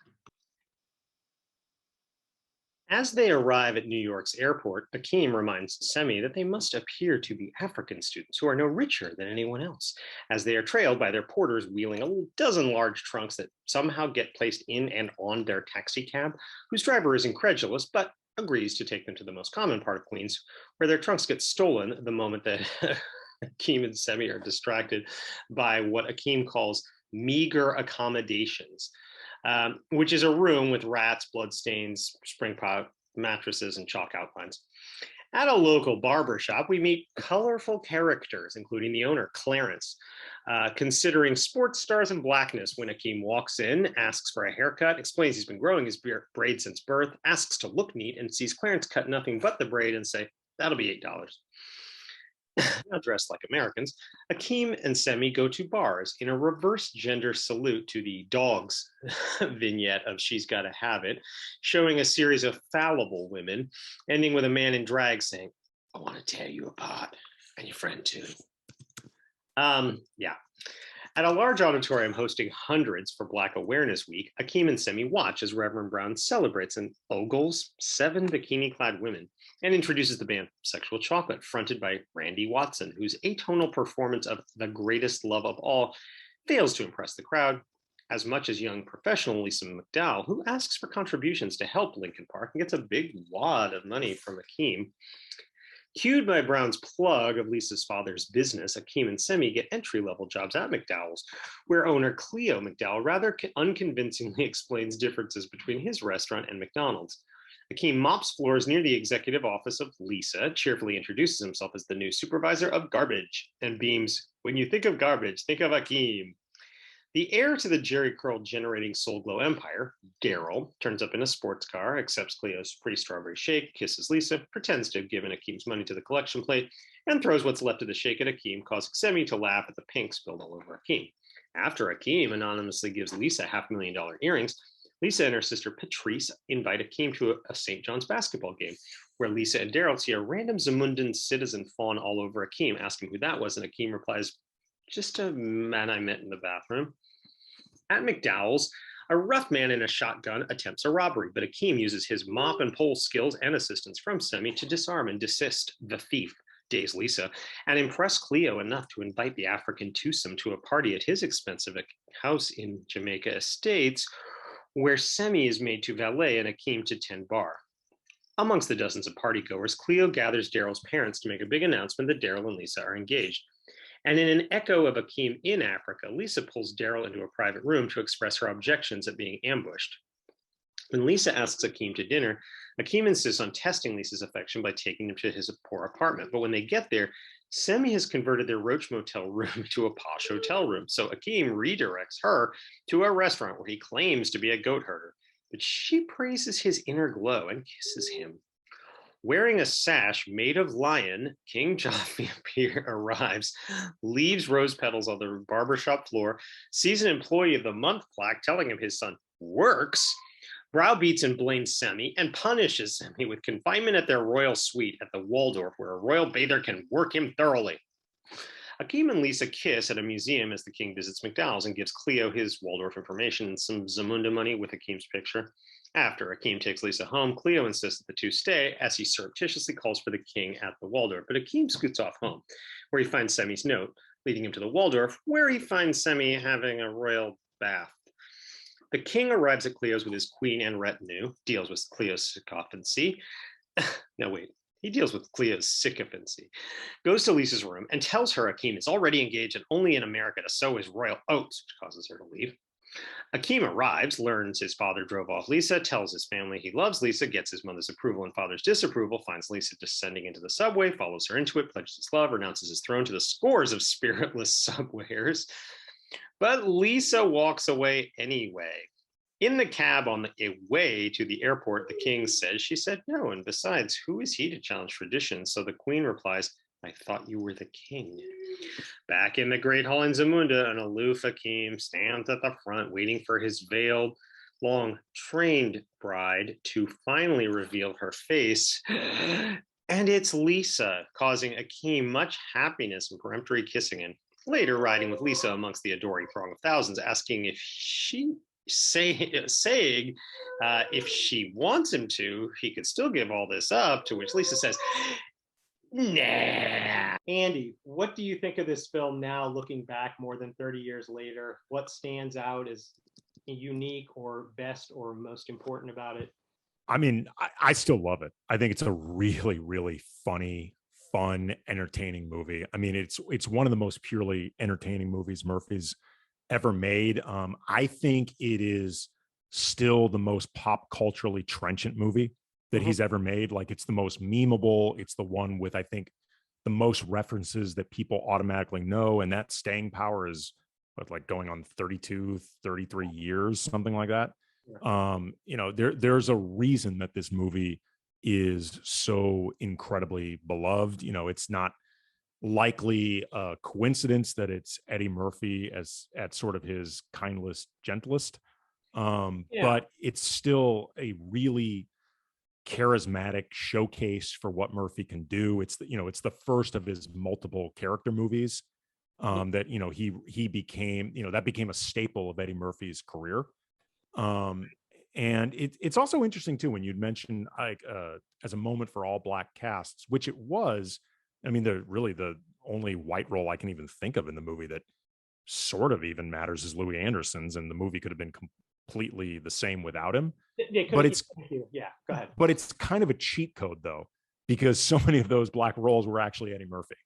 As they arrive at New York's airport, Akeem reminds Semi that they must appear to be African students who are no richer than anyone else, as they are trailed by their porters wheeling a dozen large trunks that somehow get placed in and on their taxi cab, whose driver is incredulous but agrees to take them to the most common part of Queens, where their trunks get stolen the moment that Akeem and Semi are distracted by what Akeem calls meager accommodations, which is a room with rats, bloodstains, spring pot mattresses, and chalk outlines. At a local barber shop, we meet colorful characters, including the owner, Clarence, considering sports stars in blackness when Akeem walks in, asks for a haircut, explains he's been growing his braid since birth, asks to look neat, and sees Clarence cut nothing but the braid and say, "That'll be $8." Not dressed like Americans, Akeem and Semi go to bars in a reverse gender salute to the dogs vignette of She's Gotta Have It, showing a series of fallible women, ending with a man in drag saying, "I want to tear you apart, and your friend too." Yeah. At a large auditorium hosting hundreds for Black Awareness Week, Akeem and Semi watch as Reverend Brown celebrates and ogles 7 bikini-clad women and introduces the band Sexual Chocolate, fronted by Randy Watson, whose atonal performance of The Greatest Love of All fails to impress the crowd as much as young professional Lisa McDowell, who asks for contributions to help Lincoln Park and gets a big wad of money from Akeem. Cued by Brown's plug of Lisa's father's business, Akeem and Semi get entry-level jobs at McDowell's, where owner Cleo McDowell rather unconvincingly explains differences between his restaurant and McDonald's. Akeem mops floors near the executive office of Lisa, cheerfully introduces himself as the new supervisor of garbage, and beams, "When you think of garbage, think of Akeem." The heir to the Jerry Curl generating Soul Glow empire, Daryl, turns up in a sports car, accepts Cleo's pretty strawberry shake, kisses Lisa, pretends to have given Akeem's money to the collection plate, and throws what's left of the shake at Akeem, causing Semi to laugh at the pink spilled all over Akeem. After Akeem anonymously gives Lisa $500,000 earrings, Lisa and her sister Patrice invite Akeem to a St. John's basketball game, where Lisa and Daryl see a random Zamundan citizen fawn all over Akeem, asking who that was, and Akeem replies, "Just a man I met in the bathroom." At McDowell's, a rough man in a shotgun attempts a robbery, but Akeem uses his mop and pole skills and assistance from Semi to disarm and desist the thief, daze Lisa, and impress Cleo enough to invite the African twosome to a party at his expensive house in Jamaica Estates, where Semi is made to valet and Akeem to tend bar. Amongst the dozens of partygoers, Cleo gathers Daryl's parents to make a big announcement that Daryl and Lisa are engaged. And in an echo of Akeem in Africa, Lisa pulls Daryl into a private room to express her objections at being ambushed. When Lisa asks Akeem to dinner, Akeem insists on testing Lisa's affection by taking them to his poor apartment. But when they get there, Semi has converted their Roach Motel room into a posh hotel room. So Akeem redirects her to a restaurant where he claims to be a goat herder. But she praises his inner glow and kisses him. Wearing a sash made of lion, King Joffrey arrives, leaves rose petals on the barbershop floor, sees an employee of the month plaque telling him his son works, browbeats and blames Semi, and punishes Semi with confinement at their royal suite at the Waldorf, where a royal bather can work him thoroughly. Akeem and Lisa kiss at a museum as the king visits McDowell's and gives Cleo his Waldorf information and some Zamunda money with Akeem's picture. After Akeem takes Lisa home, Cleo insists that the two stay as he surreptitiously calls for the king at the Waldorf. But Akeem scoots off home, where he finds Semi's note, leading him to the Waldorf, where he finds Semi having a royal bath. The king arrives at Cleo's with his queen and retinue, deals with Cleo's sycophancy. No, wait. He deals with Cleo's sycophancy, goes to Lisa's room, and tells her Akeem is already engaged and only in America to sow his royal oats, which causes her to leave. Akeem arrives, learns his father drove off Lisa, tells his family he loves Lisa, gets his mother's approval and father's disapproval, finds Lisa descending into the subway, follows her into it, pledges his love, renounces his throne to the scores of spiritless subwayers. But Lisa walks away anyway. In the cab on the way to the airport, the king says she said no, and besides, who is he to challenge tradition? So the queen replies, "I thought you were the king." Back in the Great Hall in Zamunda, an aloof Akeem stands at the front waiting for his veiled, long-trained bride to finally reveal her face. And it's Lisa, causing Akeem much happiness and peremptory kissing, and later riding with Lisa amongst the adoring throng of thousands, asking if she saying if she wants him to, he could still give all this up, to which Lisa says, nah. Andy, what do you think of this film now, looking back more than 30 years later? What stands out as unique or best or most important about it? I mean, I still love it. I think it's a really, really funny, fun, entertaining movie. I mean, it's one of the most purely entertaining movies Murphy's ever made. I think it is still the most pop culturally trenchant movie that he's ever made. Like, it's the most memeable. It's the one with, I think, the most references that people automatically know. And that staying power is what, like going on 32, 33 years, something like that. You know, there's a reason that this movie is so incredibly beloved. You know, it's not likely a coincidence that it's Eddie Murphy as at sort of his kindest, gentlest. But it's still a really charismatic showcase for what Murphy can do. It's the, you know, it's the first of his multiple character movies that, you know, he became, you know, that became a staple of Eddie Murphy's career. And it's also interesting too when you'd mentioned like as a moment for all black casts, which it was. I mean, the only white role I can even think of in the movie that sort of even matters is Louis Anderson's, and the movie could have been completely the same without him. But it's go ahead. But it's kind of a cheat code though, because so many of those black roles were actually Eddie Murphy.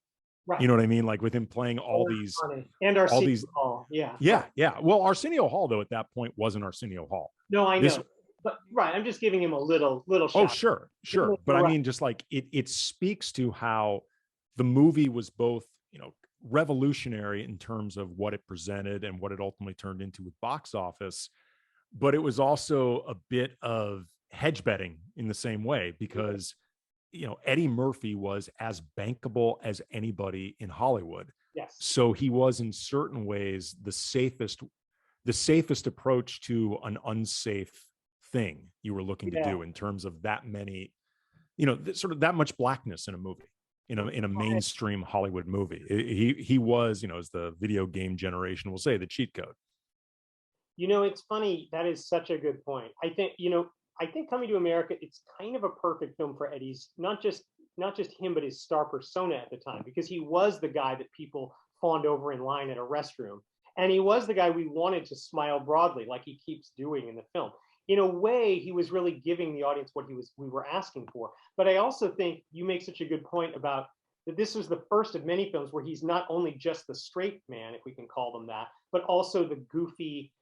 Right. You know what I mean? Like with him playing all these and Arsenio Hall. Yeah. Well, Arsenio Hall though at that point wasn't Arsenio Hall. No, I know. But right, I'm just giving him a little shot. Oh, sure. But I mean, just like it speaks to how the movie was both, you know, revolutionary in terms of what it presented and what it ultimately turned into with box office, but it was also a bit of hedge betting in the same way, because you know, Eddie Murphy was as bankable as anybody in Hollywood. Yes. So he was in certain ways the safest approach to an unsafe thing you were looking to do in terms of that many, you know, sort of that much blackness in a movie, in a mainstream Hollywood movie. He was, you know, as the video game generation will say, the cheat code. You know, it's funny. That is such a good point. I think, you know, Coming to America, it's kind of a perfect film for Eddie's, not just him, but his star persona at the time, because he was the guy that people fawned over in line at a restroom. And he was the guy we wanted to smile broadly, like he keeps doing in the film. In a way, he was really giving the audience what we were asking for. But I also think you make such a good point about that this was the first of many films where he's not only just the straight man, if we can call them that, but also the goofy,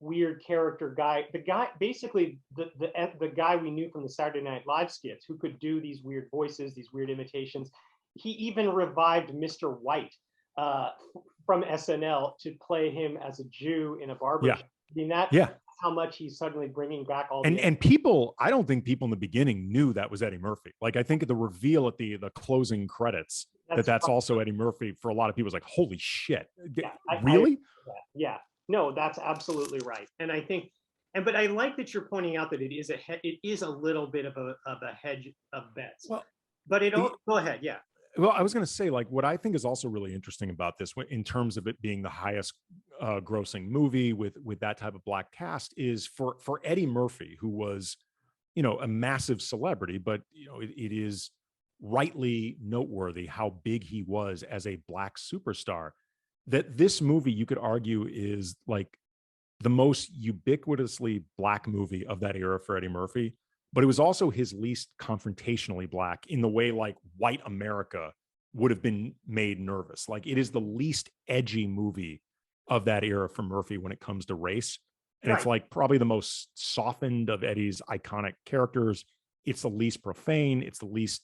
weird character guy, the guy basically the guy we knew from the Saturday Night Live skits who could do these weird voices, these weird imitations. He even revived Mr. White from SNL to play him as a Jew in a barber shop. I mean, that's how much he's suddenly bringing back all and people, I don't think people in the beginning knew that was Eddie Murphy. Like, I think at the reveal at the closing credits that's also Eddie Murphy, for a lot of people, was like, holy shit, really? Yeah. No, that's absolutely right. And I think, but I like that you're pointing out that it is a little bit of a hedge of bets. Well, but go ahead. Yeah. Well, I was going to say, like, what I think is also really interesting about this, in terms of it being the highest grossing movie with that type of black cast, is for Eddie Murphy, who was, you know, a massive celebrity, but you know, it is rightly noteworthy how big he was as a black superstar, that this movie, you could argue, is like the most ubiquitously black movie of that era for Eddie Murphy. But it was also his least confrontationally black, in the way like white America would have been made nervous. Like, it is the least edgy movie of that era for Murphy when it comes to race. And it's like probably the most softened of Eddie's iconic characters. It's the least profane. It's the least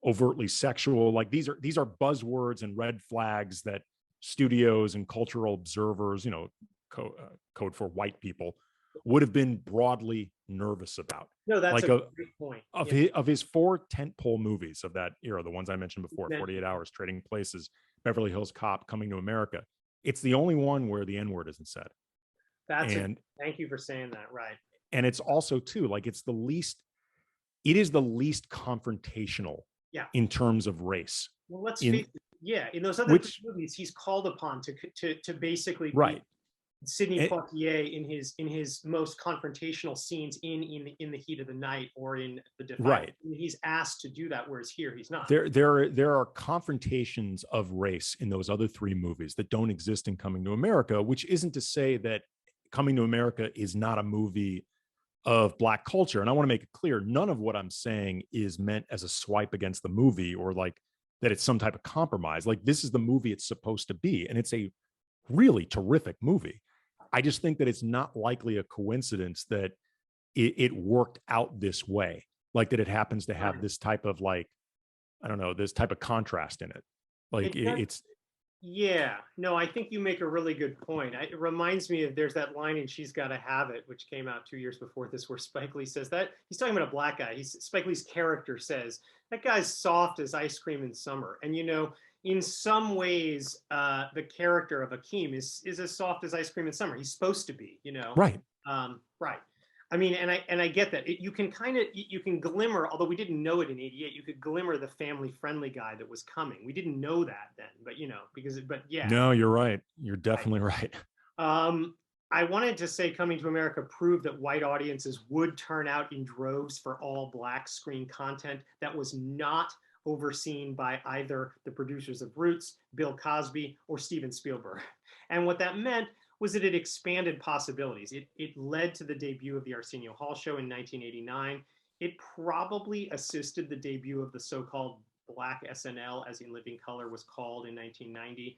overtly sexual. Like, these are buzzwords and red flags that studios and cultural observers, you know, code for white people, would have been broadly nervous about. No, that's like a great point. Of his 4 tentpole movies of that era, the ones I mentioned before, 48 Hours, Trading Places, Beverly Hills Cop, Coming to America, it's the only one where the N-word isn't said. Thank you for saying that. Right. And it's also too, like, it is the least confrontational in terms of race. Well, let's face it. Yeah, in those other movies, he's called upon to basically Sidney it, Poitier in his most confrontational scenes in the heat of the night or in the Defiant. right. He's asked to do that, whereas here he's not. There are confrontations of race in those other three movies that don't exist in Coming to America, which isn't to say that Coming to America is not a movie of Black culture. And I want to make it clear, none of what I'm saying is meant as a swipe against the movie or like that it's some type of compromise. Like, this is the movie it's supposed to be, and it's a really terrific movie. I just think that it's not likely a coincidence that it worked out this way, like that it happens to have this type of, like, I don't know, this type of contrast in it. Like it's Yeah, no, I think you make a really good point. It reminds me of, there's that line in She's Gotta Have It, which came out 2 years before this, where Spike Lee says that, he's talking about a black guy. Spike Lee's character says, that guy's soft as ice cream in summer. And, in some ways, the character of Akeem is as soft as ice cream in summer. He's supposed to be, right. Right. I mean, and I get that. You can you can glimmer, although we didn't know it in '88. You could glimmer the family friendly guy that was coming. We didn't know that then, but but yeah. No, you're right. You're definitely right. I wanted to say Coming to America proved that white audiences would turn out in droves for all Black screen content that was not overseen by either the producers of Roots, Bill Cosby, or Steven Spielberg. And what that meant was that it expanded possibilities. It led to the debut of the Arsenio Hall Show in 1989. It probably assisted the debut of the so-called Black SNL, as In Living Color was called, in 1990.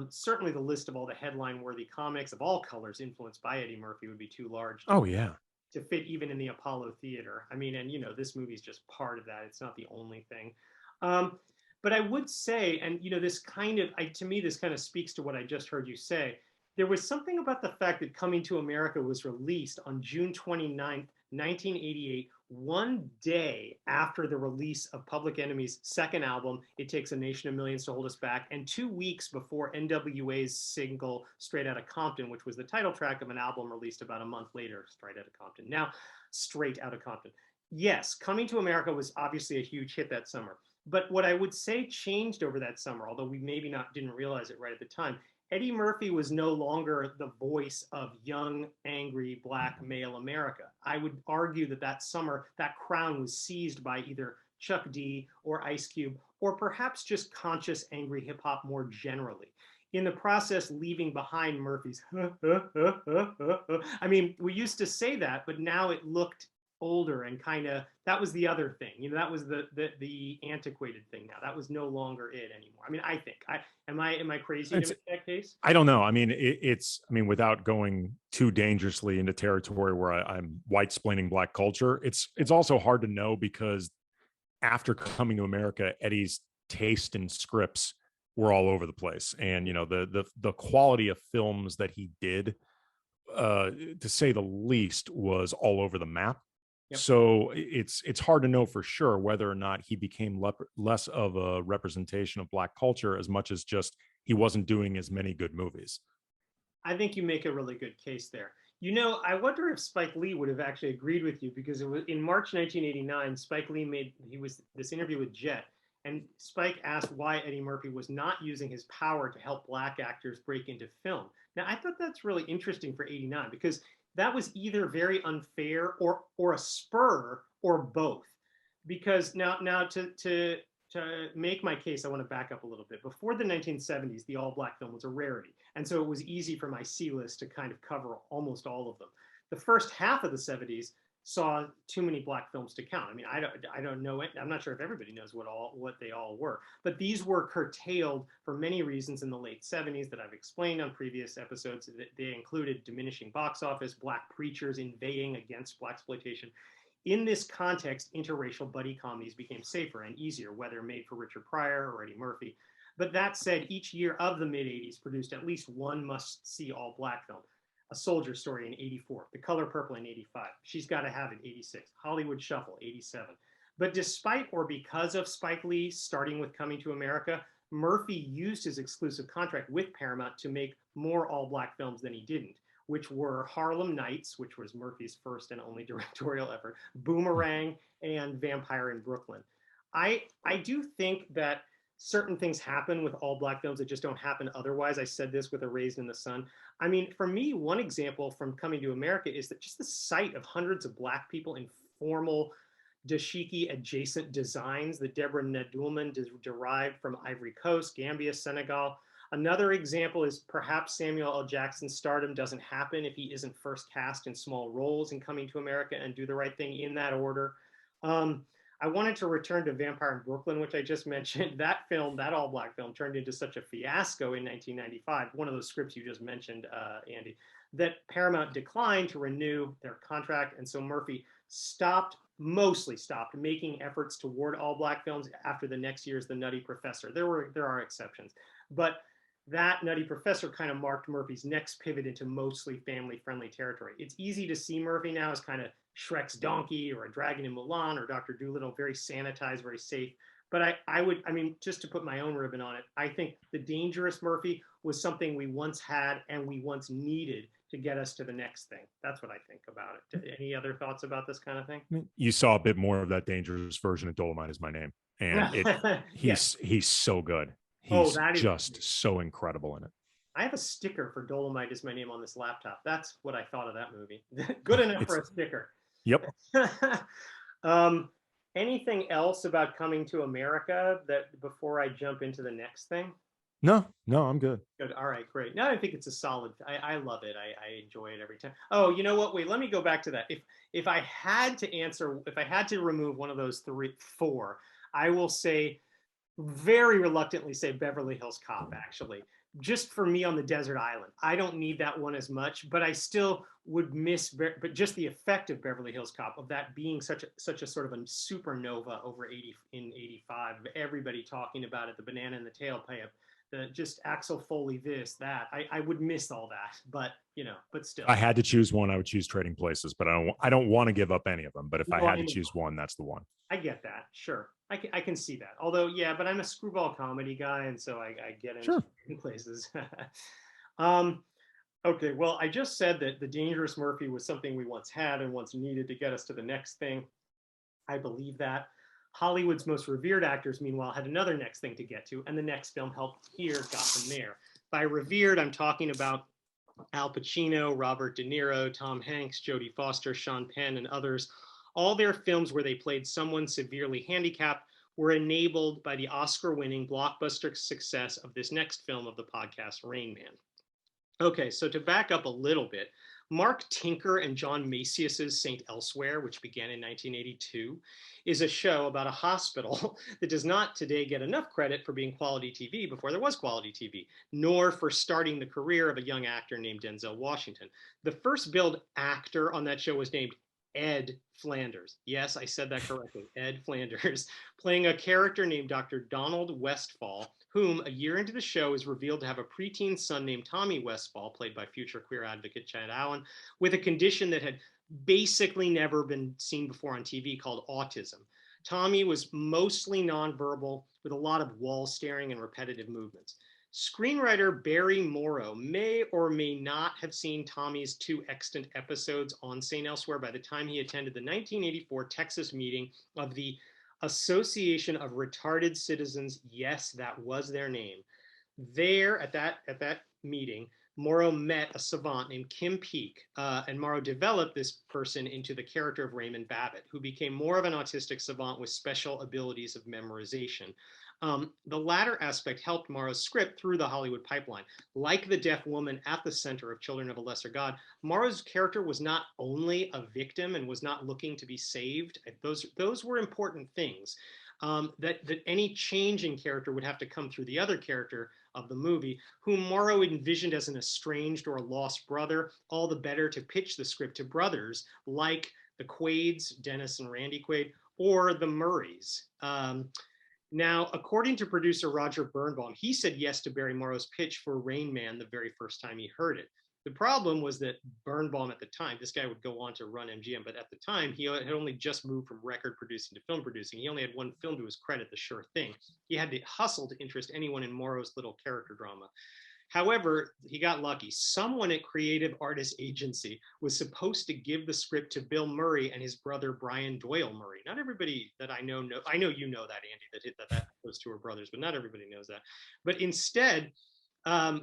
Certainly the list of all the headline-worthy comics of all colors influenced by Eddie Murphy would be too large to fit even in the Apollo Theater. I mean, and this movie is just part of that. It's not the only thing. But I would say, and this kind of, to me, this kind of speaks to what I just heard you say. There was something about the fact that Coming to America was released on June 29th, 1988, one day after the release of Public Enemy's second album, It Takes a Nation of Millions to Hold Us Back, and 2 weeks before NWA's single Straight Outta Compton, which was the title track of an album released about a month later, Straight Outta Compton. Now, Straight Outta Compton. Yes, Coming to America was obviously a huge hit that summer. But what I would say changed over that summer, although we maybe didn't realize it right at the time, Eddie Murphy was no longer the voice of young, angry, Black male America. I would argue that summer, that crown was seized by either Chuck D or Ice Cube, or perhaps just conscious, angry hip hop more generally. In the process, leaving behind Murphy's, I mean, we used to say that, but now it looked older and kind of, that was the other thing, that was the antiquated thing. Now that was no longer it anymore. I mean, I think am I crazy to make that case? I don't know. I mean, I mean, without going too dangerously into territory where I'm white-splaining Black culture, it's also hard to know, because after Coming to America, Eddie's taste in scripts were all over the place, and the quality of films that he did, to say the least, was all over the map. Yep. So it's hard to know for sure whether or not he became less of a representation of Black culture, as much as just he wasn't doing as many good movies. I think you make a really good case there. I wonder if Spike Lee would have actually agreed with you, because it was in March 1989, Spike Lee was this interview with Jet, and Spike asked why Eddie Murphy was not using his power to help Black actors break into film. Now, I thought that's really interesting for '89, because that was either very unfair or a spur, or both. Because now to make my case, I want to back up a little bit. Before the 1970s, the all-Black film was a rarity, and so it was easy for my C list to kind of cover almost all of them. The first half of the '70s saw too many Black films to count. I mean, I don't know it. I'm not sure if everybody knows what they all were, but these were curtailed for many reasons in the late '70s that I've explained on previous episodes. They included diminishing box office, Black preachers inveighing against Blaxploitation. In this context, interracial buddy comedies became safer and easier, whether made for Richard Pryor or Eddie Murphy. But that said, each year of the mid-'80s produced at least one must-see all-Black film. A Soldier Story in '84, The Color Purple in '85, She's Gotta Have It '86, Hollywood Shuffle '87. But despite or because of Spike Lee starting with Coming to America, Murphy used his exclusive contract with Paramount to make more all-Black films than he didn't, which were Harlem Nights, which was Murphy's first and only directorial effort, Boomerang, and Vampire in Brooklyn. I do think that certain things happen with all black films that just don't happen otherwise. I said this with A Raised in the Sun. I mean, for me, one example from coming to America is that just the sight of hundreds of black people in formal dashiki adjacent designs that Deborah Nedulman derived from Ivory Coast, Gambia, Senegal. Another example is perhaps Samuel L. Jackson's stardom doesn't happen if he isn't first cast in small roles in Coming to America and Do the Right Thing in that order. I wanted to return to Vampire in Brooklyn, which I just mentioned. That film, that all-black film, turned into such a fiasco in 1995, one of those scripts you just mentioned, Andy, that Paramount declined to renew their contract, and so Murphy mostly stopped making efforts toward all-black films after the next year's The Nutty Professor. There are exceptions, but that Nutty Professor kind of marked Murphy's next pivot into mostly family-friendly territory. It's easy to see Murphy now as kind of Shrek's donkey or a dragon in Mulan or Dr. Dolittle, very sanitized, very safe. But I mean, just to put my own ribbon on it, I think the dangerous Murphy was something we once had and we once needed to get us to the next thing. That's what I think about it. Any other thoughts about this kind of thing? I mean, you saw a bit more of that dangerous version of Dolomite Is My Name, and he's so good. He's just so incredible in it. I have a sticker for Dolomite Is My Name on this laptop. That's what I thought of that movie. Good enough for a sticker. Yep. Anything else about Coming to America that before I jump into the next thing? No, I'm good. Good. All right, great. No, I think it's a solid. I love it. I enjoy it every time. Oh, you know what? Wait, let me go back to that. If I had to remove one of those four, I will say, very reluctantly say Beverly Hills Cop, actually. Just for me on the desert island. I don't need that one as much, but I still would miss, but just the effect of Beverly Hills Cop, of that being such a sort of a supernova over 85, everybody talking about it, the banana in the tailpipe, just Axel Foley, this, that. I would miss all that, but but still. I had to choose one, I would choose Trading Places, but I don't want to give up any of them. But if I had to choose one, that's the one. I get that, sure. I can see that. Although, yeah, but I'm a screwball comedy guy, and so I get into places. Okay, well, I just said that the dangerous Murphy was something we once had and once needed to get us to the next thing. I believe that. Hollywood's most revered actors, meanwhile, had another next thing to get to, and the next film helped here, got them there. By revered, I'm talking about Al Pacino, Robert De Niro, Tom Hanks, Jodie Foster, Sean Penn, and others. All their films where they played someone severely handicapped were enabled by the Oscar-winning blockbuster success of this next film of the podcast, Rain Man. Okay, so to back up a little bit, Mark Tinker and John Macias's St. Elsewhere, which began in 1982, is a show about a hospital that does not today get enough credit for being quality TV before there was quality TV, nor for starting the career of a young actor named Denzel Washington. The first billed actor on that show was named Ed Flanders. Yes, I said that correctly. Ed Flanders, playing a character named Dr. Donald Westfall, whom a year into the show is revealed to have a preteen son named Tommy Westfall, played by future queer advocate Chad Allen, with a condition that had basically never been seen before on TV called autism. Tommy was mostly nonverbal with a lot of wall staring and repetitive movements. Screenwriter Barry Morrow may or may not have seen Tommy's 2 extant episodes on St. Elsewhere by the time he attended the 1984 Texas meeting of the Association of Retarded Citizens. Yes, that was their name. There, at that meeting, Morrow met a savant named Kim Peek, and Morrow developed this person into the character of Raymond Babbitt, who became more of an autistic savant with special abilities of memorization. The latter aspect helped Morrow's script through the Hollywood pipeline. Like the deaf woman at the center of Children of a Lesser God, Morrow's character was not only a victim and was not looking to be saved. Those were important things. That any change in character would have to come through the other character of the movie, whom Morrow envisioned as an estranged or a lost brother, all the better to pitch the script to brothers like the Quaids, Dennis and Randy Quaid, or the Murrays. Now, according to producer Roger Birnbaum, he said yes to Barry Morrow's pitch for Rain Man the very first time he heard it. The problem was that Birnbaum at the time, this guy would go on to run MGM, but at the time he had only just moved from record producing to film producing. He only had one film to his credit, The Sure Thing. He had to hustle to interest anyone in Morrow's little character drama. However, he got lucky. Someone at Creative Artists Agency was supposed to give the script to Bill Murray and his brother Brian Doyle Murray. Not everybody that I know. I know you know that, Andy, that those two are brothers, but not everybody knows that. But instead, I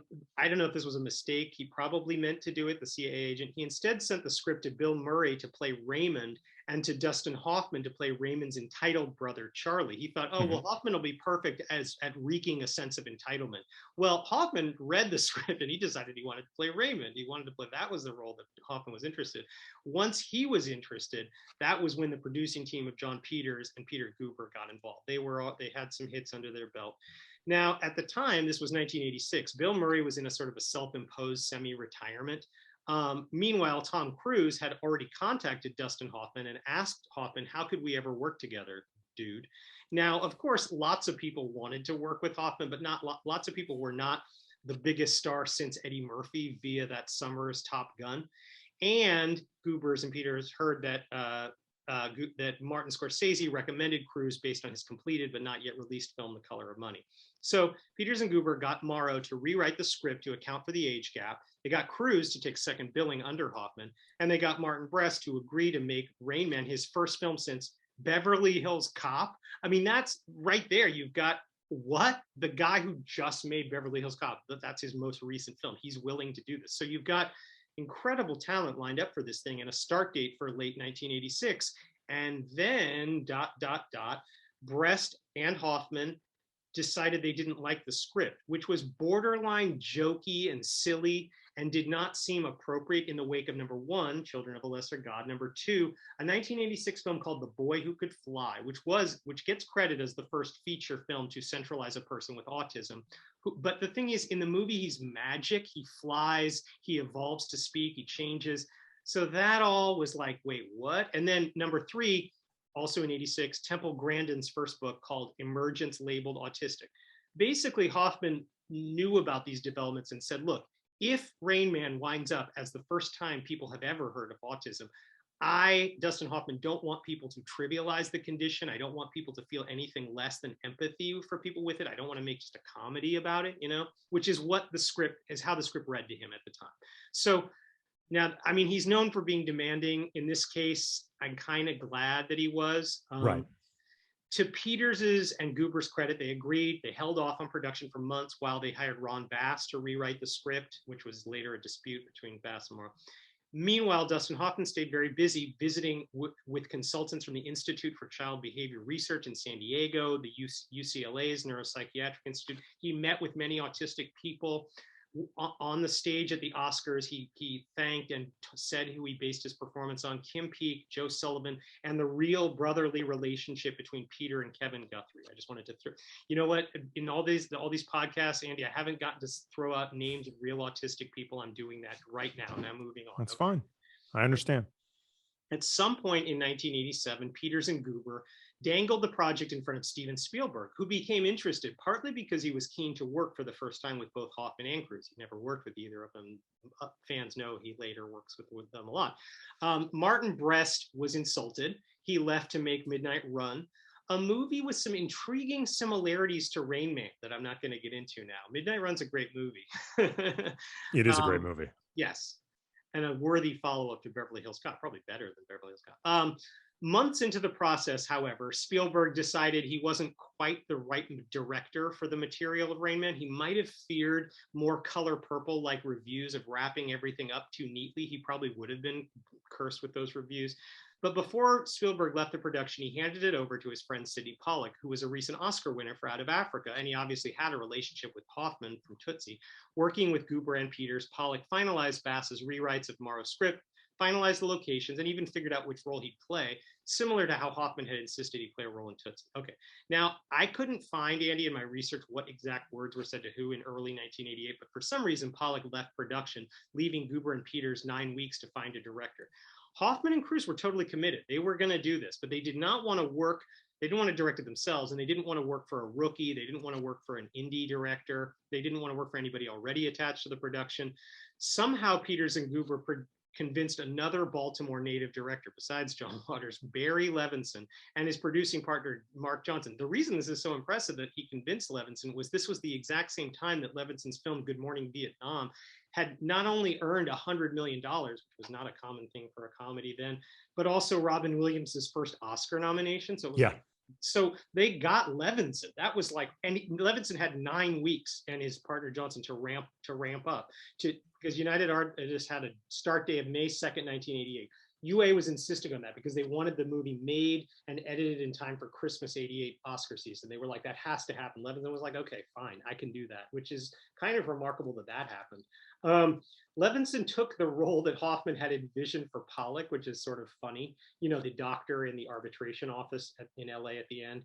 don't know if this was a mistake. He probably meant to do it, the CIA agent. He instead sent the script to Bill Murray to play Raymond and to Dustin Hoffman to play Raymond's entitled brother, Charlie. He thought, oh, well, Hoffman will be perfect at wreaking a sense of entitlement. Well, Hoffman read the script and he decided he wanted to play Raymond. He wanted to play, that was the role that Hoffman was interested. Once he was interested, that was when the producing team of John Peters and Peter Guber got involved. They had some hits under their belt. Now, at the time, this was 1986, Bill Murray was in a sort of a self-imposed semi-retirement. Meanwhile, Tom Cruise had already contacted Dustin Hoffman and asked Hoffman, how could we ever work together, dude? Now, of course, lots of people wanted to work with Hoffman, but lots of people were not the biggest star since Eddie Murphy via that summer's Top Gun. And Gubers and Peters heard that that Martin Scorsese recommended Cruise based on his completed but not yet released film, The Color of Money. So Peters and Guber got Morrow to rewrite the script to account for the age gap. They got Cruise to take second billing under Hoffman, and they got Martin Brest to agree to make Rain Man his first film since Beverly Hills Cop. I mean, that's right there. You've got what? The guy who just made Beverly Hills Cop. That's his most recent film. He's willing to do this. So you've got incredible talent lined up for this thing and a start date for late 1986. And then ... Brest and Hoffman decided they didn't like the script, which was borderline jokey and silly and did not seem appropriate in the wake of number one, Children of a Lesser God, number two, a 1986 film called The Boy Who Could Fly, which gets credit as the first feature film to centralize a person with autism. But the thing is, in the movie, he's magic. He flies, he evolves to speak, he changes. So that all was like, wait, what? And then number three, also in 86, Temple Grandin's first book called Emergence Labeled Autistic. Basically, Hoffman knew about these developments and said, look, if Rain Man winds up as the first time people have ever heard of autism, I, Dustin Hoffman, don't want people to trivialize the condition. I don't want people to feel anything less than empathy for people with it. I don't want to make just a comedy about it, which is how the script read to him at the time. So now, I mean, he's known for being demanding. In this case, I'm kind of glad that he was. Right. To Peters's and Guber's credit, they agreed. They held off on production for months while they hired Ron Bass to rewrite the script, which was later a dispute between Bass and Morrow. Meanwhile, Dustin Hoffman stayed very busy visiting with consultants from the Institute for Child Behavior Research in San Diego, the UCLA's Neuropsychiatric Institute. He met with many autistic people. On the stage at the Oscars, he thanked and said who he based his performance on: Kim Peek, Joe Sullivan, and the real brotherly relationship between Peter and Kevin Guthrie. I just wanted to throw, you know what, in all these podcasts, Andy, I haven't gotten to throw out names of real autistic people. I'm doing that right now. Now moving on. That's fine. I understand. At some point in 1987, Peters and Guber dangled the project in front of Steven Spielberg, who became interested partly because he was keen to work for the first time with both Hoffman and Cruise. He never worked with either of them. Fans know he later works with them a lot. Martin Brest was insulted. He left to make Midnight Run, a movie with some intriguing similarities to Rain Man that I'm not going to get into now. Midnight Run's a great movie. It is a great movie. Yes. And a worthy follow-up to Beverly Hills Cop, probably better than Beverly Hills Cop. Months into the process, however, Spielberg decided he wasn't quite the right director for the material of Rain Man. He might have feared more color purple-like reviews of wrapping everything up too neatly. He probably would have been cursed with those reviews. But before Spielberg left the production, he handed it over to his friend Sidney Pollack, who was a recent Oscar winner for Out of Africa, and he obviously had a relationship with Hoffman from Tootsie. Working with Guber and Peters, Pollack finalized Bass's rewrites of Morrow's script, finalized the locations, and even figured out which role he'd play, similar to how Hoffman had insisted he play a role in Tootsie. Okay, now I couldn't find, Andy, in my research what exact words were said to who in early 1988, but for some reason Pollack left production, leaving Guber and Peters 9 weeks to find a director. Hoffman and Cruise were totally committed. They were going to do this, but they did not want to work. They didn't want to direct it themselves, and they didn't want to work for a rookie. They didn't want to work for an indie director. They didn't want to work for anybody already attached to the production. Somehow Peters and Guber convinced another Baltimore native director besides John Waters, Barry Levinson, and his producing partner, Mark Johnson. The reason this is so impressive that he convinced Levinson was this was the exact same time that Levinson's film Good Morning Vietnam had not only earned $100 million, which was not a common thing for a comedy then, but also Robin Williams' first Oscar nomination. So it was so they got Levinson. That was like, and Levinson had 9 weeks and his partner Johnson to ramp up because United Artists had a start day of May 2nd, 1988. UA was insisting on that because they wanted the movie made and edited in time for Christmas '88 Oscar season. They were like, that has to happen. Levinson was like, okay, fine, I can do that, which is kind of remarkable that that happened. Levinson took the role that Hoffman had envisioned for Pollock, which is sort of funny, you know, the doctor in the arbitration office in LA at the end.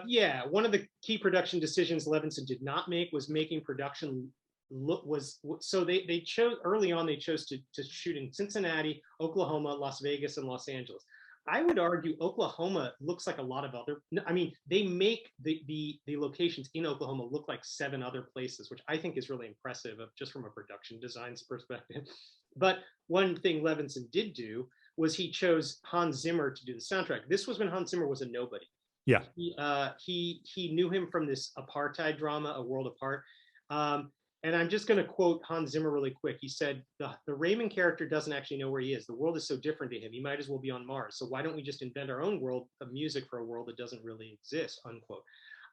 Yeah, one of the key production decisions Levinson did not make was making production they chose early on, they chose to shoot in Cincinnati, Oklahoma, Las Vegas, and Los Angeles. I would argue Oklahoma looks like a lot of other, I mean, they make the locations in Oklahoma look like 7 other places, which I think is really impressive just from a production designs perspective. But one thing Levinson did do was he chose Hans Zimmer to do the soundtrack. This was when Hans Zimmer was a nobody. Yeah. He knew him from this apartheid drama, A World Apart. And I'm just going to quote Hans Zimmer really quick. He said, the Raymond character doesn't actually know where he is. The world is so different to him. He might as well be on Mars. So why don't we just invent our own world of music for a world that doesn't really exist, unquote.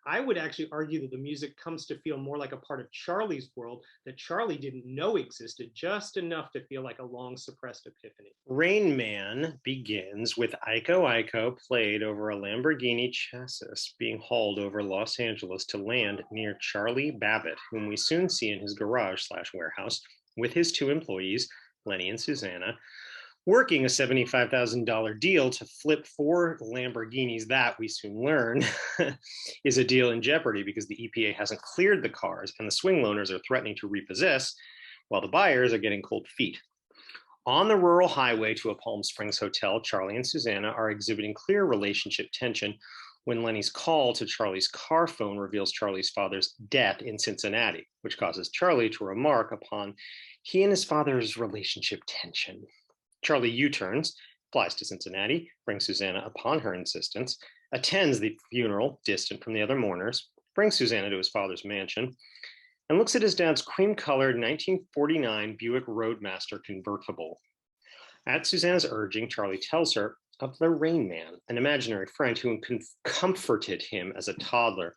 I would actually argue that the music comes to feel more like a part of Charlie's world that Charlie didn't know existed, just enough to feel like a long suppressed epiphany. Rain Man begins with Iko Iko played over a Lamborghini chassis being hauled over Los Angeles to land near Charlie Babbitt, whom we soon see in his garage/warehouse with his 2 employees, Lenny and Susanna, working a $75,000 deal to flip 4 Lamborghinis that, we soon learn, is a deal in jeopardy because the EPA hasn't cleared the cars and the swing loaners are threatening to repossess while the buyers are getting cold feet. On the rural highway to a Palm Springs hotel, Charlie and Susanna are exhibiting clear relationship tension when Lenny's call to Charlie's car phone reveals Charlie's father's death in Cincinnati, which causes Charlie to remark upon he and his father's relationship tension. Charlie U-turns, flies to Cincinnati, brings Susanna upon her insistence, attends the funeral, distant from the other mourners, brings Susanna to his father's mansion, and looks at his dad's cream-colored 1949 Buick Roadmaster convertible. At Susanna's urging, Charlie tells her of the Rain Man, an imaginary friend who comforted him as a toddler,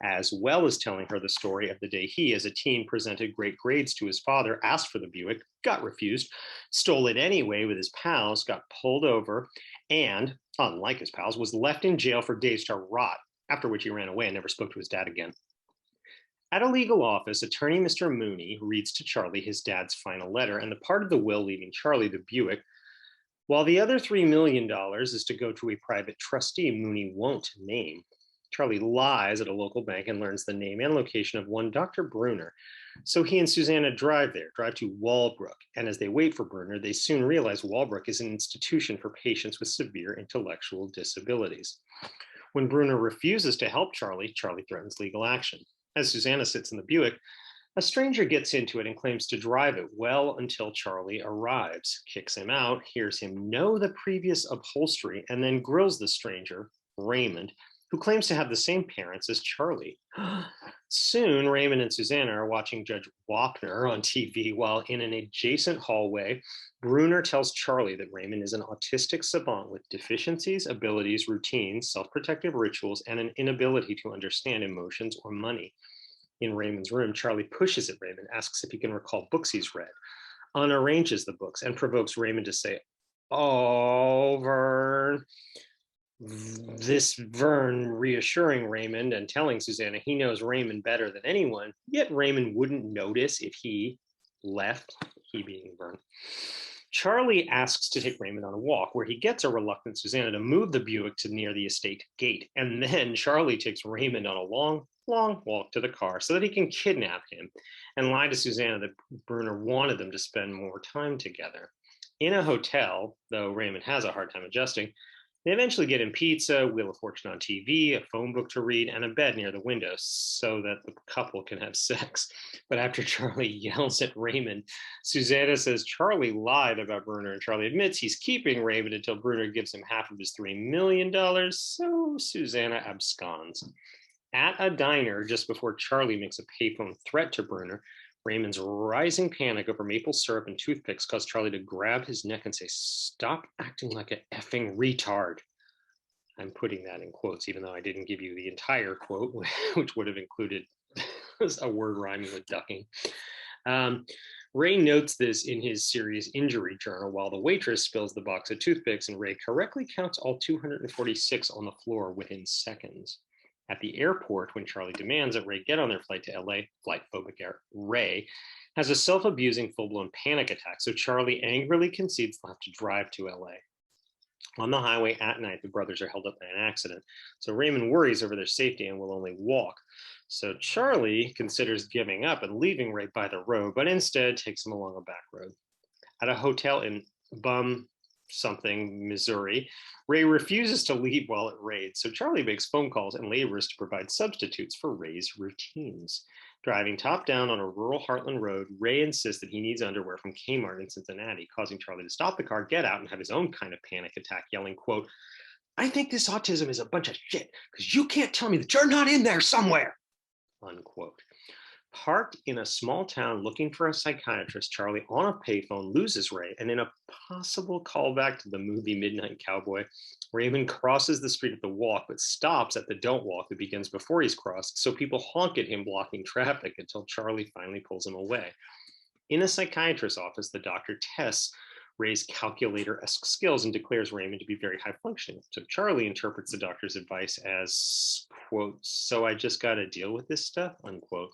as well as telling her the story of the day he, as a teen, presented great grades to his father, asked for the Buick, got refused, stole it anyway with his pals, got pulled over, and, unlike his pals, was left in jail for days to rot, after which he ran away and never spoke to his dad again. At a legal office, attorney Mr. Mooney reads to Charlie his dad's final letter and the part of the will leaving Charlie the Buick, while the other $3 million is to go to a private trustee Mooney won't name. Charlie lies at a local bank and learns the name and location of one Dr. Bruner. So he and Susanna drive to Walbrook. And as they wait for Bruner, they soon realize Walbrook is an institution for patients with severe intellectual disabilities. When Bruner refuses to help Charlie, Charlie threatens legal action. As Susanna sits in the Buick, a stranger gets into it and claims to drive it well until Charlie arrives, kicks him out, hears him know the previous upholstery, and then grills the stranger, Raymond, who claims to have the same parents as Charlie. Soon, Raymond and Susanna are watching Judge Wapner on TV while in an adjacent hallway, Bruner tells Charlie that Raymond is an autistic savant with deficiencies, abilities, routines, self-protective rituals, and an inability to understand emotions or money. In Raymond's room, Charlie pushes at Raymond, asks if he can recall books he's read, unarranges the books, and provokes Raymond to say, "Oh, Vern." This Vern reassuring Raymond and telling Susanna he knows Raymond better than anyone, yet Raymond wouldn't notice if he left, he being Vern. Charlie asks to take Raymond on a walk, where he gets a reluctant Susanna to move the Buick to near the estate gate. And then Charlie takes Raymond on a long walk to the car so that he can kidnap him and lie to Susanna that Bruner wanted them to spend more time together. In a hotel, though Raymond has a hard time adjusting, They eventually get him pizza, Wheel of Fortune on TV, a phone book to read, and a bed near the window so that the couple can have sex. But after Charlie yells at Raymond, Susanna says Charlie lied about Bruner, and Charlie admits he's keeping Raymond until Bruner gives him half of his $3 million, so Susanna absconds. At a diner, just before Charlie makes a payphone threat to Bruner, Raymond's rising panic over maple syrup and toothpicks caused Charlie to grab his neck and say, "Stop acting like an effing retard." I'm putting that in quotes, even though I didn't give you the entire quote, which would have included a word rhyming with ducking. Ray notes this in his serious injury journal while the waitress spills the box of toothpicks, and Ray correctly counts all 246 on the floor within seconds. At the airport, when Charlie demands that Ray get on their flight to LA, flight phobic Ray has a self-abusing full-blown panic attack, so Charlie angrily concedes they'll have to drive to LA. On the highway at night, the brothers are held up by an accident, so Raymond worries over their safety and will only walk. So Charlie considers giving up and leaving Ray by the road, but instead takes him along a back road. At a hotel in Missouri, Ray refuses to leave while it rains, so Charlie makes phone calls and labors to provide substitutes for Ray's routines. Driving top down on a rural Heartland road, Ray insists that he needs underwear from Kmart in Cincinnati, causing Charlie to stop the car, get out, and have his own kind of panic attack, yelling, quote, "I think this autism is a bunch of shit, because you can't tell me that you're not in there somewhere," unquote. Parked in a small town looking for a psychiatrist, Charlie, on a payphone, loses Ray, and in a possible callback to the movie Midnight Cowboy, Raymond crosses the street at the walk, but stops at the don't walk that begins before he's crossed, so people honk at him blocking traffic until Charlie finally pulls him away. In a psychiatrist's office, the doctor tests Ray's calculator-esque skills and declares Raymond to be very high-functioning. So Charlie interprets the doctor's advice as, quote, "So I just got to deal with this stuff," unquote.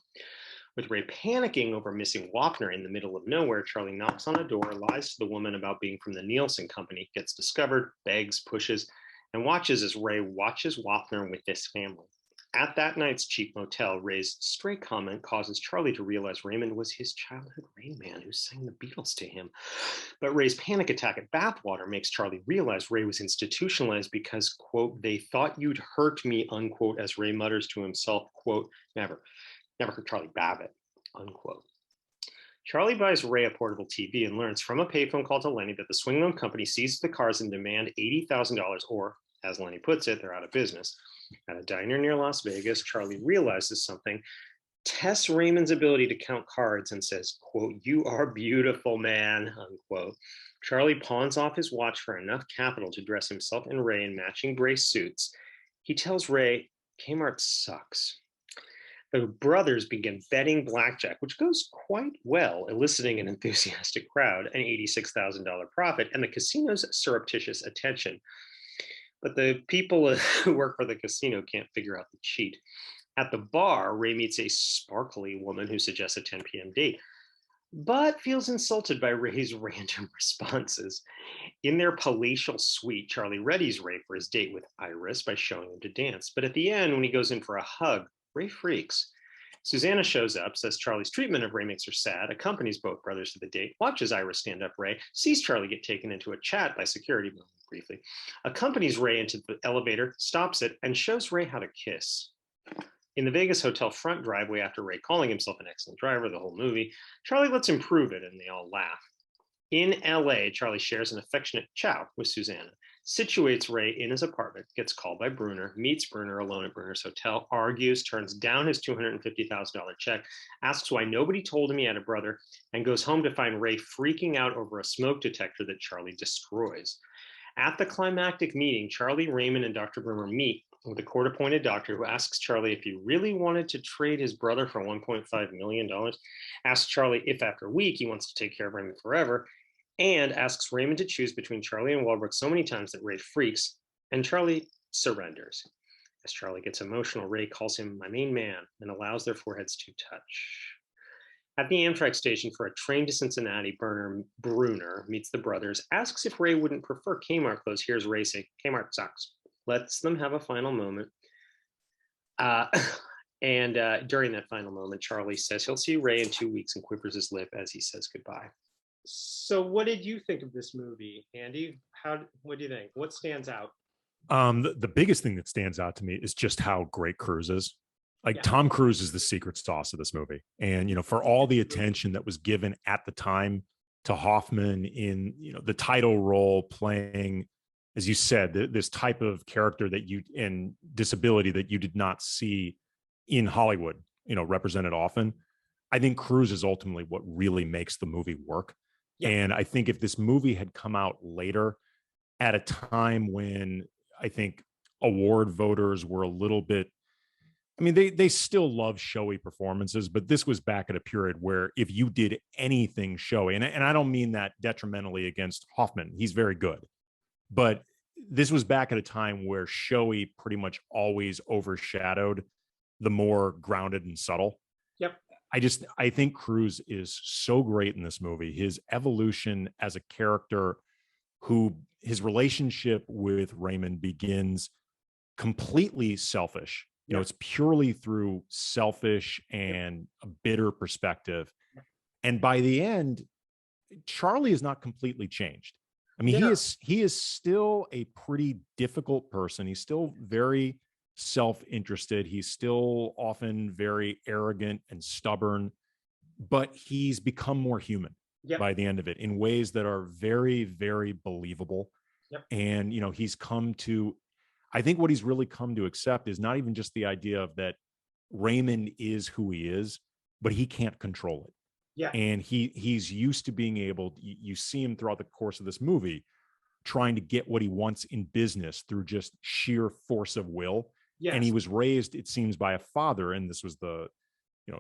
With Ray panicking over missing Wapner in the middle of nowhere, Charlie knocks on a door, lies to the woman about being from the Nielsen Company, gets discovered, begs, pushes, and watches as Ray watches Wapner with this family. At that night's cheap motel, Ray's stray comment causes Charlie to realize Raymond was his childhood Rain Man who sang the Beatles to him. But Ray's panic attack at Bathwater makes Charlie realize Ray was institutionalized because, quote, "they thought you'd hurt me," unquote, as Ray mutters to himself, quote, never heard Charlie Babbitt, unquote. Charlie buys Ray a portable TV and learns from a payphone call to Lenny that the swing loan company seized the cars and demand $80,000, or, as Lenny puts it, they're out of business. At a diner near Las Vegas, Charlie realizes something, tests Raymond's ability to count cards, and says, quote, "You are beautiful, man," unquote. Charlie pawns off his watch for enough capital to dress himself and Ray in matching brace suits. He tells Ray, "Kmart sucks." The brothers begin betting blackjack, which goes quite well, eliciting an enthusiastic crowd, an $86,000 profit, and the casino's surreptitious attention. But the people who work for the casino can't figure out the cheat. At the bar, Ray meets a sparkly woman who suggests a 10 p.m. date, but feels insulted by Ray's random responses. In their palatial suite, Charlie readies Ray for his date with Iris by showing him to dance. But at the end, when he goes in for a hug, Ray freaks. Susanna shows up, says Charlie's treatment of Ray makes her sad, accompanies both brothers to the date, watches Iris stand up Ray, sees Charlie get taken into a chat by security briefly, accompanies Ray into the elevator, stops it, and shows Ray how to kiss. In the Vegas hotel front driveway, after Ray calling himself an excellent driver the whole movie, Charlie lets him prove it, and they all laugh. In LA, Charlie shares an affectionate ciao with Susanna, situates Ray in his apartment, gets called by Bruner, meets Bruner alone at Bruner's hotel, argues, turns down his $250,000 check, asks why nobody told him he had a brother, and goes home to find Ray freaking out over a smoke detector that Charlie destroys. At the climactic meeting, Charlie, Raymond, and Dr. Bruner meet with a court-appointed doctor who asks Charlie if he really wanted to trade his brother for $1.5 million, asks Charlie if after a week he wants to take care of Raymond forever, and asks Raymond to choose between Charlie and Walbrook so many times that Ray freaks, and Charlie surrenders. As Charlie gets emotional, Ray calls him "my main man" and allows their foreheads to touch. At the Amtrak station for a train to Cincinnati, Bruner meets the brothers, asks if Ray wouldn't prefer Kmart clothes, hears Ray say, "Kmart sucks," lets them have a final moment. During that final moment, Charlie says he'll see Ray in 2 weeks and quivers his lip as he says goodbye. So what did you think of this movie, Andy? What do you think? What stands out? The biggest thing that stands out to me is just how great Cruise is. Like Yeah. Tom Cruise is the secret sauce of this movie. And, for all the attention that was given at the time to Hoffman in, the title role playing, as you said, this type of character and disability that you did not see in Hollywood, represented often. I think Cruise is ultimately what really makes the movie work. Yeah. And I think if this movie had come out later at a time when I think award voters were a little bit, I mean, they still love showy performances, but this was back at a period where if you did anything showy, and I don't mean that detrimentally against Hoffman, he's very good, but this was back at a time where showy pretty much always overshadowed the more grounded and subtle. Yep. I think Cruise is so great in this movie. His evolution as a character, who his relationship with Raymond begins completely selfish. It's purely through selfish and a bitter perspective. And by the end, Charlie is not completely changed. I mean, he is still a pretty difficult person. He's still very self-interested. He's still often very arrogant and stubborn, but he's become more human by the end of it in ways that are very, very believable. And, he's come to, I think what he's really come to accept is not even just the idea of that Raymond is who he is, but he can't control it. Yeah. And he's used to being able, you see him throughout the course of this movie, trying to get what he wants in business through just sheer force of will. Yes. And he was raised, it seems, by a father, and this was the,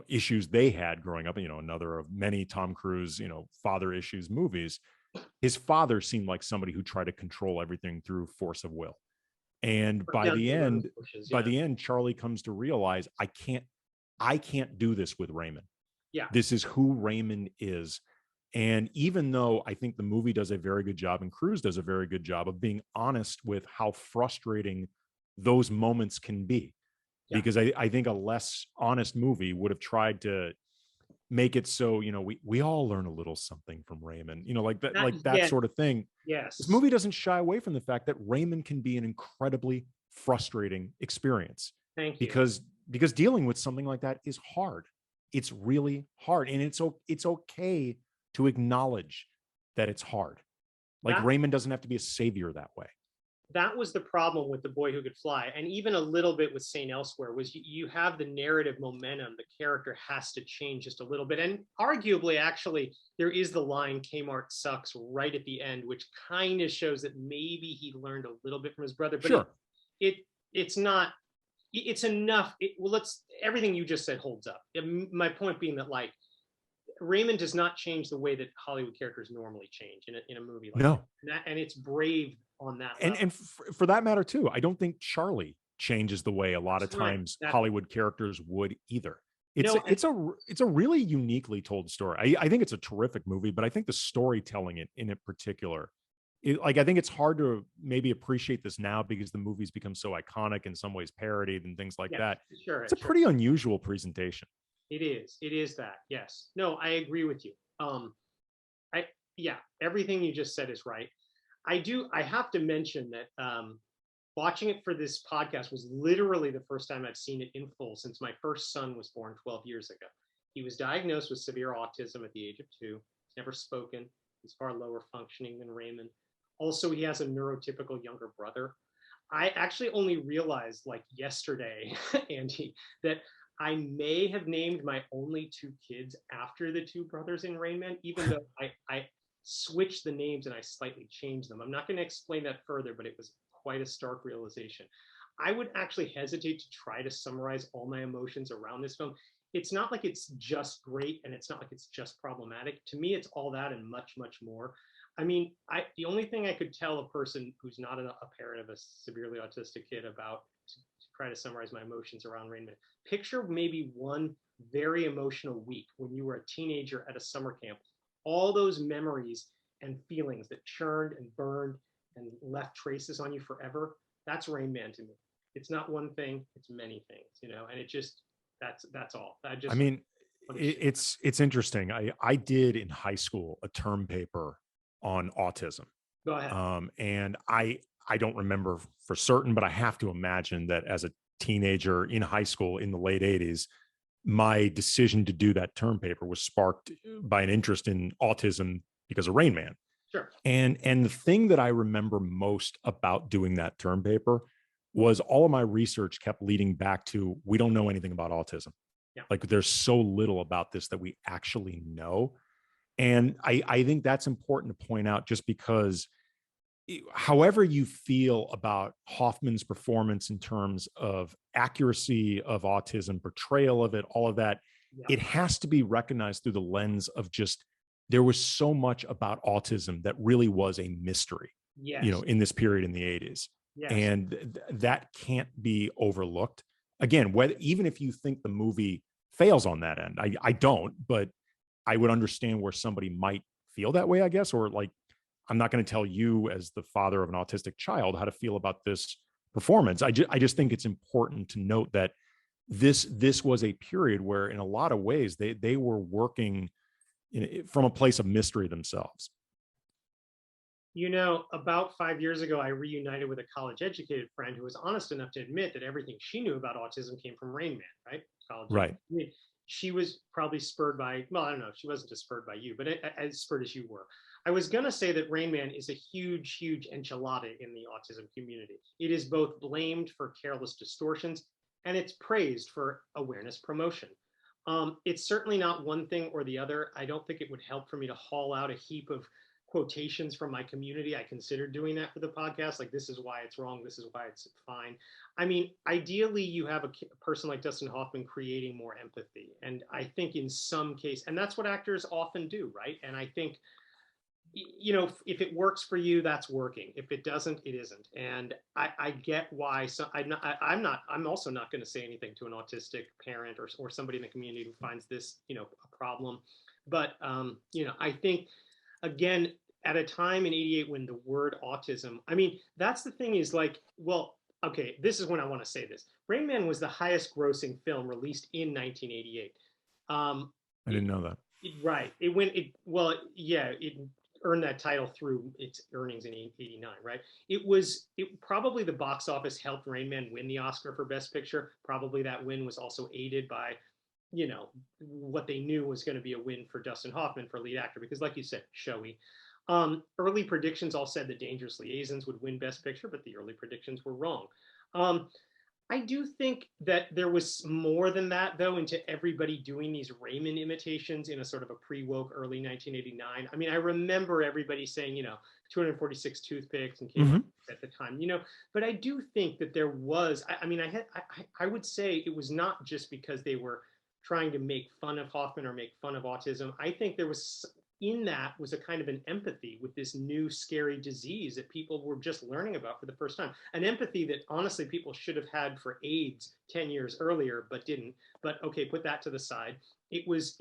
issues they had growing up, another of many Tom Cruise, father issues movies. His father seemed like somebody who tried to control everything through force of will. And by the end, Charlie comes to realize, I can't do this with Raymond. Yeah. This is who Raymond is. And even though I think the movie does a very good job and Cruise does a very good job of being honest with how frustrating those moments can be, because I think a less honest movie would have tried to make it so, we all learn a little something from Raymond, like that sort of thing. Yes. This movie doesn't shy away from the fact that Raymond can be an incredibly frustrating experience. Thank you. Because dealing with something like that is hard. It's really hard. And it's okay to acknowledge that it's hard. Like Raymond doesn't have to be a savior that way. That was the problem with The Boy Who Could Fly, and even a little bit with St. Elsewhere, was you have the narrative momentum. The character has to change just a little bit. And arguably, actually, there is the line, Kmart sucks, right at the end, which kind of shows that maybe he learned a little bit from his brother. But sure. It's not, it's enough. Everything you just said holds up. My point being that, like, Raymond does not change the way that Hollywood characters normally change in a movie like that. And it's brave on that level. And for that matter too, I don't think Charlie changes the way a lot of times Hollywood characters would either. It's a really uniquely told story. I think it's a terrific movie, but I think the storytelling in it particular, I think it's hard to maybe appreciate this now because the movie's become so iconic, in some ways parodied and things like that. Sure, it's a pretty unusual presentation. It is that. Yes. No, I agree with you. Everything you just said is right. I have to mention that watching it for this podcast was literally the first time I've seen it in full since my first son was born 12 years ago. He was diagnosed with severe autism at the age of 2. He's never spoken. He's far lower functioning than Raymond. Also, he has a neurotypical younger brother. I actually only realized like yesterday, Andy, that I may have named my only 2 kids after the 2 brothers in Rain Man, even though I switched the names and I slightly changed them. I'm not going to explain that further, but it was quite a stark realization. I would actually hesitate to try to summarize all my emotions around this film. It's not like it's just great and it's not like it's just problematic. To me, it's all that and much, much more. I mean, the only thing I could tell a person who's not a parent of a severely autistic kid about to try to summarize my emotions around Rain Man, picture maybe one very emotional week when you were a teenager at a summer camp. All those memories and feelings that churned and burned and left traces on you forever. That's Rain Man to me. It's not one thing, it's many things, and it just, that's all. I mean, it's interesting. I did in high school a term paper on autism. Go ahead. And I I don't remember for certain, but I have to imagine that as a teenager in high school in the late 80s, my decision to do that term paper was sparked by an interest in autism because of Rain Man. Sure. And the thing that I remember most about doing that term paper was all of my research kept leading back to, we don't know anything about autism. Yeah. Like there's so little about this that we actually know. And I think that's important to point out, just because however you feel about Hoffman's performance in terms of accuracy of autism, portrayal of it, all of that, Yeah. it has to be recognized through the lens of just, there was so much about autism that really was a mystery, Yes. you know, in this period in the 80s. Yes. And that can't be overlooked. Again, whether, even if you think the movie fails on that end, I don't, but I would understand where somebody might feel that way, I guess, or like, I'm not going to tell you as the father of an autistic child how to feel about this performance. I just think it's important to note that this was a period where, in a lot of ways, they were working from a place of mystery themselves. You know, about 5 years ago, I reunited with a college-educated friend who was honest enough to admit that everything she knew about autism came from Rain Man, right? College. Right. I mean, she was probably spurred by, well, I don't know, she wasn't as spurred by you, but as spurred as you were. I was going to say that Rain Man is a huge, huge enchilada in the autism community. It is both blamed for careless distortions and it's praised for awareness promotion. It's certainly not one thing or the other. I don't think it would help for me to haul out a heap of quotations from my community. I considered doing that for the podcast. Like, this is why it's wrong. This is why it's fine. I mean, ideally, you have a person like Dustin Hoffman creating more empathy. And I think in some case, and that's what actors often do, right? And I think, you know, if it works for you, that's working. If it doesn't, it isn't. And I get why. So I'm also not going to say anything to an autistic parent or somebody in the community who finds this, you know, a problem. But, you know, I think, again, at a time in '88 when the word autism, I mean, that's the thing is like, well, okay, this is when I want to say this. Rain Man was the highest grossing film released in 1988. I didn't know that. Right. It earned that title through its earnings in '89, right? It probably, the box office helped Rain Man win the Oscar for Best Picture. Probably that win was also aided by, you know, what they knew was going to be a win for Dustin Hoffman for lead actor, because like you said, showy. Early predictions all said that Dangerous Liaisons would win Best Picture, but the early predictions were wrong. I do think that there was more than that, though, into everybody doing these Raymond imitations in a sort of a pre-woke early 1989. I mean, I remember everybody saying, you know, 246 toothpicks and came up at the time, you know, but I do think that there was, I would say it was not just because they were trying to make fun of Hoffman or make fun of autism. I think there was, in that was a kind of an empathy with this new scary disease that people were just learning about for the first time. An empathy that honestly people should have had for AIDS 10 years earlier, but didn't. But okay, put that to the side. It was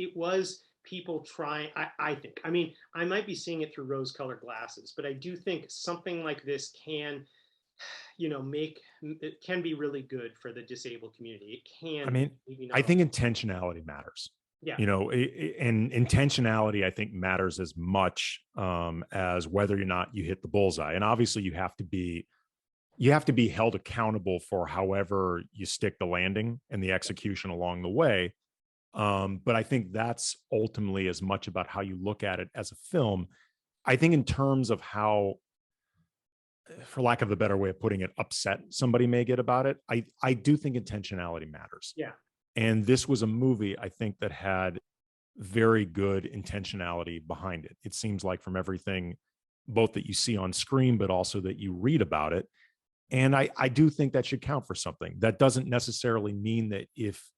people trying, I think. I mean, I might be seeing it through rose-colored glasses, but I do think something like this can, you know, it can be really good for the disabled community. It can. I mean, I think intentionality matters. Yeah. You know, and intentionality, I think, matters as much as whether or not you hit the bullseye. And obviously, you have to be held accountable for however you stick the landing and the execution along the way. But I think that's ultimately as much about how you look at it as a film. I think in terms of how, for lack of a better way of putting it, upset somebody may get about it, I do think intentionality matters. Yeah. And this was a movie, I think, that had very good intentionality behind it. It seems like, from everything, both that you see on screen, but also that you read about it. And I do think that should count for something. That doesn't necessarily mean that if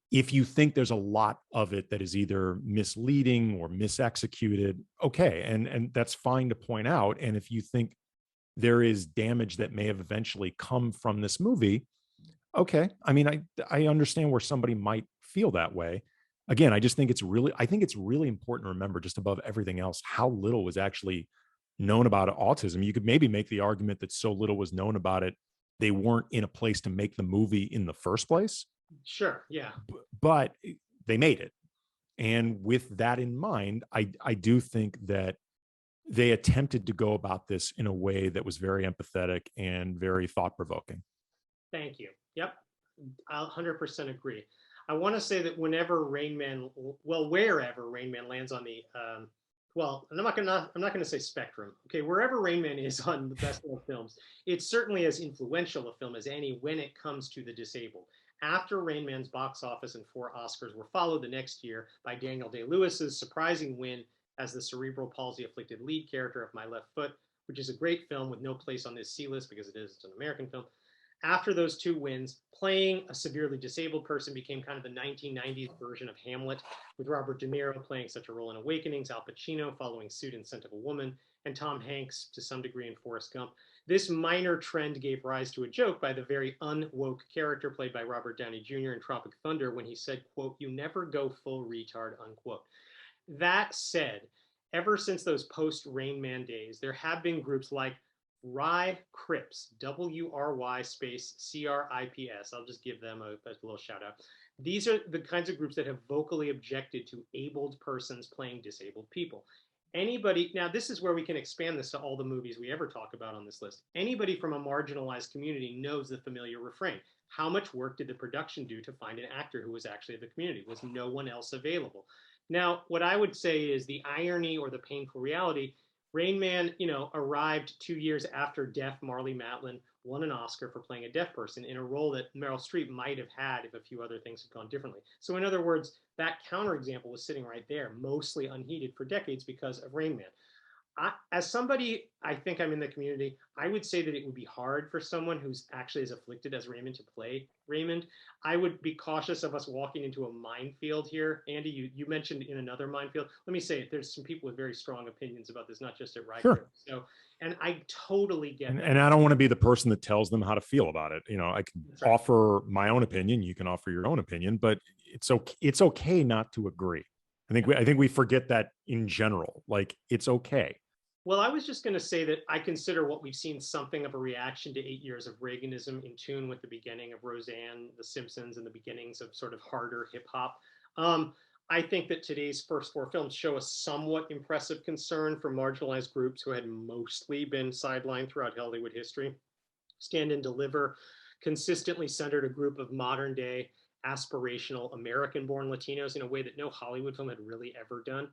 you think there's a lot of it that is either misleading or misexecuted, okay, and that's fine to point out. And if you think there is damage that may have eventually come from this movie, okay. I mean, I understand where somebody might feel that way. Again, I think it's really important to remember, just above everything else, how little was actually known about autism. You could maybe make the argument that so little was known about it, they weren't in a place to make the movie in the first place. Sure. Yeah. But they made it. And with that in mind, I do think that they attempted to go about this in a way that was very empathetic and very thought-provoking. Thank you. Yep, I'll 100% agree. I want to say that whenever Rain Man, well, wherever Rain Man lands on the, well, I'm not gonna say spectrum. Okay, wherever Rain Man is on the best of films, it's certainly as influential a film as any when it comes to the disabled. After Rain Man's box office and 4 Oscars were followed the next year by Daniel Day-Lewis's surprising win as the cerebral palsy afflicted lead character of My Left Foot, which is a great film with no place on this C list because it's an American film. After those 2 wins, playing a severely disabled person became kind of the 1990s version of Hamlet, with Robert De Niro playing such a role in Awakenings, Al Pacino following suit in Scent of a Woman, and Tom Hanks to some degree in Forrest Gump. This minor trend gave rise to a joke by the very unwoke character played by Robert Downey Jr. in Tropic Thunder when he said, quote, "You never go full retard," unquote. That said, ever since those post-Rain Man days, there have been groups like Wry Crips, WRY space CRIPS. I'll just give them a little shout out. These are the kinds of groups that have vocally objected to abled persons playing disabled people. Anybody, now this is where we can expand this to all the movies we ever talk about on this list. Anybody from a marginalized community knows the familiar refrain. How much work did the production do to find an actor who was actually of the community? Was no one else available? Now, what I would say is the irony or the painful reality. Rain Man, arrived 2 years after deaf Marlee Matlin won an Oscar for playing a deaf person in a role that Meryl Streep might have had if a few other things had gone differently. So in other words, that counterexample was sitting right there, mostly unheeded for decades because of Rain Man. As somebody, I think I'm in the community, I would say that it would be hard for someone who's actually as afflicted as Raymond to play Raymond. I would be cautious of us walking into a minefield here. Andy, you mentioned in another minefield. Let me say it, there's some people with very strong opinions about this, not just at Riker. Sure. So, and I totally get that. And I don't want to be the person that tells them how to feel about it. I can right. offer my own opinion. You can offer your own opinion, but it's okay not to agree. I think we forget that in general. Like, it's okay. Well, I was just going to say that I consider what we've seen something of a reaction to 8 years of Reaganism in tune with the beginning of Roseanne, The Simpsons, and the beginnings of sort of harder hip hop. I think that today's first 4 films show a somewhat impressive concern for marginalized groups who had mostly been sidelined throughout Hollywood history. Stand and Deliver consistently centered a group of modern day aspirational American-born Latinos in a way that no Hollywood film had really ever done.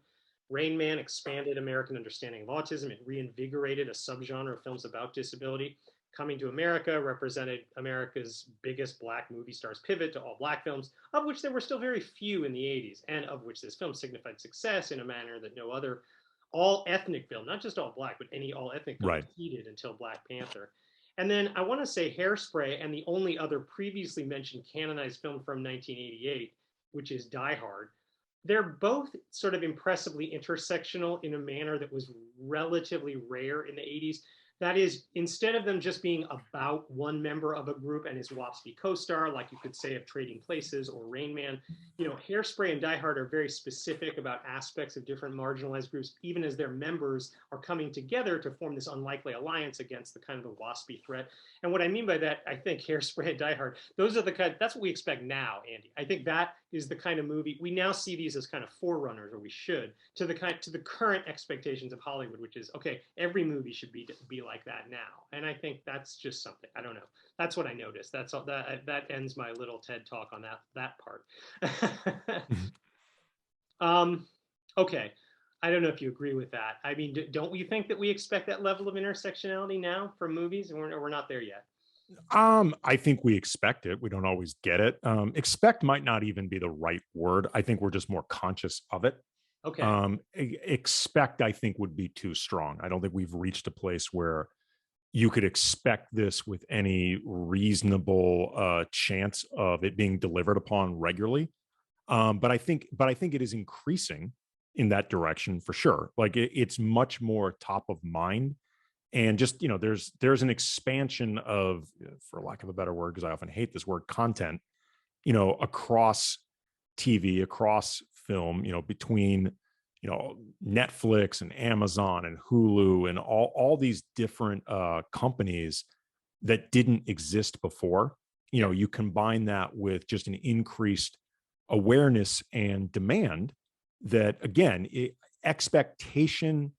Rain Man expanded American understanding of autism. It reinvigorated a subgenre of films about disability. Coming to America represented America's biggest Black movie stars pivot to all Black films, of which there were still very few in the 80s, and of which this film signified success in a manner that no other all-ethnic film, not just all Black, but any all-ethnic film, right, succeeded until Black Panther. And then I want to say Hairspray and the only other previously mentioned canonized film from 1988, which is Die Hard. They're both sort of impressively intersectional in a manner that was relatively rare in the 80s. That is, instead of them just being about one member of a group and his WAPSP co-star, like you could say of Trading Places or Rain Man, Hairspray and Die Hard are very specific about aspects of different marginalized groups, even as their members are coming together to form this unlikely alliance against the kind of the WASPy threat. And what I mean by that, I think Hairspray and Die Hard, those are the kind, that's what we expect now, Andy. I think that is the kind of movie, we now see these as kind of forerunners, or we should, to the current expectations of Hollywood, which is, okay, every movie should be like that now. And I think that's just something, I don't know. That's what I noticed. That's all that ends my little TED talk on that part. Okay. I don't know if you agree with that. I mean, don't you think that we expect that level of intersectionality now from movies, and we're not there yet? I think we expect it. We don't always get it. Expect might not even be the right word. I think we're just more conscious of it. Okay. Expect, I think, would be too strong. I don't think we've reached a place where you could expect this with any reasonable chance of it being delivered upon regularly. But I think it is increasing in that direction for sure. Like it's much more top of mind. And just, there's an expansion of, for lack of a better word, because I often hate this word, content, across TV, across film, between, Netflix and Amazon and Hulu and all these different companies that didn't exist before. You combine that with just an increased awareness and demand that, again, expectation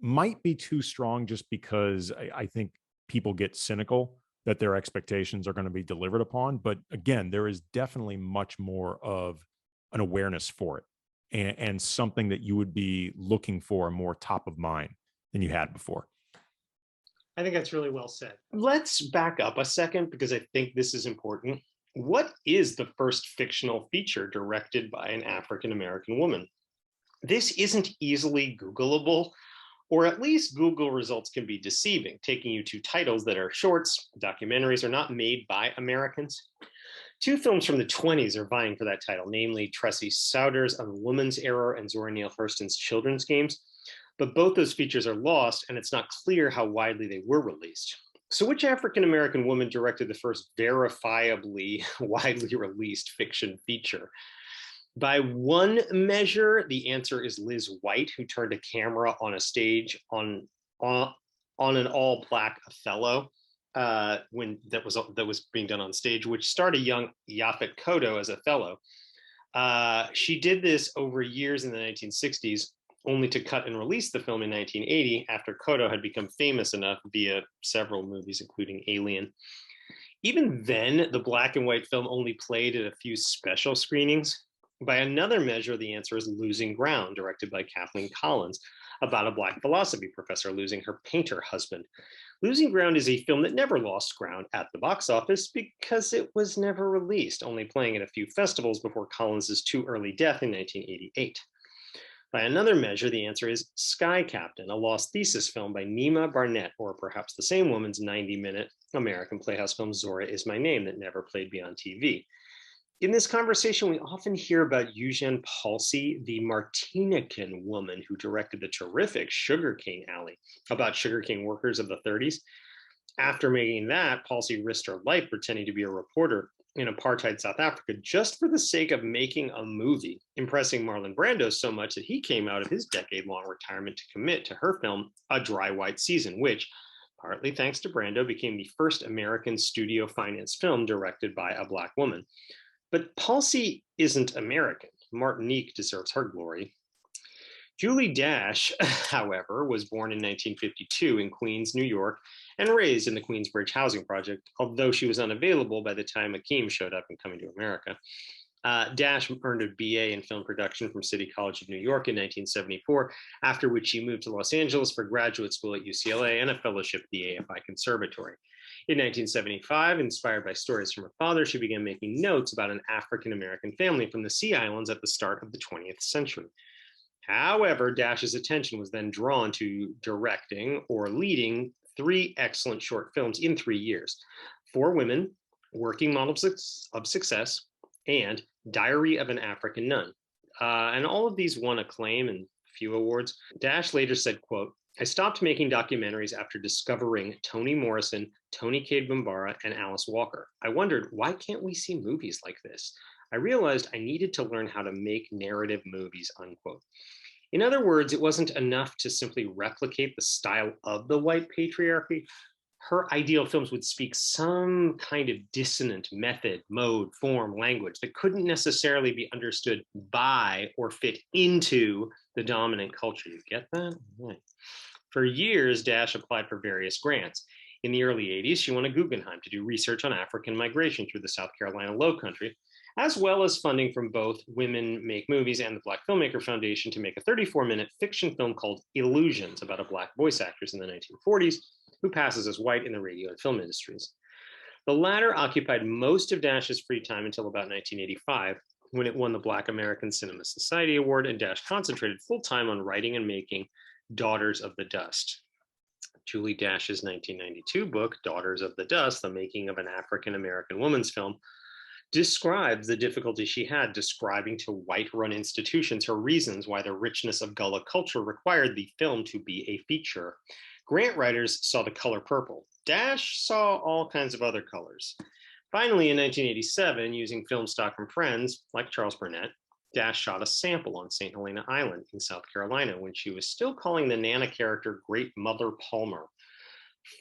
might be too strong just because I think people get cynical that their expectations are going to be delivered upon. But again, there is definitely much more of an awareness for it and something that you would be looking for more top of mind than you had before. I think that's really well said. Let's back up a second because I think this is important. What is the first fictional feature directed by an African American woman? This isn't easily Googleable, or at least Google results can be deceiving, taking you to titles that are shorts, documentaries, are not made by Americans. Two films from the 20s are vying for that title, namely Tressie Souders' A Woman's Error and Zora Neale Hurston's Children's Games. But both those features are lost, and it's not clear how widely they were released. So which African-American woman directed the first verifiably widely released fiction feature? By one measure, the answer is Liz White, who turned a camera on a stage on an all-black Othello when that was being done on stage, which starred a young Yaphet Kotto as Othello. She did this over years in the 1960s, only to cut and release the film in 1980 after Kotto had become famous enough via several movies, including Alien. Even then, the black and white film only played at a few special screenings. By another measure, the answer is Losing Ground, directed by Kathleen Collins, about a black philosophy professor losing her painter husband. Losing Ground is a film that never lost ground at the box office because it was never released, only playing at a few festivals before Collins's too early death in 1988. By another measure, the answer is Sky Captain, a lost thesis film by Nima Barnett, or perhaps the same woman's 90-minute American Playhouse film Zora Is My Name that never played beyond TV. In this conversation, we often hear about Eugene Palcy, the Martinican woman who directed the terrific Sugarcane Alley, about sugarcane workers of the 30s. After making that, Palcy risked her life pretending to be a reporter in apartheid South Africa just for the sake of making a movie, impressing Marlon Brando so much that he came out of his decade-long retirement to commit to her film, A Dry White Season, which, partly thanks to Brando, became the first American studio-financed film directed by a Black woman. But Palcy isn't American. Martinique deserves her glory. Julie Dash, however, was born in 1952 in Queens, New York, and raised in the Queensbridge Housing Project, although she was unavailable by the time Akeem showed up in Coming to America. Dash earned a BA in film production from City College of New York in 1974, after which she moved to Los Angeles for graduate school at UCLA and a fellowship at the AFI Conservatory. In 1975, inspired by stories from her father, she began making notes about an African-American family from the Sea Islands at the start of the 20th century. However, Dash's attention was then drawn to directing or leading 3 excellent short films in 3 years: For Women, Working Models of Success, and Diary of an African Nun. And all of these won acclaim and few awards. Dash later said, quote, "I stopped making documentaries after discovering Toni Morrison, Toni Cade Bambara, and Alice Walker. I wondered, why can't we see movies like this? I realized I needed to learn how to make narrative movies," unquote. In other words, it wasn't enough to simply replicate the style of the white patriarchy. Her ideal films would speak some kind of dissonant method, mode, form, language that couldn't necessarily be understood by or fit into the dominant culture. You get that? Right. For years, Dash applied for various grants. In the early 80s, she won a Guggenheim to do research on African migration through the South Carolina Lowcountry, as well as funding from both Women Make Movies and the Black Filmmaker Foundation to make a 34-minute fiction film called Illusions about a Black voice actress in the 1940s who passes as white in the radio and film industries. The latter occupied most of Dash's free time until about 1985, when it won the Black American Cinema Society Award, and Dash concentrated full-time on writing and making Daughters of the Dust. Julie Dash's 1992 book, Daughters of the Dust, The Making of an African-American Woman's Film, describes the difficulty she had describing to white-run institutions her reasons why the richness of Gullah culture required the film to be a feature. Grant writers saw the color purple. Dash saw all kinds of other colors. Finally, in 1987, using film stock from friends like Charles Burnett, Dash shot a sample on St. Helena Island in South Carolina when she was still calling the Nana character Great Mother Palmer.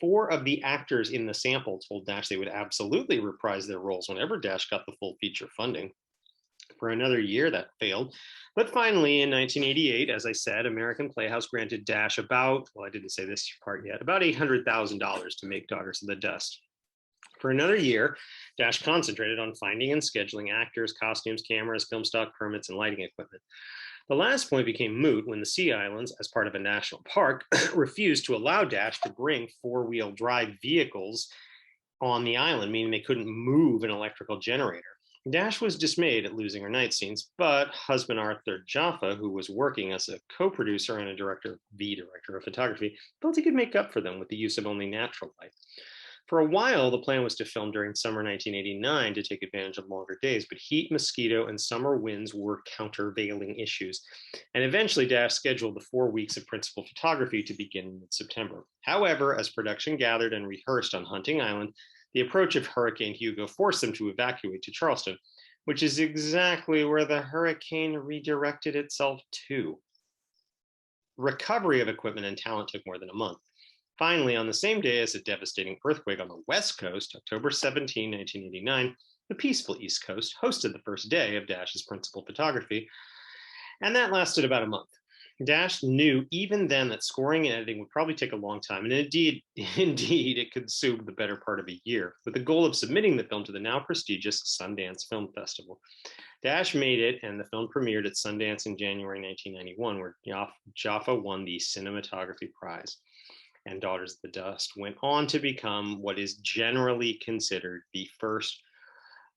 4 of the actors in the sample told Dash they would absolutely reprise their roles whenever Dash got the full feature funding. For another year, that failed. But finally, in 1988, as I said, American Playhouse granted Dash about, well, I didn't say this part yet, about $800,000 to make Daughters of the Dust. For another year, Dash concentrated on finding and scheduling actors, costumes, cameras, film stock permits, and lighting equipment. The last point became moot when the Sea Islands, as part of a national park, refused to allow Dash to bring four-wheel drive vehicles on the island, meaning they couldn't move an electrical generator. Dash was dismayed at losing her night scenes, but husband Arthur Jaffa, who was working as a co-producer and the director of photography, felt he could make up for them with the use of only natural light. For a while, the plan was to film during summer 1989 to take advantage of longer days, but heat, mosquito, and summer winds were countervailing issues. And eventually, Dash scheduled the 4 weeks of principal photography to begin in mid-September. However, as production gathered and rehearsed on Hunting Island, the approach of Hurricane Hugo forced them to evacuate to Charleston, which is exactly where the hurricane redirected itself to. Recovery of equipment and talent took more than a month. Finally, on the same day as a devastating earthquake on the West Coast, October 17, 1989, the peaceful East Coast hosted the first day of Dash's principal photography, and that lasted about a month. Dash knew even then that scoring and editing would probably take a long time, and indeed, it consumed the better part of a year, with the goal of submitting the film to the now prestigious Sundance Film Festival. Dash made it, and the film premiered at Sundance in January 1991, where Jaffa won the Cinematography Prize. And Daughters of the Dust went on to become what is generally considered the first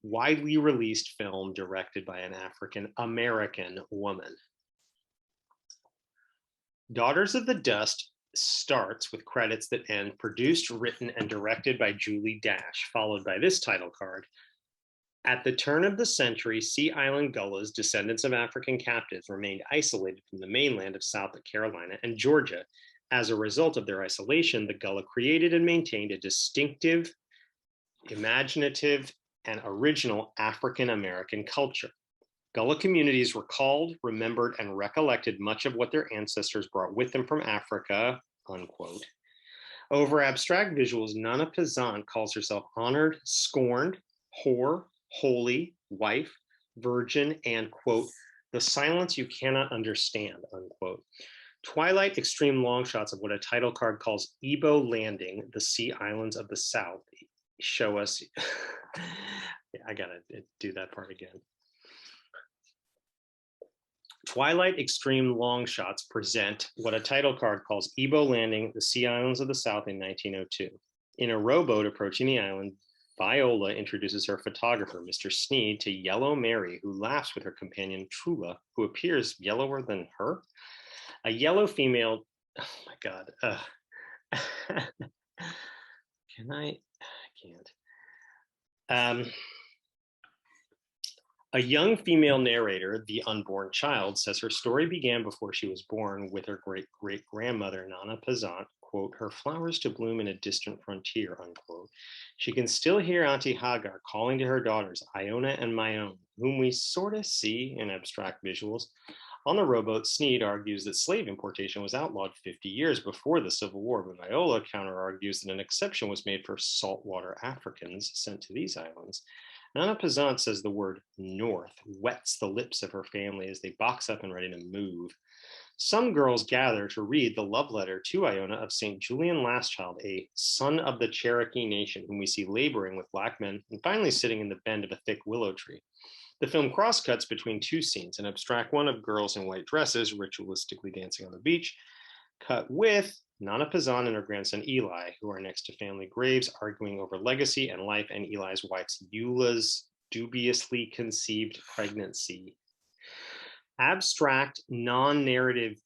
widely released film directed by an African American woman. Daughters of the Dust starts with credits that end produced, written, and directed by Julie Dash, followed by this title card. At the turn of the century, Sea Island Gullahs, descendants of African captives, remained isolated from the mainland of South Carolina and Georgia. As a result of their isolation, the Gullah created and maintained a distinctive, imaginative, and original African American culture. Gullah communities recalled, remembered, and recollected much of what their ancestors brought with them from Africa, unquote. Over abstract visuals, Nana Pazant calls herself honored, scorned, whore, holy, wife, virgin, and, quote, the silence you cannot understand, unquote. Twilight extreme long shots of what a title card calls Ebo Landing, the Sea Islands of the South, show us. I gotta do that part again. Twilight extreme long shots present what a title card calls Ebo Landing, the Sea Islands of the South in 1902. In a rowboat approaching the island, Viola introduces her photographer, Mr. Sneed, to Yellow Mary, who laughs with her companion Trula, who appears yellower than her. A yellow female, oh my God. I can't. A young female narrator, the unborn child, says her story began before she was born with her great-great-grandmother, Nana Pazant, quote, her flowers to bloom in a distant frontier, unquote. She can still hear Auntie Hagar calling to her daughters, Iona and Myone, whom we sort of see in abstract visuals. On the rowboat, Sneed argues that slave importation was outlawed 50 years before the Civil War, but Viola counter-argues that an exception was made for saltwater Africans sent to these islands. Nana Pazant says the word north wets the lips of her family as they box up and ready to move. Some girls gather to read the love letter to Iona of St. Julian Lastchild, a son of the Cherokee Nation, whom we see laboring with Black men and finally sitting in the bend of a thick willow tree. The film cross-cuts between two scenes, an abstract one of girls in white dresses ritualistically dancing on the beach, cut with Nana Pazant and her grandson Eli, who are next to family graves, arguing over legacy and life and Eli's wife's Eula's dubiously conceived pregnancy. Abstract, non-narrative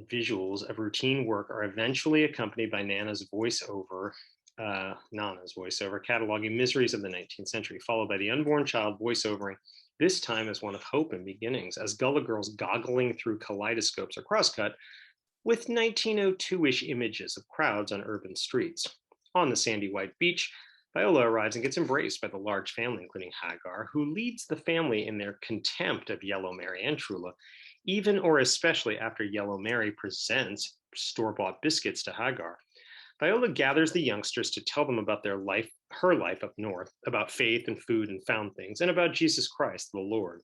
visuals of routine work are eventually accompanied by Nana's voiceover, cataloging miseries of the 19th century, followed by the unborn child voiceovering, this time as one of hope and beginnings, as Gullah girls goggling through kaleidoscopes are crosscut with 1902-ish images of crowds on urban streets. On the sandy white beach, Viola arrives and gets embraced by the large family, including Hagar, who leads the family in their contempt of Yellow Mary and Trula, even or especially after Yellow Mary presents store-bought biscuits to Hagar. Viola gathers the youngsters to tell them about their life, her life up north, about faith and food and found things, and about Jesus Christ, the Lord.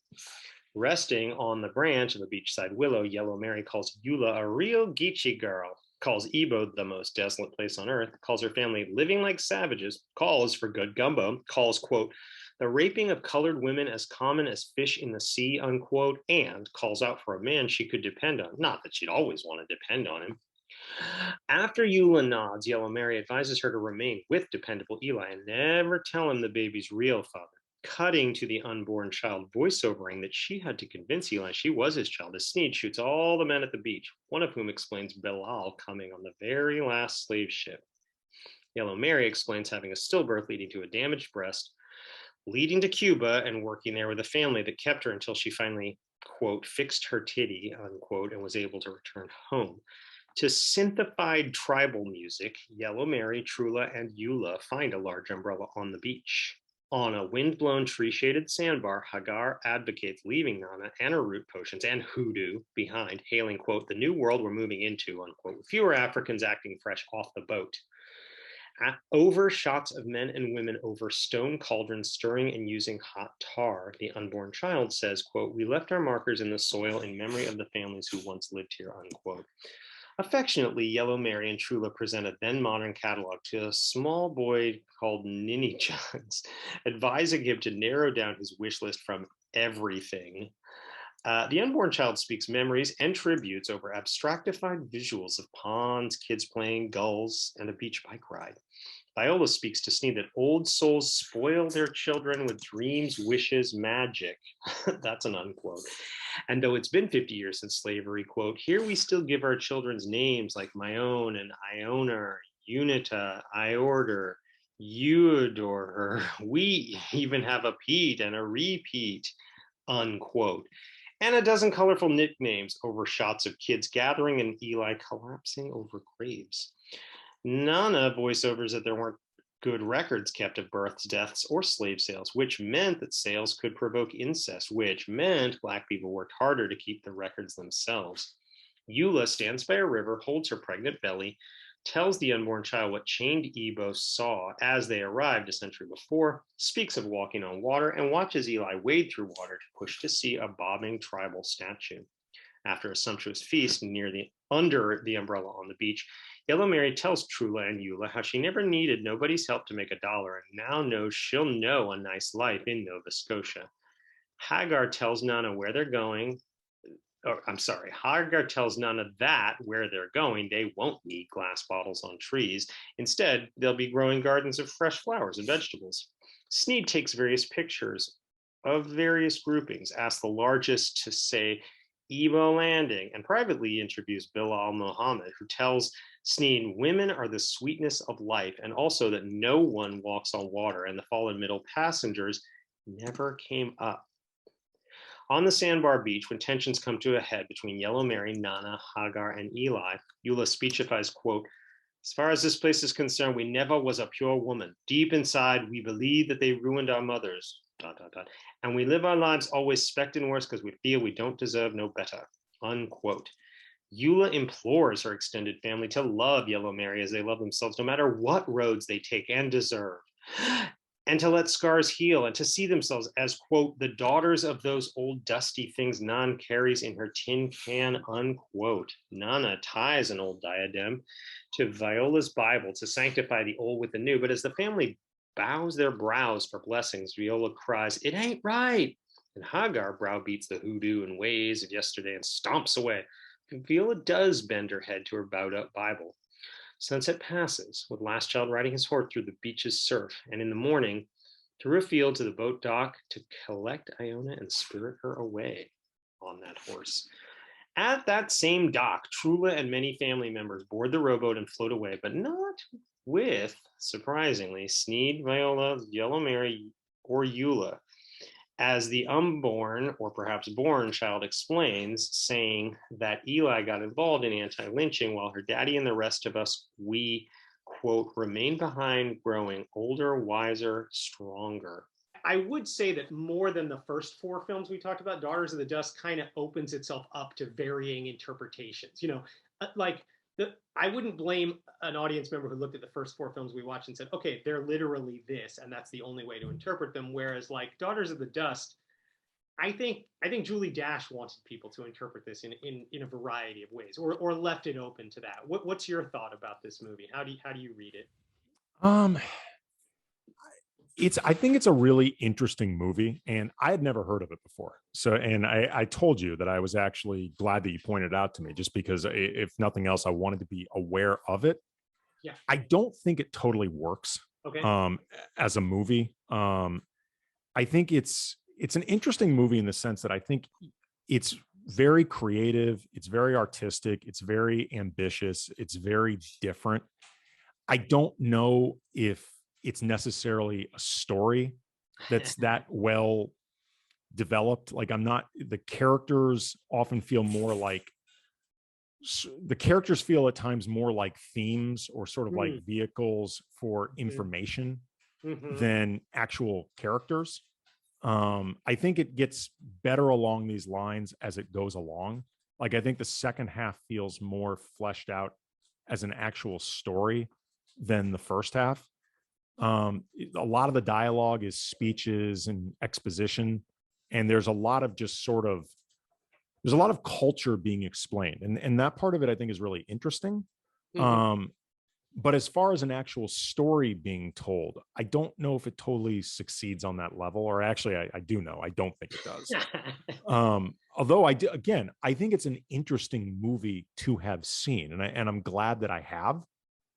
Resting on the branch of a beachside willow, Yellow Mary calls Eula a real Geechee girl, calls Ebo the most desolate place on earth, calls her family living like savages, calls for good gumbo, calls, quote, the raping of colored women as common as fish in the sea, unquote, and calls out for a man she could depend on. Not that she'd always want to depend on him. After Eula nods, Yellow Mary advises her to remain with dependable Eli and never tell him the baby's real father. Cutting to the unborn child voiceovering that she had to convince Eli she was his child, as Sneed shoots all the men at the beach, one of whom explains Bilal coming on the very last slave ship. Yellow Mary explains having a stillbirth leading to a damaged breast, leading to Cuba and working there with a family that kept her until she finally, quote, fixed her titty, unquote, and was able to return home. To synthified tribal music, Yellow Mary, Trula, and Eula find a large umbrella on the beach. On a wind-blown, tree-shaded sandbar, Hagar advocates leaving Nana and her root potions and hoodoo behind, hailing, quote, the new world we're moving into, unquote, with fewer Africans acting fresh off the boat. Over shots of men and women over stone cauldrons stirring and using hot tar, the unborn child says, quote, we left our markers in the soil in memory of the families who once lived here, unquote. Affectionately, Yellow Mary and Trula present a then modern catalog to a small boy called Ninny Johns, advising him to narrow down his wish list from everything. The unborn child speaks memories and tributes over abstractified visuals of ponds, kids playing, gulls, and a beach bike ride. Viola speaks to Sneed that old souls spoil their children with dreams, wishes, magic. That's an unquote. And though it's been 50 years since slavery, quote, here we still give our children's names like my own and Iona, Unita, Iorder, you adore her. We even have a Pete and a repeat, unquote. And a dozen colorful nicknames over shots of kids gathering and Eli collapsing over graves. Nana voiceovers that there weren't good records kept of births, deaths, or slave sales, which meant that sales could provoke incest, which meant Black people worked harder to keep the records themselves. Eula stands by a river, holds her pregnant belly, tells the unborn child what chained Ebo saw as they arrived a century before, speaks of walking on water, and watches Eli wade through water to push to see a bobbing tribal statue. After a sumptuous feast under the umbrella on the beach, Yellow Mary tells Trula and Eula how she never needed nobody's help to make $1 and now knows she'll know a nice life in Nova Scotia. Hagar tells Nana where they're going. Hagar tells Nana that where they're going, they won't need glass bottles on trees. Instead, they'll be growing gardens of fresh flowers and vegetables. Sneed takes various pictures of various groupings, asks the largest to say Ebo Landing, and privately interviews Bilal Muhammad, who tells Sneed women are the sweetness of life, and also that no one walks on water, and the fallen middle passengers never came up. On the sandbar beach, when tensions come to a head between Yellow Mary, Nana, Hagar, and Eli, Eula speechifies, quote, as far as this place is concerned, we never was a pure woman. Deep inside, we believe that they ruined our mothers, ... and we live our lives always expecting worse because we feel we don't deserve no better, unquote. Eula implores her extended family to love Yellow Mary as they love themselves, no matter what roads they take and deserve, and to let scars heal and to see themselves as, quote, the daughters of those old dusty things Nan carries in her tin can, unquote. Nana ties an old diadem to Viola's Bible to sanctify the old with the new, but as the family bows their brows for blessings, Viola cries, it ain't right. And Hagar browbeats the hoodoo and ways of yesterday and stomps away. And Viola does bend her head to her bowed up Bible. Sunset passes, with Last Child riding his horse through the beach's surf, and in the morning, through a field to the boat dock to collect Iona and spirit her away on that horse. At that same dock, Trula and many family members board the rowboat and float away, but not with, surprisingly, Sneed, Viola, Yellow Mary, or Eula, as the unborn, or perhaps born child explains, saying that Eli got involved in anti-lynching while her daddy and the rest of us, we, quote, remain behind growing older, wiser, stronger. I would say that more than the first 4 films we talked about, Daughters of the Dust kind of opens itself up to varying interpretations. I wouldn't blame an audience member who looked at the first 4 films we watched and said, okay, they're literally this, and that's the only way to interpret them. Whereas like Daughters of the Dust, I think Julie Dash wanted people to interpret this in a variety of ways, or left it open to that. What's your thought about this movie? How do you read it? Um, I think it's a really interesting movie, and I had never heard of it before. So, and I told you that I was actually glad that you pointed it out to me, just because if nothing else, I wanted to be aware of it. Yeah. I don't think it totally works. Okay. As a movie. I think it's an interesting movie in the sense that I think it's very creative, it's very artistic, it's very ambitious, it's very different. I don't know if it's necessarily a story that's that well developed. Like, the characters often feel more like, the characters feel at times more like themes or sort of like vehicles for information than actual characters. I think it gets better along these lines as it goes along. Like, I think the second half feels more fleshed out as an actual story than the first half. A lot of the dialogue is speeches and exposition, and there's a lot of culture being explained, and that part of it I think is really interesting. But as far as an actual story being told, I don't know if it totally succeeds on that level, or actually I do know, I don't think it does. Although I think it's an interesting movie to have seen, and I'm glad that I have.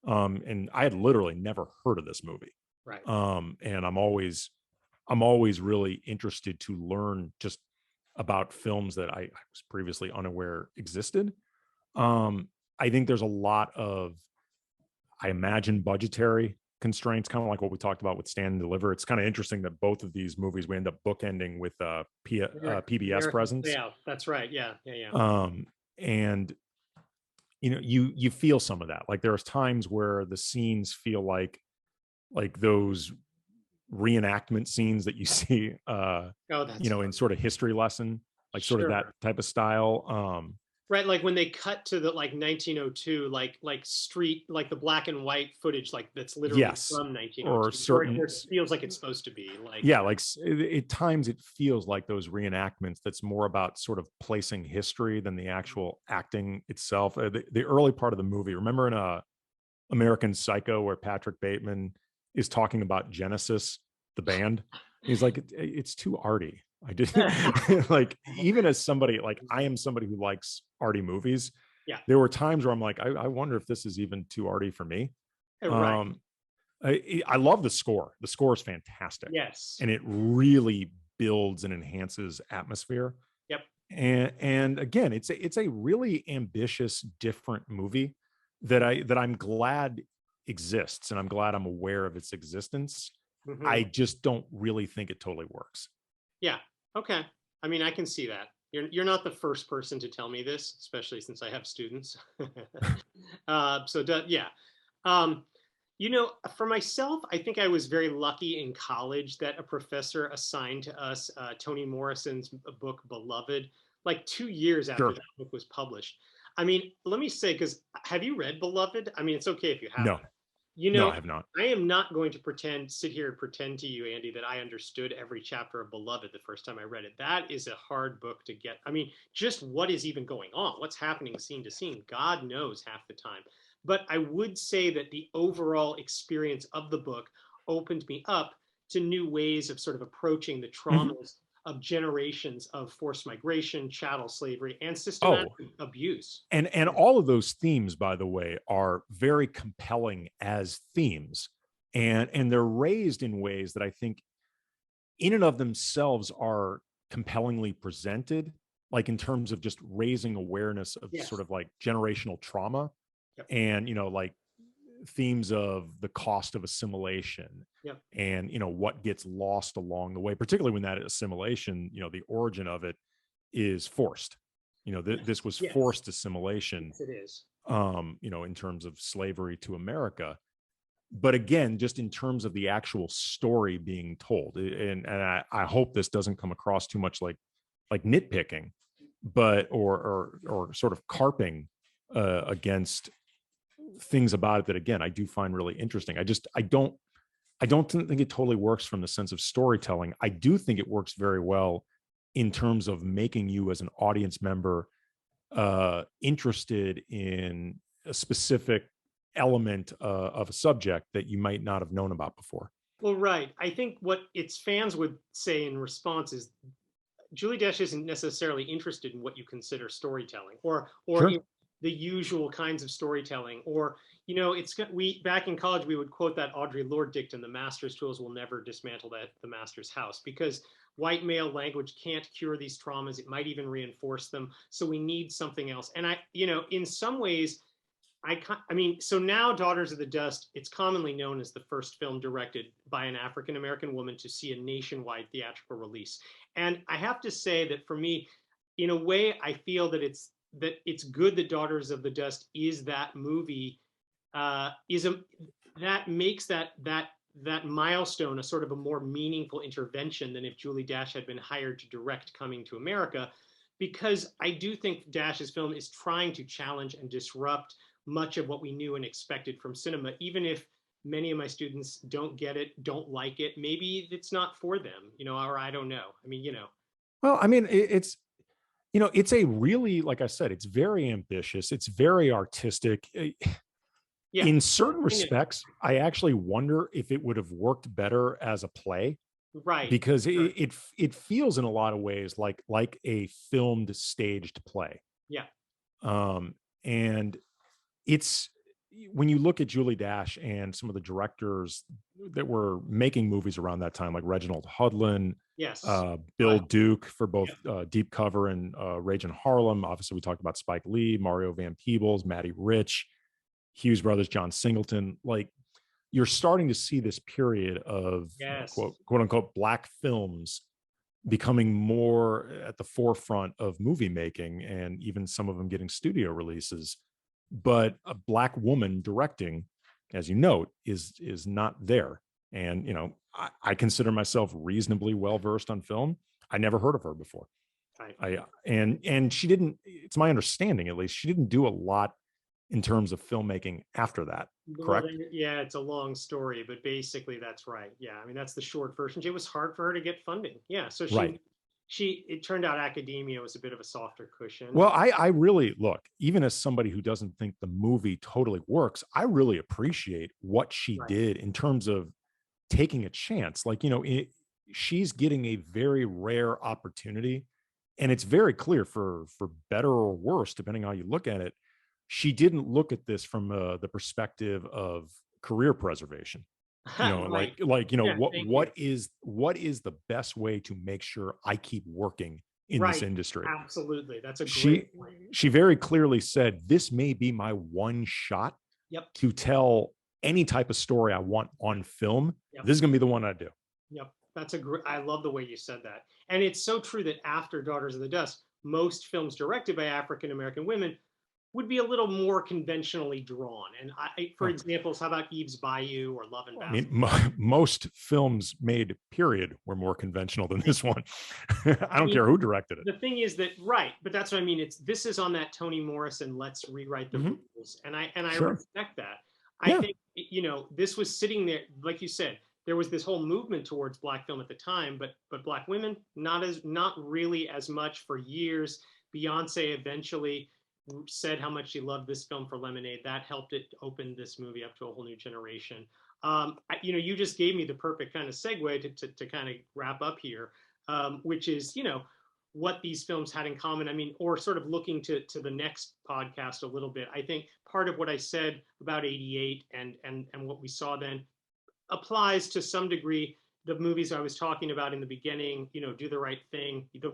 And I had literally never heard of this movie. Right. And I'm always really interested to learn just about films that I was previously unaware existed. I think there's a lot of, I imagine, budgetary constraints, kind of like what we talked about with Stand and Deliver. It's kind of interesting that both of these movies we end up bookending with PBS presence. Yeah, that's right. Yeah. And you feel some of that. Like, there's times where the scenes feel like those reenactment scenes that you see in sort of history lesson, like sort of that type of style. Right, like when they cut to the 1902, like street, like the black and white footage, like that's literally from 1902, or certain, or it feels like it's supposed to be like. Yeah, like at times it feels like those reenactments. That's more about sort of placing history than the actual acting itself. The early part of the movie, remember in American Psycho, where Patrick Bateman is talking about Genesis, the band? He's like, it's too arty. I didn't like, even as somebody, like, I am somebody who likes arty movies. Yeah. There were times where I'm like, I wonder if this is even too arty for me. Right. I love the score. The score is fantastic. Yes. And it really builds and enhances atmosphere. Yep. And again, it's a really ambitious, different movie that I'm glad exists, and I'm glad I'm aware of its existence. I just don't really think it totally works. Yeah. Okay. I mean, I can see that. You're not the first person to tell me this, especially since I have students. Yeah. For myself, I think I was very lucky in college that a professor assigned to us Toni Morrison's book Beloved, like 2 years after that book was published. I mean, let me say, because have you read Beloved? I mean, it's okay if you haven't. No, I have not. I am not going to sit here and pretend to you, Andy, that I understood every chapter of Beloved the first time I read it. That is a hard book to get. I mean, just what is even going on? What's happening scene to scene? God knows half the time. But I would say that the overall experience of the book opened me up to new ways of sort of approaching the traumas of generations of forced migration, chattel slavery, and systematic abuse. And all of those themes, by the way, are very compelling as themes. And they're raised in ways that I think in and of themselves are compellingly presented, like in terms of just raising awareness of sort of like generational trauma and, like themes of the cost of assimilation and, what gets lost along the way, particularly when that assimilation, the origin of it is forced. This was forced assimilation. Yes, it is. In terms of slavery to America. But again, just in terms of the actual story being told, and I hope this doesn't come across too much like nitpicking, but or sort of carping against things about it that, again, I do find really interesting. I don't think it totally works from the sense of storytelling. I do think it works very well in terms of making you as an audience member interested in a specific element of a subject that you might not have known about before. Well, right. I think what its fans would say in response is Julie Desch isn't necessarily interested in what you consider storytelling, or Sure. the usual kinds of storytelling, or it's we back in college we would quote that Audre Lorde dictum: "The master's tools will never dismantle the master's house," because white male language can't cure these traumas. It might even reinforce them. So we need something else. And in some ways, I mean, so now Daughters of the Dust, it's commonly known as the first film directed by an African American woman to see a nationwide theatrical release. And I have to say that for me, in a way, I feel that it's good that Daughters of the Dust is that movie, that makes that milestone a sort of a more meaningful intervention than if Julie Dash had been hired to direct Coming to America, because I do think Dash's film is trying to challenge and disrupt much of what we knew and expected from cinema. Even if many of my students don't get it, don't like it, maybe it's not for them, or I don't know. I mean, Well, I mean, it's a really, like I said, it's very ambitious. It's very artistic. Yeah. In certain respects, I actually wonder if it would have worked better as a play. Right. Because it feels in a lot of ways like a filmed staged play. Yeah. And it's, when you look at Julie Dash and some of the directors that were making movies around that time, like Reginald Hudlin, yes, Bill Duke for both Deep Cover and Rage in Harlem. Obviously, we talked about Spike Lee, Mario Van Peebles, Matty Rich, Hughes Brothers, John Singleton. Like, you're starting to see this period of quote unquote black films becoming more at the forefront of movie making, and even some of them getting studio releases. But a black woman directing, as you note, is not there. And I consider myself reasonably well versed on film. I never heard of her before. And she didn't. It's my understanding, at least, she didn't do a lot in terms of filmmaking after that. Correct? Well, yeah, it's a long story, but basically that's right. Yeah, I mean, that's the short version. It was hard for her to get funding. Yeah, so it turned out academia was a bit of a softer cushion. Well, I really, look, even as somebody who doesn't think the movie totally works, I really appreciate what she did in terms of taking a chance. Like, she's getting a very rare opportunity, and it's very clear, for better or worse, depending on how you look at it, she didn't look at this from the perspective of career preservation. What is the best way to make sure I keep working in this industry? Absolutely. That's a great point. She very clearly said, this may be my one shot to tell any type of story I want on film. This is going to be the one I do. Yep. That's I love the way you said that. And it's so true that after Daughters of the Dust, most films directed by African-American women would be a little more conventionally drawn. And for examples, how about Eve's Bayou or Love and Basketball? I mean, most films made, period, were more conventional than this one. I don't care who directed it. The thing is that, but that's what I mean. This is on that Toni Morrison, let's rewrite the rules. And I respect that. I think, this was sitting there, like you said, there was this whole movement towards black film at the time, but black women, not really as much for years. Beyonce eventually said how much she loved this film for Lemonade. That helped it open this movie up to a whole new generation. You just gave me the perfect kind of segue to kind of wrap up here, which is, what these films had in common. I mean, or sort of looking to the next podcast a little bit. I think part of what I said about 88 and what we saw then applies to some degree. The movies I was talking about in the beginning, Do the Right Thing, the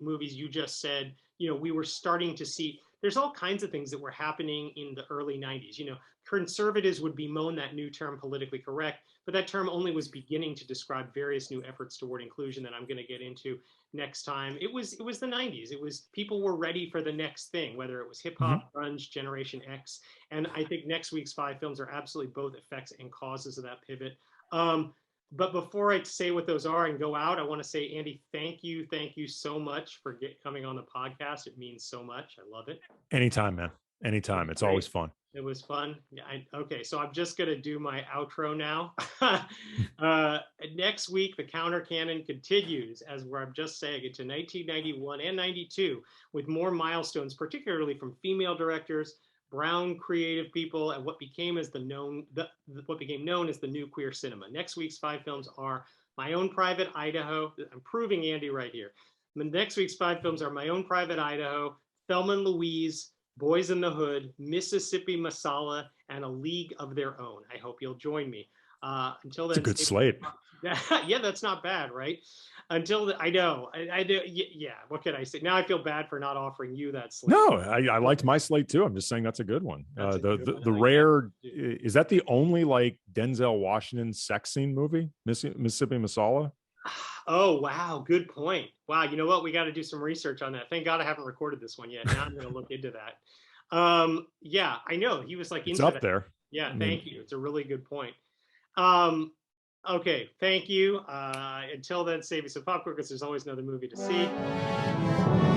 movies you just said, we were starting to see, there's all kinds of things that were happening in the early 90s. Conservatives would bemoan that new term politically correct, but that term only was beginning to describe various new efforts toward inclusion that I'm going to get into next time. It was the 90s. It was, people were ready for the next thing, whether it was hip hop, grunge, Generation X. And I think next week's 5 films are absolutely both effects and causes of that pivot. But before I say what those are and go out, I want to say, Andy, thank you so much for coming on the podcast. It means so much. I love it. Anytime, man. Anytime. It's always fun. It was fun. Yeah, okay, so I'm just going to do my outro now. Next week, the Counter-Canon continues, as where I'm just saying, into 1991 and 92, with more milestones, particularly from female directors, brown creative people, and what became known as the new queer cinema. Next week's 5 films are My Own Private Idaho. I'm proving Andy right here. Next week's 5 films are My Own Private Idaho, Thelma and Louise, Boys in the Hood, Mississippi Masala, and A League of Their Own. I hope you'll join me. Until then, it's a good slate. Yeah, that's not bad, right? I know, I do. Yeah, what can I say? Now I feel bad for not offering you that slate. No, I liked my slate too. I'm just saying that's a good one. The rare, is that the only like Denzel Washington sex scene movie, Mississippi Masala? Oh, wow. Good point. Wow. You know what? We got to do some research on that. Thank God I haven't recorded this one yet. Now I'm going to look into that. Yeah, I know. He was like, it's up there. Yeah. Thank you. It's a really good point. Okay. Thank you. Until then, save me some popcorn because there's always another movie to see.